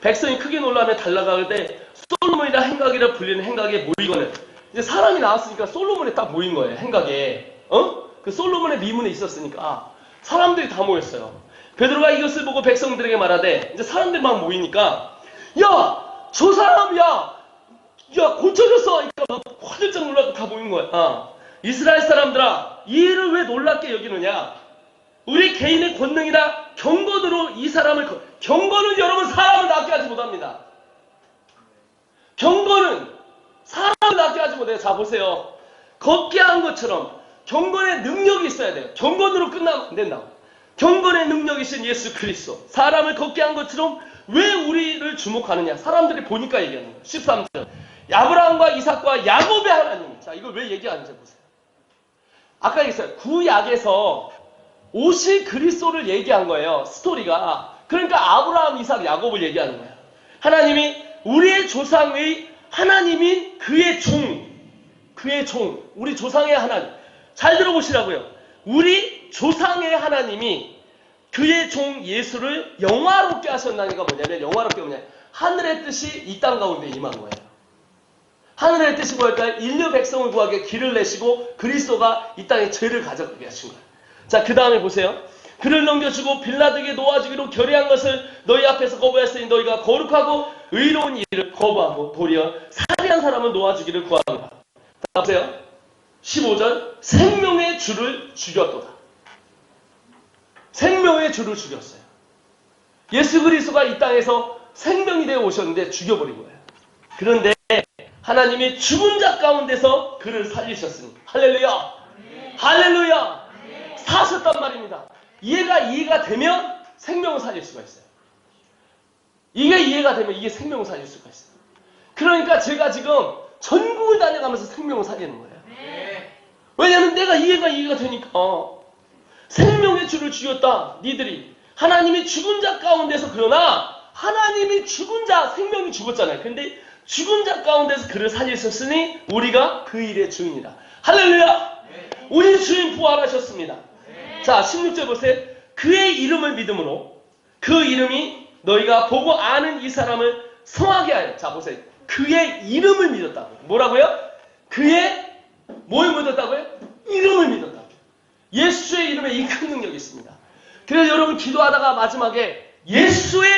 백성이 크게 놀라며 달려갈 때 솔로몬이라 행각이라 불리는 행각에 모이거늘 이제 사람이 나왔으니까 솔로몬에 딱 모인 거예요. 행각에. 그 솔로몬의 미문에 있었으니까 사람들이 다 모였어요. 베드로가 이것을 보고 백성들에게 말하되 이제 사람들이 막 모이니까 야 저 사람 야 고쳐졌어. 그러니까 막 화들짝 놀라고 다 모인 거야. 이스라엘 사람들아 이 일을 왜 놀랍게 여기느냐. 우리 개인의 권능이나 경건으로 이 사람을 경건은 여러분 사람을 낫게 하지 못합니다. 경건은 사람을 낫게 하지 못해요. 자 보세요. 걷게 한 것처럼 경건의 능력이 있어야 돼요. 경건으로 끝나면 안 된다고. 경건의 능력이신 예수 그리스도 사람을 걷게 한 것처럼 왜 우리를 주목하느냐. 사람들이 보니까 얘기하는 거예요. 13절 아브라함과 이삭과 야곱의 하나님. 자 이걸 왜 얘기하는지 보세요. 아까 얘기했어요. 구약에서 오실 그리스도를 얘기한 거예요. 스토리가. 그러니까 아브라함, 이삭, 야곱을 얘기하는 거예요. 하나님이 우리의 조상의 하나님인 그의 종, 우리 조상의 하나님. 잘 들어보시라고요. 우리 조상의 하나님이 그의 종 예수를 영화롭게 하셨다는 게 뭐냐면, 영화롭게 뭐냐, 하늘의 뜻이 이 땅 가운데 임한 거예요. 하늘의 뜻이 뭘까요? 인류 백성을 구하게 길을 내시고 그리스도가 이 땅에 죄를 가져가게 하신 거예요. 자, 그 다음에 보세요. 그를 넘겨주고 빌라도에게 놓아주기로 결의한 것을 너희 앞에서 거부했으니 너희가 거룩하고 의로운 일을 거부하고 도리어 살인한 사람을 놓아주기를 구하노라. 자, 보세요. 15절 생명의 주를 죽였도다. 생명의 주를 죽였어요. 예수 그리스도가 이 땅에서 생명이 되어 오셨는데 죽여버린 거예요. 그런데 하나님이 죽은 자 가운데서 그를 살리셨으니 할렐루야, 할렐루야, 사셨단 말입니다. 이해가 되면 생명을 살릴 수가 있어요. 이게 이해가 되면 이게 생명을 살릴 수가 있어요. 그러니까 제가 지금 전국을 다녀가면서 생명을 살리는 거예요. 왜냐하면 내가 이해가 되니까. 생명의 주를 죽였다. 니들이 하나님이 죽은 자 가운데서, 그러나 하나님이 죽은 자, 생명이 죽었잖아요. 근데 죽은 자 가운데서 그를 살리셨으니 우리가 그 일의 주인이다. 할렐루야. 우리 주인 부활하셨습니다. 자 16절 보세요. 그의 이름을 믿음으로 그 이름이 너희가 보고 아는 이 사람을 성하게 하여. 자 보세요. 그의 이름을 믿었다고. 뭐라고요? 그의 뭘 믿었다고요? 이름을 믿었다고. 예수의 이름에 이 큰 능력이 있습니다. 그래서 여러분 기도하다가 마지막에 예수의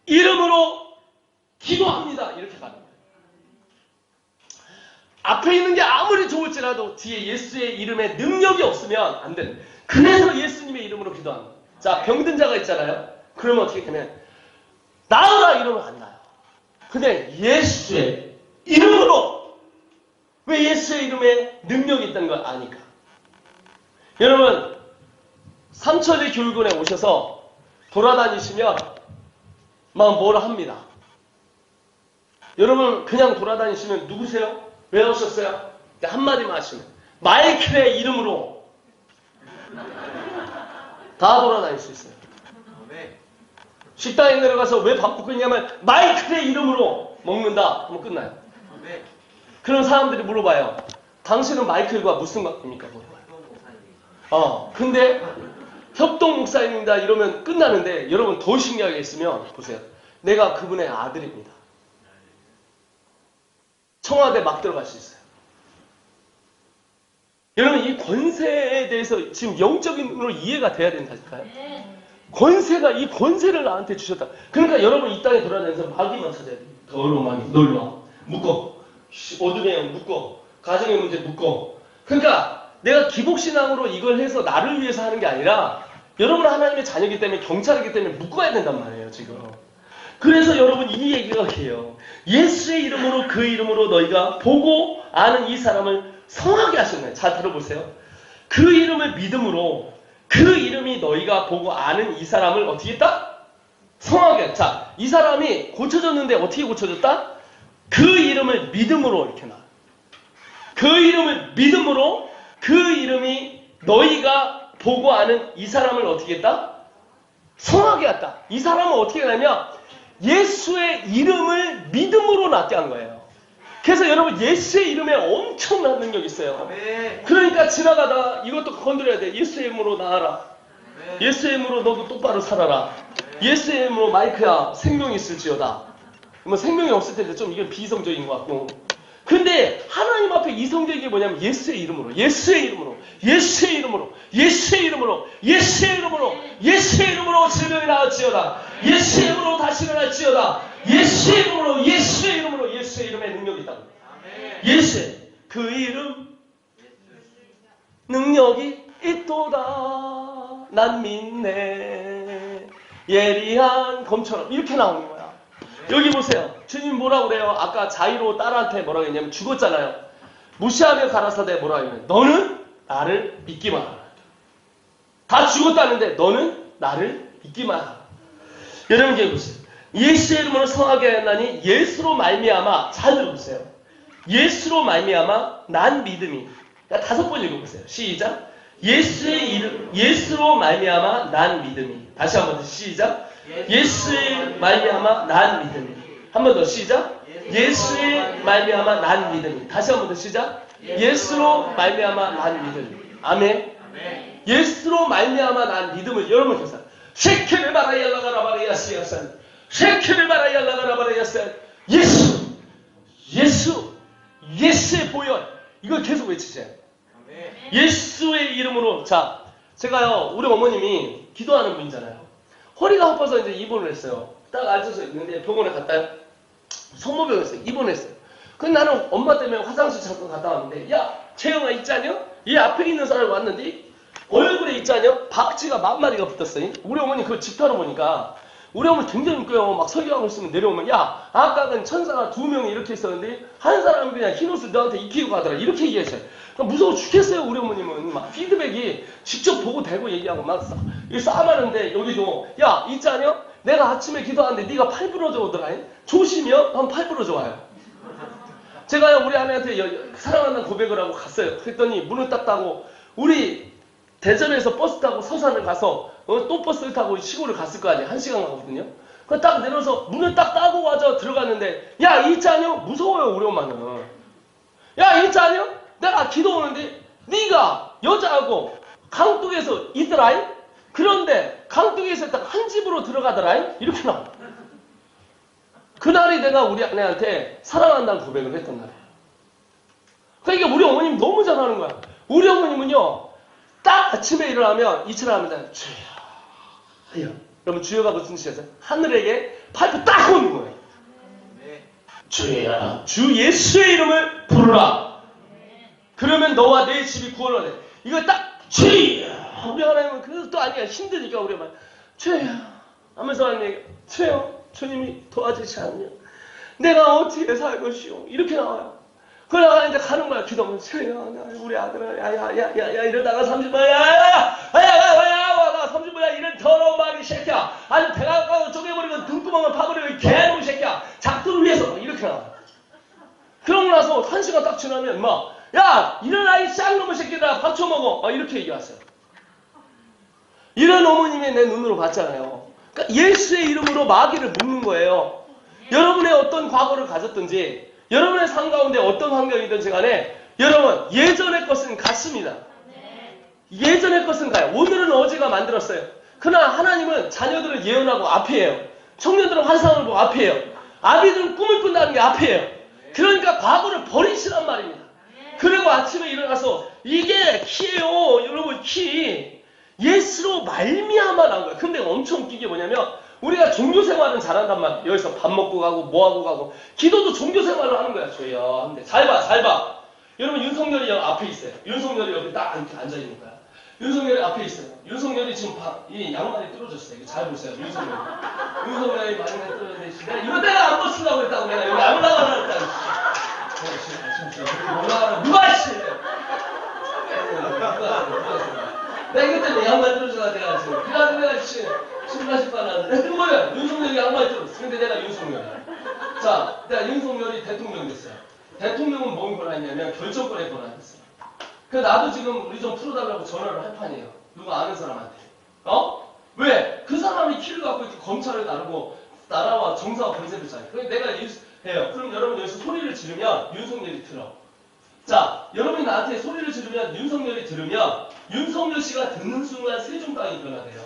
이름으로 기도합니다. 이렇게 가는 거예요. 앞에 있는 게 아무리 좋을지라도 뒤에 예수의 이름에 능력이 없으면 안 되는 거예요. 그래서 예수님의 이름으로 기도하는 거예요. 자, 병든 자가 있잖아요. 그러면 어떻게 되면 나으라 이러면 안 나요. 근데 예수의 이름으로. 왜 예수의 이름에 능력이 있다는 걸 아니까. 여러분 삼천리 교육원에 오셔서 돌아다니시면 막 뭐라 합니다. 여러분 그냥 돌아다니시면 누구세요? 왜 오셨어요? 한마디만 하시면 마이클의 이름으로 다 돌아다닐 수 있어요. 식당에 내려가서 왜 밥 먹고 있냐면 마이클의 이름으로 먹는다 하면 끝나요. 그런 사람들이 물어봐요. 당신은 마이클과 무슨 관계입니까? 근데 협동 목사입니다 이러면 끝나는데, 여러분 더 신기하게 있으면 보세요. 내가 그분의 아들입니다. 청와대 막 들어갈 수 있어요. 여러분 이 권세에 대해서 지금 영적인으로 이해가 돼야 된다니까요. 권세가, 이 권세를 나한테 주셨다. 그러니까 여러분 이 땅에 돌아다니면서 마귀만 찾아야 돼요. 더러운 마귀, 놀러 묶어. 어둠의 영 묶어. 가정의 문제 묶어. 그러니까 내가 기복신앙으로 이걸 해서 나를 위해서 하는 게 아니라 여러분 하나님의 자녀이기 때문에, 경찰이기 때문에 묶어야 된단 말이에요 지금. 그래서 여러분 이 얘기가 해요. 예수의 이름으로 그 이름으로 너희가 보고 아는 이 사람을 성하게 하셨나요? 잘 들어보세요. 그 이름을 믿음으로 그 이름이 너희가 보고 아는 이 사람을 어떻게 했다? 성하게 했다. 자, 이 사람이 고쳐졌는데 어떻게 고쳐졌다? 그 이름을 믿음으로 이렇게 나와요. 그 이름을 믿음으로 그 이름이 너희가 보고 아는 이 사람을 어떻게 했다? 성하게 했다. 이 사람은 어떻게 하냐면 예수의 이름을 믿음으로 낫게 한 거예요. 그래서 여러분 예수의 이름에 엄청난 능력이 있어요. 그러니까 지나가다 이것도 건드려야 돼. 예수의 이름으로 나아라. 예수의 이름으로 너도 똑바로 살아라. 예수의 이름으로 마이크야 생명이 있을지어다. 뭐 생명이 없을 텐데 좀 이건 비이성적인 것 같고. 근데 하나님 앞에 이성적인 게 뭐냐면 예수의 이름으로, 예수의 이름으로, 예수의 이름으로, 예수의 이름으로, 예수의 이름으로, 예수의 이름으로 질병이 나을지어다. 예수의 이름으로 다시 일어날지어다. 예수의 이름으로, 예수의 이름으로, 예수의 이름에 능력이 있다. 예수의 그 이름 능력이 있도다. 난 믿네. 예리한 검처럼. 이렇게 나오는 거야. 여기 보세요. 주님 뭐라고 그래요? 아까 자이로 딸한테 뭐라고 했냐면 죽었잖아요. 무시하며 가라사대 뭐라고 했냐면 너는 나를 믿기만 하라. 다 죽었다는데 너는 나를 믿기만 하라. 여러분 여기 보세요. 예수의 이름으로 성하게 하였나니 예수로 말미암아. 잘 들어보세요. 예수로 말미암아 난 믿음이. 그러니까 5번 읽어보세요. 시작. 예수의 이름, 예수로 말미암아 난 믿음이. 다시 한 번 더 시작. 예수의 말미암아 난 믿음이. 한 번 더 시작. 예수의 말미암아 난 믿음이. 다시 한 번 더 시작. 예수로 말미암아 난 믿음이. 아멘. 예수로 말미암아 난 믿음을 여러분 보세요. 쉐케를 말아야 나가라 말아야 시야산. 쉐케를 말아야 나가라 말아야 시야산. 예수의 보혈. 이걸 계속 외치세요. 예수의 이름으로. 자, 제가요 우리 어머님이 기도하는 분이잖아요. 허리가 아파서 이제 입원을 했어요. 딱 앉아서 있는데 병원에 갔다요. 성모병원에서 입원했어요. 근데 나는 엄마 때문에 화장실 잠깐 갔다 왔는데, 야 채영아 있자냐? 이 앞에 있는 사람이 왔는데 얼굴에 있자냐? 박쥐가 10,000마리가 붙었어요. 우리 어머니 그걸 집타러 보니까 우리 어머니 굉장히 웃겨요. 막 설교하고 있으면 내려오면, 야 아까는 천사가 2명이 이렇게 있었는데 한 사람은 그냥 흰 옷을 너한테 입히고 가더라. 이렇게 얘기했어요. 무서워 죽겠어요. 우리 어머님은 막 피드백이 직접 보고 대고 얘기하고 막 싸움하는데, 여기도 야 있자냐? 내가 아침에 기도하는데 네가 팔 부러져 오더라. 조심이요? 한 팔 부러져 와요. 제가요 우리 아내한테 사랑한다는 고백을 하고 갔어요. 그랬더니 문을 딱 닫고, 우리 대전에서 버스 타고 서산을 가서 또 버스를 타고 시골을 갔을 거 아니에요. 1시간 가거든요. 그 딱 내려서 문을 딱 따고 와서 들어갔는데, 야 있자냐? 무서워요 우리 엄마는. 야 있자냐? 내가 기도 오는데 네가 여자하고 강둑에서 있더라잉? 그런데 강둑에서 딱 한 집으로 들어가더라잉? 이렇게 나와. 그날이 내가 우리 아내한테 사랑한다는 고백을 했던 날이에요. 그러니까 우리 어머님 너무 잘하는 거야. 우리 어머님은요 딱 아침에 일어나면 이처럼 합니다. 주여. 여러분 주여가 무슨 뜻이었어요? 하늘에게 파이프 딱 꽂는 거예요. 주여야 주 예수의 이름을 부르라. 그러면 너와 내 집이 구원을 해. 이거 딱 주여. 우리 하나님은 그것도 아니야. 힘드니까 우리 말 주여 하면서 하는 얘기. 주여 주님이 도와주지 않으면 내가 어떻게 살 것이오. 이렇게 나와요. 그러다가 이제 가는 거야. 기도하면 주여 우리 아들아 야야야야야 이러다가 30분 야야야야야야 나 30분야 이런 더러운 말이 새끼야. 아니 배가 아까워 쪼개버리고 등구멍을 파버리고 개놈 새끼야. 작두를 위해서 이렇게 나와. 그러고 나서 1시간 딱 지나면 막 야 일어나 이 쌍놈의 새끼들아 밥 처먹어. 이렇게 얘기하세요. 이런 어머님이 내 눈으로 봤잖아요. 그러니까 예수의 이름으로 마귀를 묶는 거예요. 여러분의 어떤 과거를 가졌든지 여러분의 삶 가운데 어떤 환경이든지 간에 여러분 예전의 것은 같습니다. 예전의 것은 가요. 오늘은 어제가 만들었어요. 그러나 하나님은 자녀들을 예언하고 앞이에요. 청년들은 환상을 보고 앞이에요. 아비들은 꿈을 꾼다는 게 앞이에요. 그러니까 과거를 버리시란 말입니다. 그리고 아침에 일어나서 이게 키예요. 여러분 키. 예수로 말미암아 나온 거예요. 근데 엄청 웃긴 게 뭐냐면 우리가 종교생활은 잘한단 말이에요. 여기서 밥 먹고 가고 뭐하고 가고. 기도도 종교생활을 하는 거야. 주여. 근데 잘 봐. 여러분 윤석열이 여기 앞에 있어요. 윤석열이 여기 딱 이렇게 앉아있는 거야. 윤석열이 앞에 있어요. 윤석열이 지금 이 양말이 떨어졌어요. 이거 잘 보세요. 윤석열이 많이 떨어졌는데 이거 내가 안 벗으려고 했다고 내가 여기 안 올라가라 했다고. 누가 씨! 내가 이것 때문에 양말 떨어져가 내가 지금 그래가지고 내가 신발 신고 나왔는데 뭐야? 윤석열이 양말 떨어졌어. 근데 내가 윤석열이야. 자, 내가 윤석열이 대통령 됐어요. 대통령은 뭔 권한이냐면 결정권의 권한이었어요. 그래서 나도 지금 우리 좀 풀어달라고 전화를 할 판이에요. 누가 아는 사람한테. 왜? 그 사람이 키를 갖고 이렇게 검찰을 다루고 나라와 정사와 권세를 짜요. 그래서 내가 해요. 그럼 여러분 여기서 소리를 지르면 윤석열이 들어. 자, 여러분이 나한테 소리를 지르면 윤석열이 들으면 윤석열 씨가 듣는 순간 세종당이 변화돼요.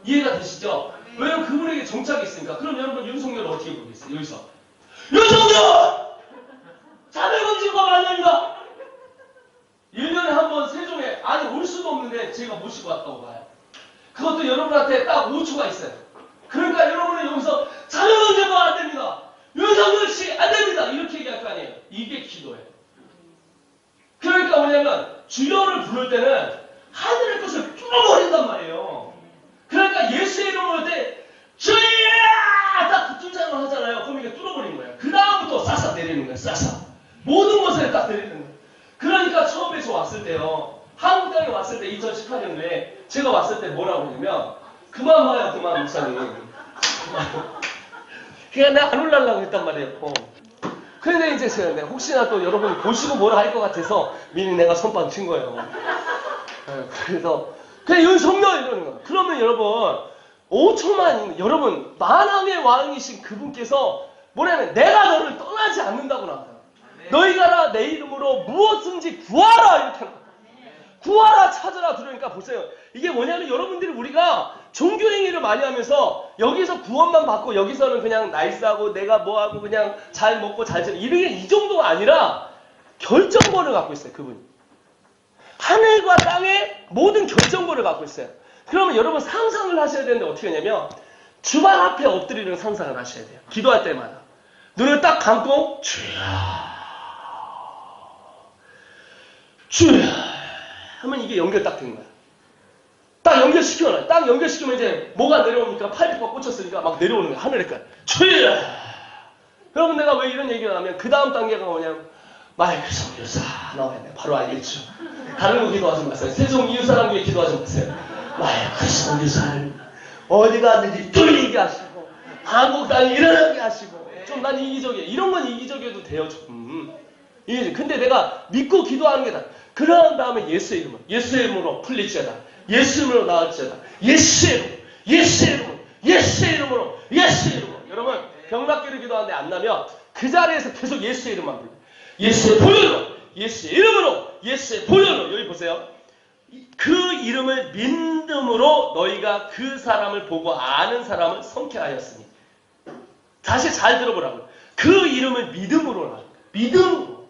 이해가 되시죠? 왜냐면 그분에게 정착이 있으니까. 그럼 여러분 윤석열을 어떻게 보겠어요? 여기서 윤석열! 자백검진법 안 됩니다. 1년에 한 번 세종에 올 수도 없는데 제가 모시고 왔다고 봐요. 그것도 여러분한테 딱 5초가 있어요. 그러니까 여러분은 여기서 자백검진법 안 됩니다. 윤석열 씨 안 됩니다. 이렇게 얘기할 거 아니에요. 이게 기도예요. 그러니까 뭐냐면 주여를 부를 때는 하늘의 것을 뚫어버린단 말이에요. 내리는 거야. 싹싹. 모든 것을 딱 내리는 거야. 그러니까 처음에 저 왔을 때요. 한국 땅에 왔을 때 2018년도에 제가 왔을 때 뭐라고 하냐면 그만 와요 그만 목사님. 그냥 내가 안 올라가려고 했단 말이에요. 그런데 이제 제가 혹시나 또 여러분이 보시고 뭐라 할 것 같아서 미리 내가 선빵 친 거예요. 그래서 그냥 윤석열 이러는 거야. 그러면 여러분 5초만 여러분 만왕의 왕이신 그분께서 뭐냐면 내가 너를 떠나지 않는다고 나와요. 너희 가라 내 이름으로 무엇든지 구하라 이렇게 하는 거예요. 구하라 찾으라 들으니까 보세요. 이게 뭐냐면 여러분들이 우리가 종교행위를 많이 하면서 여기서 구원만 받고 여기서는 그냥 나이스하고 내가 뭐하고 그냥 잘 먹고 잘 지내 이게 이 정도가 아니라 결정권을 갖고 있어요. 그분이. 하늘과 땅의 모든 결정권을 갖고 있어요. 그러면 여러분 상상을 하셔야 되는데 어떻게 하냐면 주발 앞에 엎드리는 상상을 하셔야 돼요. 기도할 때마다. 눈을 딱 감고 주야 주야 하면 이게 연결 딱 된 거야. 딱 연결시켜놔요. 딱 연결시키면 이제 뭐가 내려오니까 파이프가 꽂혔으니까 막 내려오는 거야. 하늘에까지. 주야! 여러분 내가 왜 이런 얘기를 하면 그 다음 단계가 뭐냐면 마이크 성교사 나와야 돼. 바로 알겠죠. 다른 거 기도하지 마세요. 세종 이웃사람 교회 기도하지 마세요. 마이크 성교사를 어디 갔는지 뚫리게 하시고 한국 땅이 일어나게 하시고 좀 난 이기적이에요. 이런 건 이기적이어도 돼요. 좀. 근데 내가 믿고 기도하는 게 다. 그런 다음에 예수의 이름으로 예수의 이름으로 풀릴지어다. 예수 이름으로 나을지어다. 예수의 이름으로 예수의 이름으로 예수의 이름으로 예수의 이름으로. 여러분 병낫기를 기도하는데 안 나면 그 자리에서 계속 예수의 이름만 불러요. 예수의 보혈로 예수의 이름으로 예수의 보혈로. 여기 보세요. 그 이름을 믿음으로 너희가 그 사람을 보고 아는 사람을 성케하였으니. 다시 잘 들어보라고요. 그 이름을 믿음으로 믿음으로.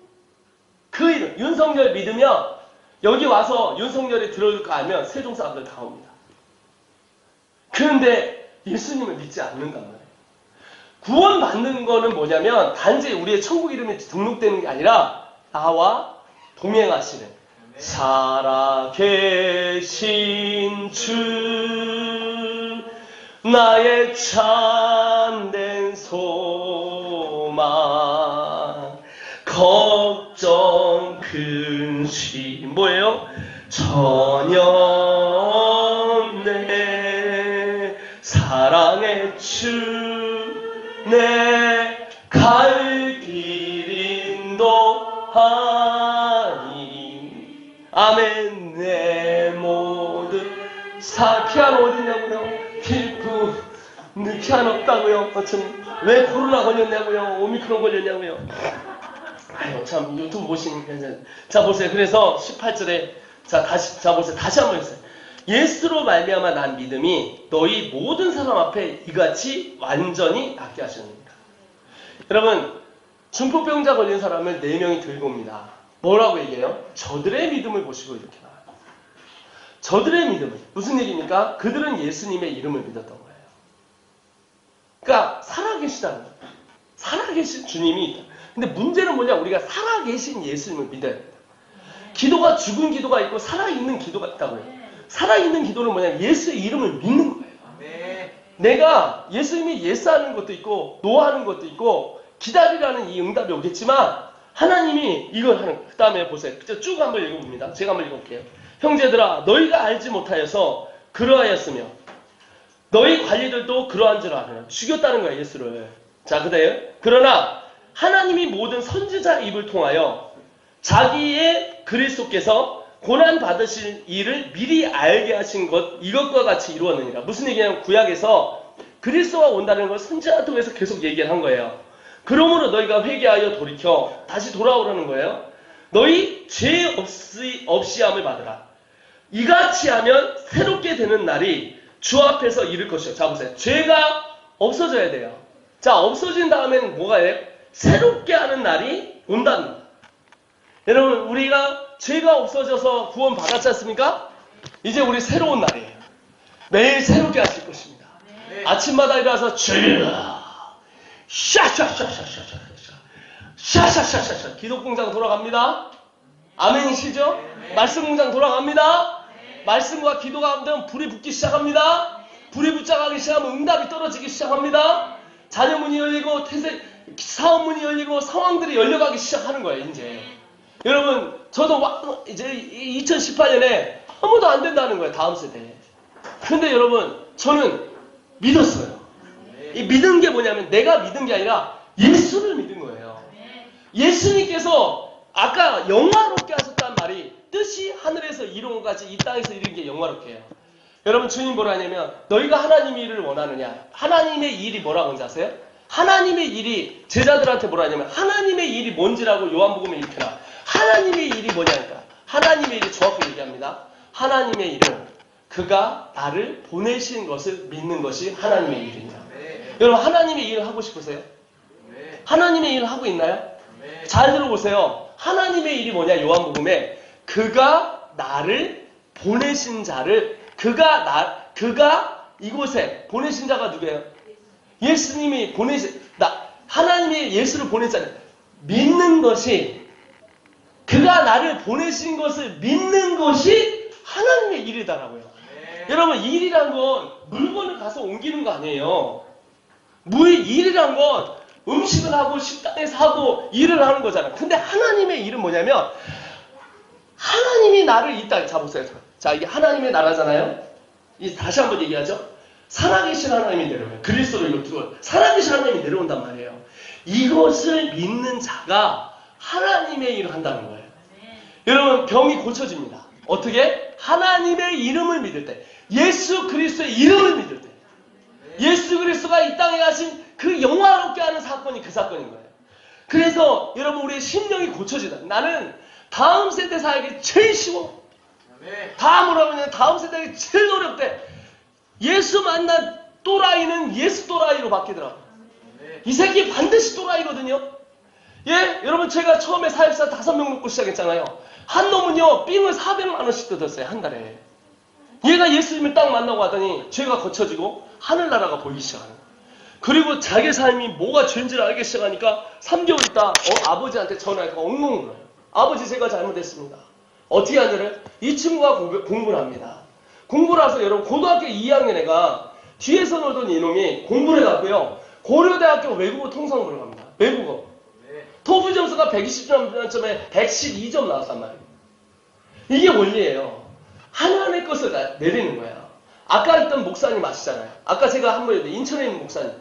그 이름 윤석열 믿으면 여기 와서 윤석열이 들어올까 하면 세종 사람들 다 옵니다. 그런데 예수님을 믿지 않는단 말이에요. 구원받는 거는 뭐냐면 단지 우리의 천국 이름이 등록되는 게 아니라 나와 동행하시는 살아계신 주 나의 참된 소망 걱정 근심 뭐예요? 전혀 내 사랑의 주 내 갈 길 인도하니 아멘. 내 모든 피아노 어디냐고요? 피부 피아노 없다고요? 왜 코로나 걸렸냐고요? 오미크론 걸렸냐고요? 아유 참 유튜브 보시면 자 보세요. 그래서 18절에 보세요. 다시 한번 해주세요. 예수로 말미암아 난 믿음이 너희 모든 사람 앞에 이같이 완전히 낫게 하셨습니다. 여러분 중풍병자 걸린 사람을 4명이 들고 옵니다. 뭐라고 얘기해요? 저들의 믿음을 보시고 이렇게 나와요. 저들의 믿음을. 무슨 얘기입니까? 그들은 예수님의 이름을 믿었던 거예요. 그러니까 살아계시다는 거예요. 살아계신 주님이 있다. 근데 문제는 뭐냐? 우리가 살아계신 예수님을 믿어야 됩니다. 기도가 죽은 기도가 있고 살아있는 기도가 있다고요. 살아있는 기도는 뭐냐? 예수의 이름을 믿는 거예요. 내가 예수님이 예스하는 것도 있고 노하는 것도 있고 기다리라는 이 응답이 오겠지만 하나님이 이걸 하는 거예요. 그 다음에 보세요. 쭉 한번 읽어봅니다. 제가 한번 읽어볼게요. 형제들아 너희가 알지 못하여서 그러하였으며 너희 관리들도 그러한 줄 아느냐. 죽였다는 거예요. 예수를. 자 그다음 그러나 하나님이 모든 선지자의 입을 통하여 자기의 그리스도께서 고난 받으실 일을 미리 알게 하신 것 이것과 같이 이루었느니라. 무슨 얘기냐면 구약에서 그리스도가 온다는 걸 선지자 통해서 계속 얘기를 한 거예요. 그러므로 너희가 회개하여 돌이켜 다시 돌아오라는 거예요. 너희 죄 없이함을 받으라. 이같이 하면 새롭게 되는 날이 주 앞에서 이를 것이요. 자 보세요. 죄가 없어져야 돼요. 자 없어진 다음에는 뭐가 해요? 새롭게 하는 날이 온답니다. 여러분 우리가 죄가 없어져서 구원 받았지 않습니까? 이제 우리 새로운 날이에요. 매일 새롭게 하실 것입니다. 아침마다 일어나서 주여 샤샤샤샤샤샤샤샤샤 기독공장 돌아갑니다. 아멘이시죠? 말씀 공장 돌아갑니다. 말씀과 기도가 안 되면 불이 붙기 시작합니다. 불이 붙자가기 시작하면 응답이 떨어지기 시작합니다. 자녀문이 열리고 사업문이 열리고 상황들이 열려가기 시작하는 거예요, 이제. 여러분, 저도 이제 2018년에 아무도 안 된다는 거예요, 다음 세대에. 근데 여러분, 저는 믿었어요. 이 믿은 게 뭐냐면 내가 믿은 게 아니라 예수를 믿은 거예요. 예수님께서 아까 영화롭게 하셨단 말이 뜻이 하늘에서 이룬 것 같이 이 땅에서 이룬 게 영화롭게 해요. 여러분, 주님 뭐라 하냐면 너희가 하나님의 일을 원하느냐. 하나님의 일이 뭐라고 하는지 아세요? 하나님의 일이 제자들한테 뭐라 하냐면 하나님의 일이 뭔지라고 요한복음에 이렇게 나와. 하나님의 일이 뭐냐니까. 하나님의 일이 정확히 얘기합니다. 하나님의 일은 그가 나를 보내신 것을 믿는 것이 하나님의 일입니다. 여러분, 하나님의 일을 하고 싶으세요? 하나님의 일을 하고 있나요? 잘 들어보세요. 하나님의 일이 뭐냐, 요한복음에 그가 나를 보내신 자를 그가 이곳에 보내신 자가 누구예요? 예수님이 하나님이 예수를 보냈잖아요. 믿는 것이 그가 나를 보내신 것을 믿는 것이 하나님의 일이다라고요. 여러분, 일이란 건 물건을 가서 옮기는 거 아니에요. 일이란 건 음식을 하고 식당에서 하고 일을 하는 거잖아요. 근데 하나님의 일은 뭐냐면 하나님이 나를 이 땅에 잡으세요. 자, 이게 하나님의 나라잖아요. 다시 한번 얘기하죠. 살아계신 하나님이 내려와요. 그리스도로 이거 살아계신 하나님이 내려온단 말이에요. 이것을 믿는 자가 하나님의 일을 한다는 거예요. 여러분, 병이 고쳐집니다. 어떻게? 하나님의 이름을 믿을 때, 예수 그리스도의 이름을 믿을 때, 예수 그리스도가 이 땅에 가신 그 영화롭게 하는 사건이 그 사건인 거예요. 그래서 여러분, 우리의 심령이 고쳐지다. 나는 다음 세대 살기 제일 쉬워. 다 뭐라고 하냐면 다음 세대가 제일 어렵대. 예수 만난 또라이는 예수 또라이로 바뀌더라고. 이 새끼 반드시 또라이거든요. 예? 여러분, 제가 처음에 사역사 5명 놓고 시작했잖아요. 한 놈은요, 삥을 400만 원씩 뜯었어요, 한 달에. 얘가 예수님을 딱 만나고 하더니 죄가 거쳐지고 하늘나라가 보이기 시작하는 거예요. 그리고 자기 삶이 뭐가 죄인지를 알기 시작하니까 3개월 있다 아버지한테 전화해서 엉엉 울어요. 아버지, 제가 잘못했습니다. 어떻게 하냐를 이 친구가 공부를 합니다. 공부를 해서 여러분, 고등학교 2학년 애가 뒤에서 놀던 이놈이 공부를 해갖고요, 고려대학교 외국어 통상부를 갑니다. 외국어. 토플 점수가 120점에 112점 나왔단 말이에요. 이게 원리예요. 하나님의 것을 내리는 거예요. 아까 있던 목사님 아시잖아요. 아까 제가 한번 얘기했는데 인천에 있는 목사님.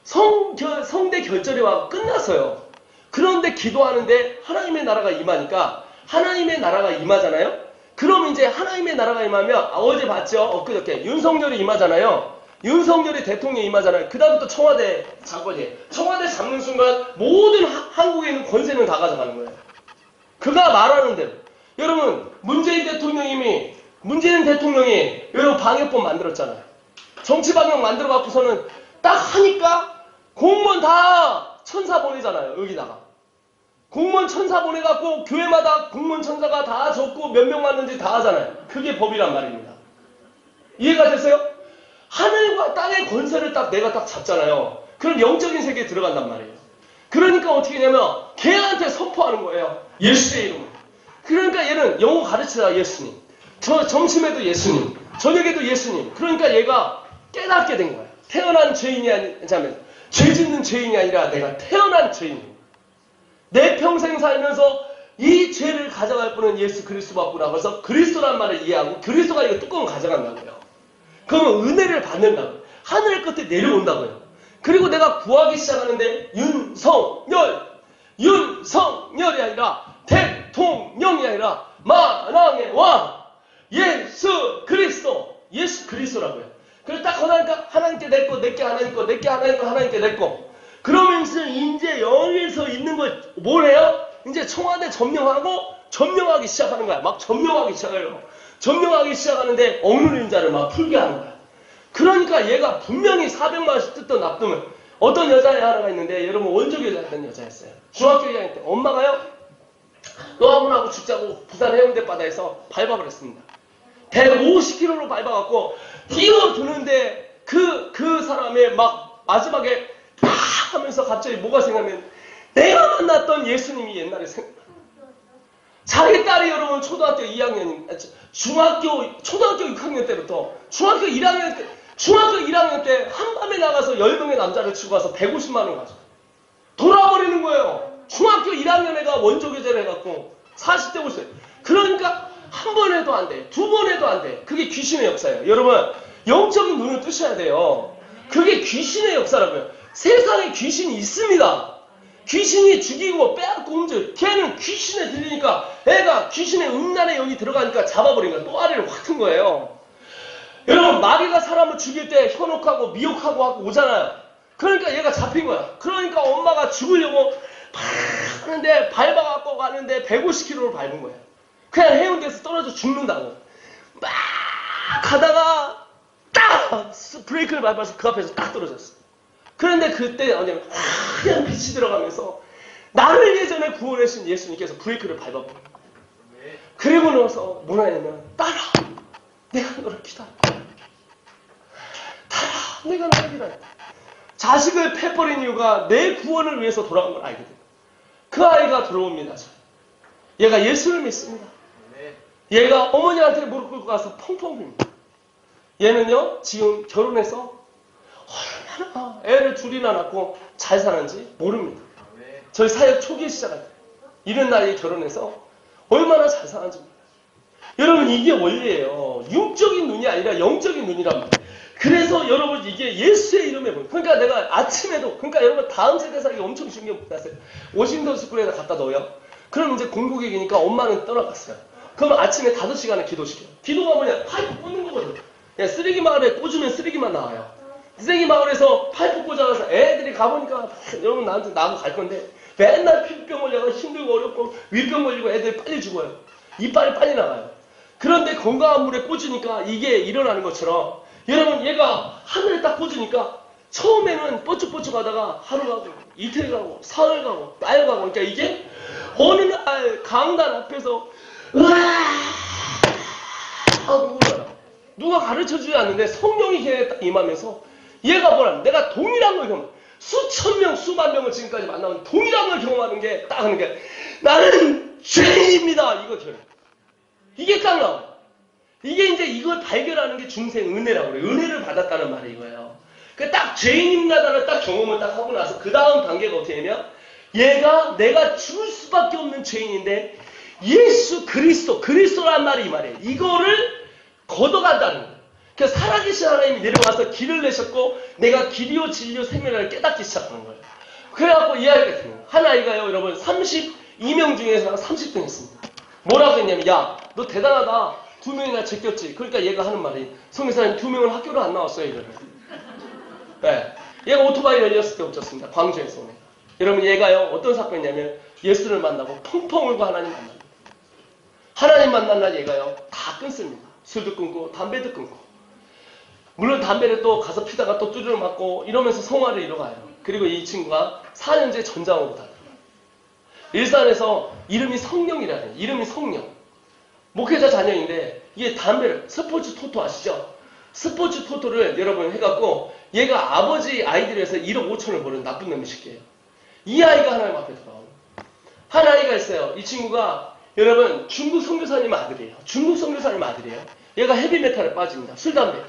성대 결절이 와 끝났어요. 그런데 기도하는데 하나님의 나라가 임하니까 하나님의 나라가 임하잖아요. 그럼 이제 하나님의 나라가 임하면 어제 봤죠? 엊그저께 윤석열이 임하잖아요. 윤석열이 대통령이 임하잖아요. 그 다음부터 청와대 장관이에요. 청와대 잡는 순간 모든 한국에 있는 권세는 다 가져가는 거예요. 그가 말하는 대로. 여러분, 문재인 대통령이 여러분 방역법 만들었잖아요. 정치 방역 만들어 갖고서는 딱 하니까 공무원 다 천사 보내잖아요. 여기다가 공무원 천사 보내갖고 교회마다 공무원 천사가 다 적고 몇 명 왔는지 다 하잖아요. 그게 법이란 말입니다. 이해가 됐어요? 하늘과 땅의 권세를 내가 딱 잡잖아요. 그럼 영적인 세계에 들어간단 말이에요. 그러니까 어떻게 하냐면 걔한테 선포하는 거예요. 예수의 이름을. 그러니까 얘는 영어 가르치다 예수님, 점심에도 예수님, 저녁에도 예수님. 그러니까 얘가 깨닫게 된 거예요. 태어난 죄인이 아니자면 죄 짓는 죄인이 아니라 내가 태어난 죄인이에요. 내 평생 살면서 이 죄를 가져갈 분은 예수 그리스도밖에 그래서 그리스도란 말을 이해하고 그리스도가 이거 뚜껑을 가져간다고요. 그러면 은혜를 받는다고요. 하늘 끝에 내려온다고요. 그리고 내가 구하기 시작하는데 윤석열이 아니라 대통령이 아니라 만왕의 왕 예수 그리스도라고요. 그래서 딱 하나니까 하나님께 내 거, 내게 하나님 거, 내게 하나님 거, 하나님께 내 거. 그러면서 이제 여기서 있는 걸 뭘 해요? 이제 청와대 점령하기 시작하는 거야. 막 점령하기 시작해요. 점령하기 시작하는데 억누른 자를 막 풀게 하는 거야. 그러니까 얘가 분명히 400만 원씩 뜯던 납품을 어떤 여자애 하나가 있는데 여러분 원조 여자였던 여자였어요. 중학교 2학년 때 엄마가요, 너 한번 죽자고 부산 해운대 바다에서 밟아버렸습니다. 150km로 밟아갖고 뛰어드는데 그 사람의 막 마지막에 팍 하면서 갑자기 뭐가 생각나면 내가 만났던 예수님이 옛날에 자기 딸이 여러분 초등학교 6학년 때부터 중학교 1학년 때 한밤에 나가서 10명의 남자를 치고 가서 150만 원 가져. 돌아버리는 거예요. 중학교 1학년 애가 원조교제를 해갖고 40대 오세요. 그러니까 한 번 해도 안 돼. 두 번 해도 안 돼. 그게 귀신의 역사예요. 여러분 영적인 눈을 뜨셔야 돼요. 그게 귀신의 역사라고요. 세상에 귀신이 있습니다. 귀신이 죽이고 빼앗고 훔쳐. 걔는 귀신에 들리니까 애가 귀신의 음란의 영이 들어가니까 잡아버린 거야. 또아리를 확 튼 거예요. 여러분 마귀가 사람을 죽일 때 현혹하고 미혹하고 하고 오잖아요. 그러니까 얘가 잡힌 거야. 그러니까 엄마가 죽으려고 막 하는데 밟아갖고 가는데 150km를 밟은 거야. 그냥 해운대에서 떨어져 죽는다고. 막 가다가 딱 브레이크를 밟아서 그 앞에서 딱 떨어졌어. 그런데 그때 뭐냐면 하얀 빛이 들어가면서 나를 예전에 구원하신 예수님께서 브레이크를 밟아버려. 그리고 나서 뭐라 했냐면 따라 내가 너를 기다려. 따라 내가 너를 기다려. 자식을 패버린 이유가 내 구원을 위해서 돌아간 걸 알게 돼요. 그 아이가 들어옵니다. 얘가 예수를 믿습니다. 얘가 어머니한테 무릎 꿇고 가서 펑펑 웁니다. 얘는요 지금 결혼해서 얼마나 애를 둘이나 낳고 잘 사는지 모릅니다. 저희 사역 초기에 시작할 때 이런 나이에 결혼해서 얼마나 잘 사는지 몰라요. 여러분 이게 원리예요. 육적인 눈이 아니라 영적인 눈이란 말이에요. 그래서 여러분 이게 예수의 이름에 보여요. 그러니까 내가 아침에도 그러니까 여러분 다음 세대 살기 엄청 신경 못 하세요. 워싱턴 스쿨에다 갖다 넣어요. 그럼 이제 공국이니까 엄마는 떠나갔어요. 그러면 아침에 5시간을 기도시켜요. 기도가 뭐냐? 파이프 꽂는 거거든. 그냥 쓰레기 마을에 꽂으면 쓰레기만 나와요. 쓰레기 마을에서 파이프 꽂아서 애들이 가보니까 여러분 나한테 나하고 갈 건데 맨날 피부병 걸려서 힘들고 어렵고 위병 걸리고 애들이 빨리 죽어요. 이빨이 빨리 나가요. 그런데 건강한 물에 꽂으니까 이게 일어나는 것처럼 여러분 얘가 하늘에 딱 꽂으니까 처음에는 뻗쭉뻗쭉 하다가 하루 가고 이틀 가고 사흘 가고 날 가고 그러니까 이게 어느 날 강단 앞에서 하고 울어요. 누가 가르쳐주지 않는데 성령이 걔에 딱 임하면서 얘가 뭐라 내가 동일한 걸 경험 수천 명 수만 명을 지금까지 만나면 동일한 걸 경험하는 게 딱 하는 게 나는 죄인입니다. 이거 결 이게 딱 나와요. 이게 이제 이걸 발견하는 게 중생 은혜라고 그래요. 은혜를 받았다는 말이 이거예요. 그 딱 죄인입니다라는 딱 경험을 딱 하고 나서 그 다음 단계가 어떻게 되면 얘가 내가 죽을 수밖에 없는 죄인인데 예수 그리스도란 말이 이 말이에요. 이거를 걷어간다는 거예요. 그래서 살아계신 하나님이 내려와서 길을 내셨고 내가 길이요 진리요 생명을 깨닫기 시작하는 거예요. 그래갖고 이 아이가 되는 거예요. 한 아이가요 여러분 32명 중에서 30등 했습니다. 뭐라고 했냐면 야 너 대단하다. 2명이나 제꼈지. 그러니까 얘가 하는 말이 성교사님 2명은 학교를 안 나왔어요. 이러면. 네. 얘가 오토바이 열렸을 때 없었습니다. 광주에서 오네. 여러분 얘가요 어떤 사건이냐면 예수를 만나고 펑펑 울고 하나님 만납니다. 하나님 만난 날 얘가요 다 끊습니다. 술도 끊고 담배도 끊고 물론 담배를 또 가서 피다가 또 뚜드려 맞고 이러면서 성화를 이뤄가요. 그리고 이 친구가 4년째 전장으로 다 들어가요. 일산에서 이름이 성령이라는 이름이 성령 목회자 자녀인데 이게 담배를 스포츠 토토 아시죠? 스포츠 토토를 여러분 해갖고 얘가 아버지 아이들을 해서 1억 5천을 버는 나쁜 놈의 새끼예요. 이 아이가 하나님 앞에 돌아오는 한 아이가 있어요. 이 친구가 여러분 중국 선교사님 아들이에요. 중국 선교사님 아들이에요. 얘가 헤비메탈에 빠집니다. 술, 담배.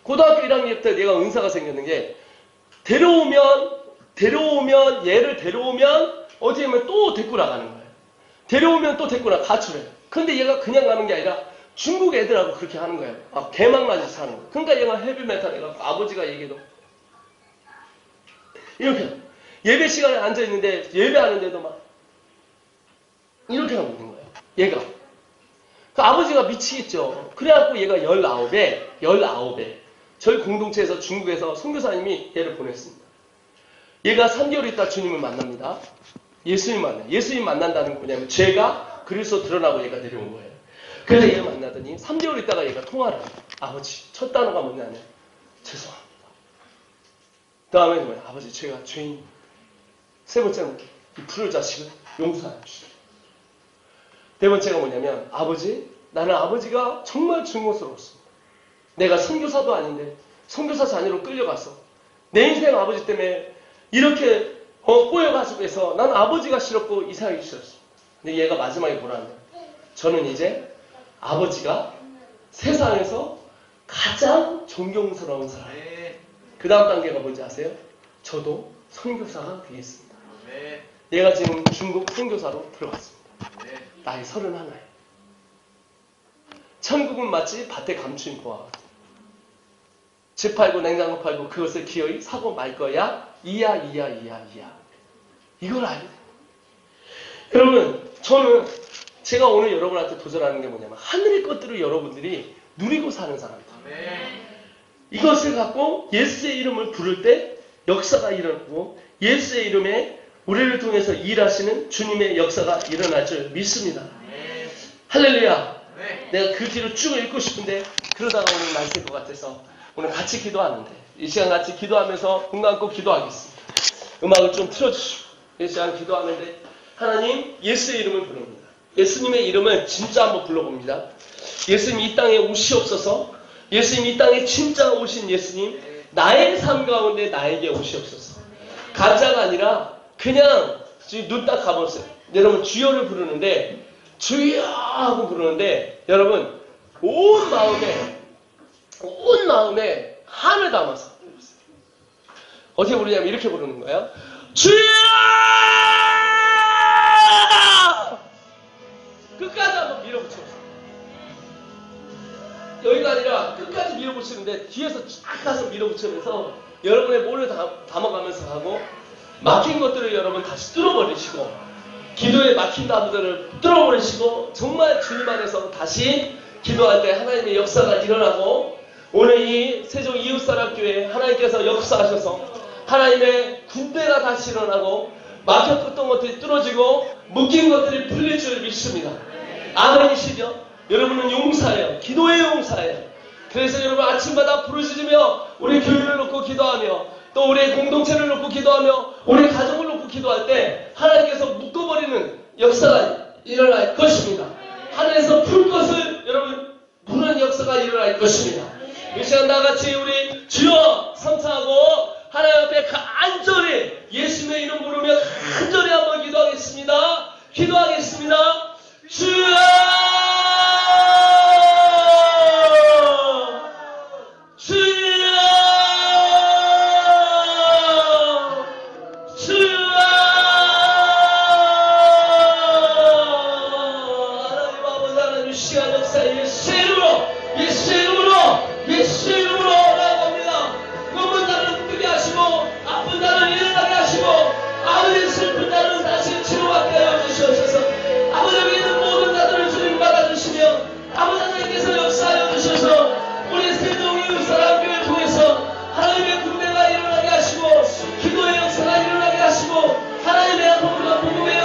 고등학교 1학년 때 얘가 은사가 생겼는 게 얘를 데려오면 어떻게 하면 또 데리고 나가는 거예요. 데려오면 또 데리고 가출해요. 근데 얘가 그냥 가는 게 아니라 중국 애들하고 그렇게 하는 거예요. 개망나지 사는 거예요. 그러니까 얘가 헤비메탈 해갖고 아버지가 얘기해도 이렇게 예배 시간에 앉아있는데 예배하는데도 막 이렇게 하고 있는 거예요. 얘가. 그 아버지가 미치겠죠. 그래갖고 얘가 19에 저희 공동체에서 중국에서 선교사님이 얘를 보냈습니다. 얘가 3개월 있다 주님을 만납니다. 예수님 만나요. 예수님 만난다는 게 뭐냐면 죄가 그리스도 드러나고 얘가 내려온 거예요. 그래서 얘를 만나더니 3개월 있다가 얘가 통화를 해요. 아버지 첫 단어가 뭐냐면 죄송합니다. 그 다음에 뭐냐 아버지 제가 죄인. 세 번째는 이 불을 자식을 용서해 주시오. 네 번째가 뭐냐면 아버지 나는 아버지가 정말 증오스러웠습니다. 내가 선교사도 아닌데 선교사 자녀로 끌려가서 내 인생 아버지 때문에 이렇게 꼬여가지고 해서 난 아버지가 싫었고 이상하기 싫었습니다. 근데 얘가 마지막에 뭐라 하냐 저는 이제 아버지가 세상에서 가장 존경스러운 사람. 그 다음 단계가 뭔지 아세요? 저도 선교사가 되겠습니다. 얘가 지금 중국 선교사로 들어갔습니다. 나이 31에. 천국은 마치 밭에 감추인 고와 같아. 집 팔고 냉장고 팔고 그것을 기어이 사고 말 거야. 이야. 이걸 알게 돼요. 여러분, 저는 제가 오늘 여러분한테 도전하는 게 뭐냐면 하늘의 것들을 여러분들이 누리고 사는 사람이다. 이것을 갖고 예수의 이름을 부를 때 역사가 일어나고 예수의 이름에 우리를 통해서 일하시는 주님의 역사가 일어날 줄 믿습니다. 할렐루야. 내가 그 뒤로 쭉 읽고 싶은데 그러다가 오늘 날 셀 것 같아서 오늘 같이 기도하는데 이 시간 같이 기도하면서 눈 감고 기도하겠습니다. 음악을 좀 틀어주시고 이 시간 기도하는데 하나님 예수의 이름을 부릅니다. 예수님의 이름을 진짜 한번 불러봅니다. 예수님 이 땅에 오시옵소서. 예수님 이 땅에 진짜 오신 예수님 나의 삶 가운데 나에게 오시옵소서. 가짜가 아니라 그냥 눈 딱 감았어요. 여러분 주여를 부르는데 주여 하고 부르는데 여러분 온 마음에 한을 담아서 어떻게 부르냐면 이렇게 부르는 거예요. 주여! 끝까지 한번 밀어붙여보세요. 여기가 아니라 끝까지 밀어붙이는데 뒤에서 쫙 가서 밀어붙이면서 여러분의 몸을 담아가면서 하고 막힌 것들을 여러분 다시 뚫어버리시고 기도에 막힌 담들을 뚫어버리시고 정말 주님 안에서 다시 기도할 때 하나님의 역사가 일어나고 오늘 이 세종 이웃사랑교회 하나님께서 역사하셔서 하나님의 군대가 다시 일어나고 막혔던 것들이 뚫어지고 묶인 것들이 풀릴 줄 믿습니다. 아멘이시죠? 여러분은 용사예요. 기도의 용사예요. 그래서 여러분 아침마다 부르짖으며 우리 교회를 놓고 기도하며 또 우리의 공동체를 놓고 기도하며 우리 가정을 놓고 기도할 때 하나님께서 묶어버리는 역사가 일어날 것입니다. 하늘에서 풀 것을 여러분 부는 역사가 일어날 것입니다. 이 시간 나같이 우리 주여 삼차하고 하나님 앞에 간절히 예수님의 이름 부르며 간절히 한번 기도하겠습니다. 기도하겠습니다. 주여! 주여! 주여! 하나님 아버지 하나님 이 시간 역사에 예수의 이름으로 예수의 이름으로 예수의 이름으로 나아갑니다. 넘은 자는 뜨게 하시고 아픈 자는 일어나게 하시고 아버지 슬픈 자는 다시 치료받게 하여 주시옵소서. 아버지 여기 있는 모든 자들을 주님 받아주시며 아버지 하나님께서 역사하여 주셔서 우리 세종 이웃사랑교회를 통해서 하나님의 군대가 일어나게 하시고 기도의 역사가 일어나게 하시고 하나님의 아픔과 복음의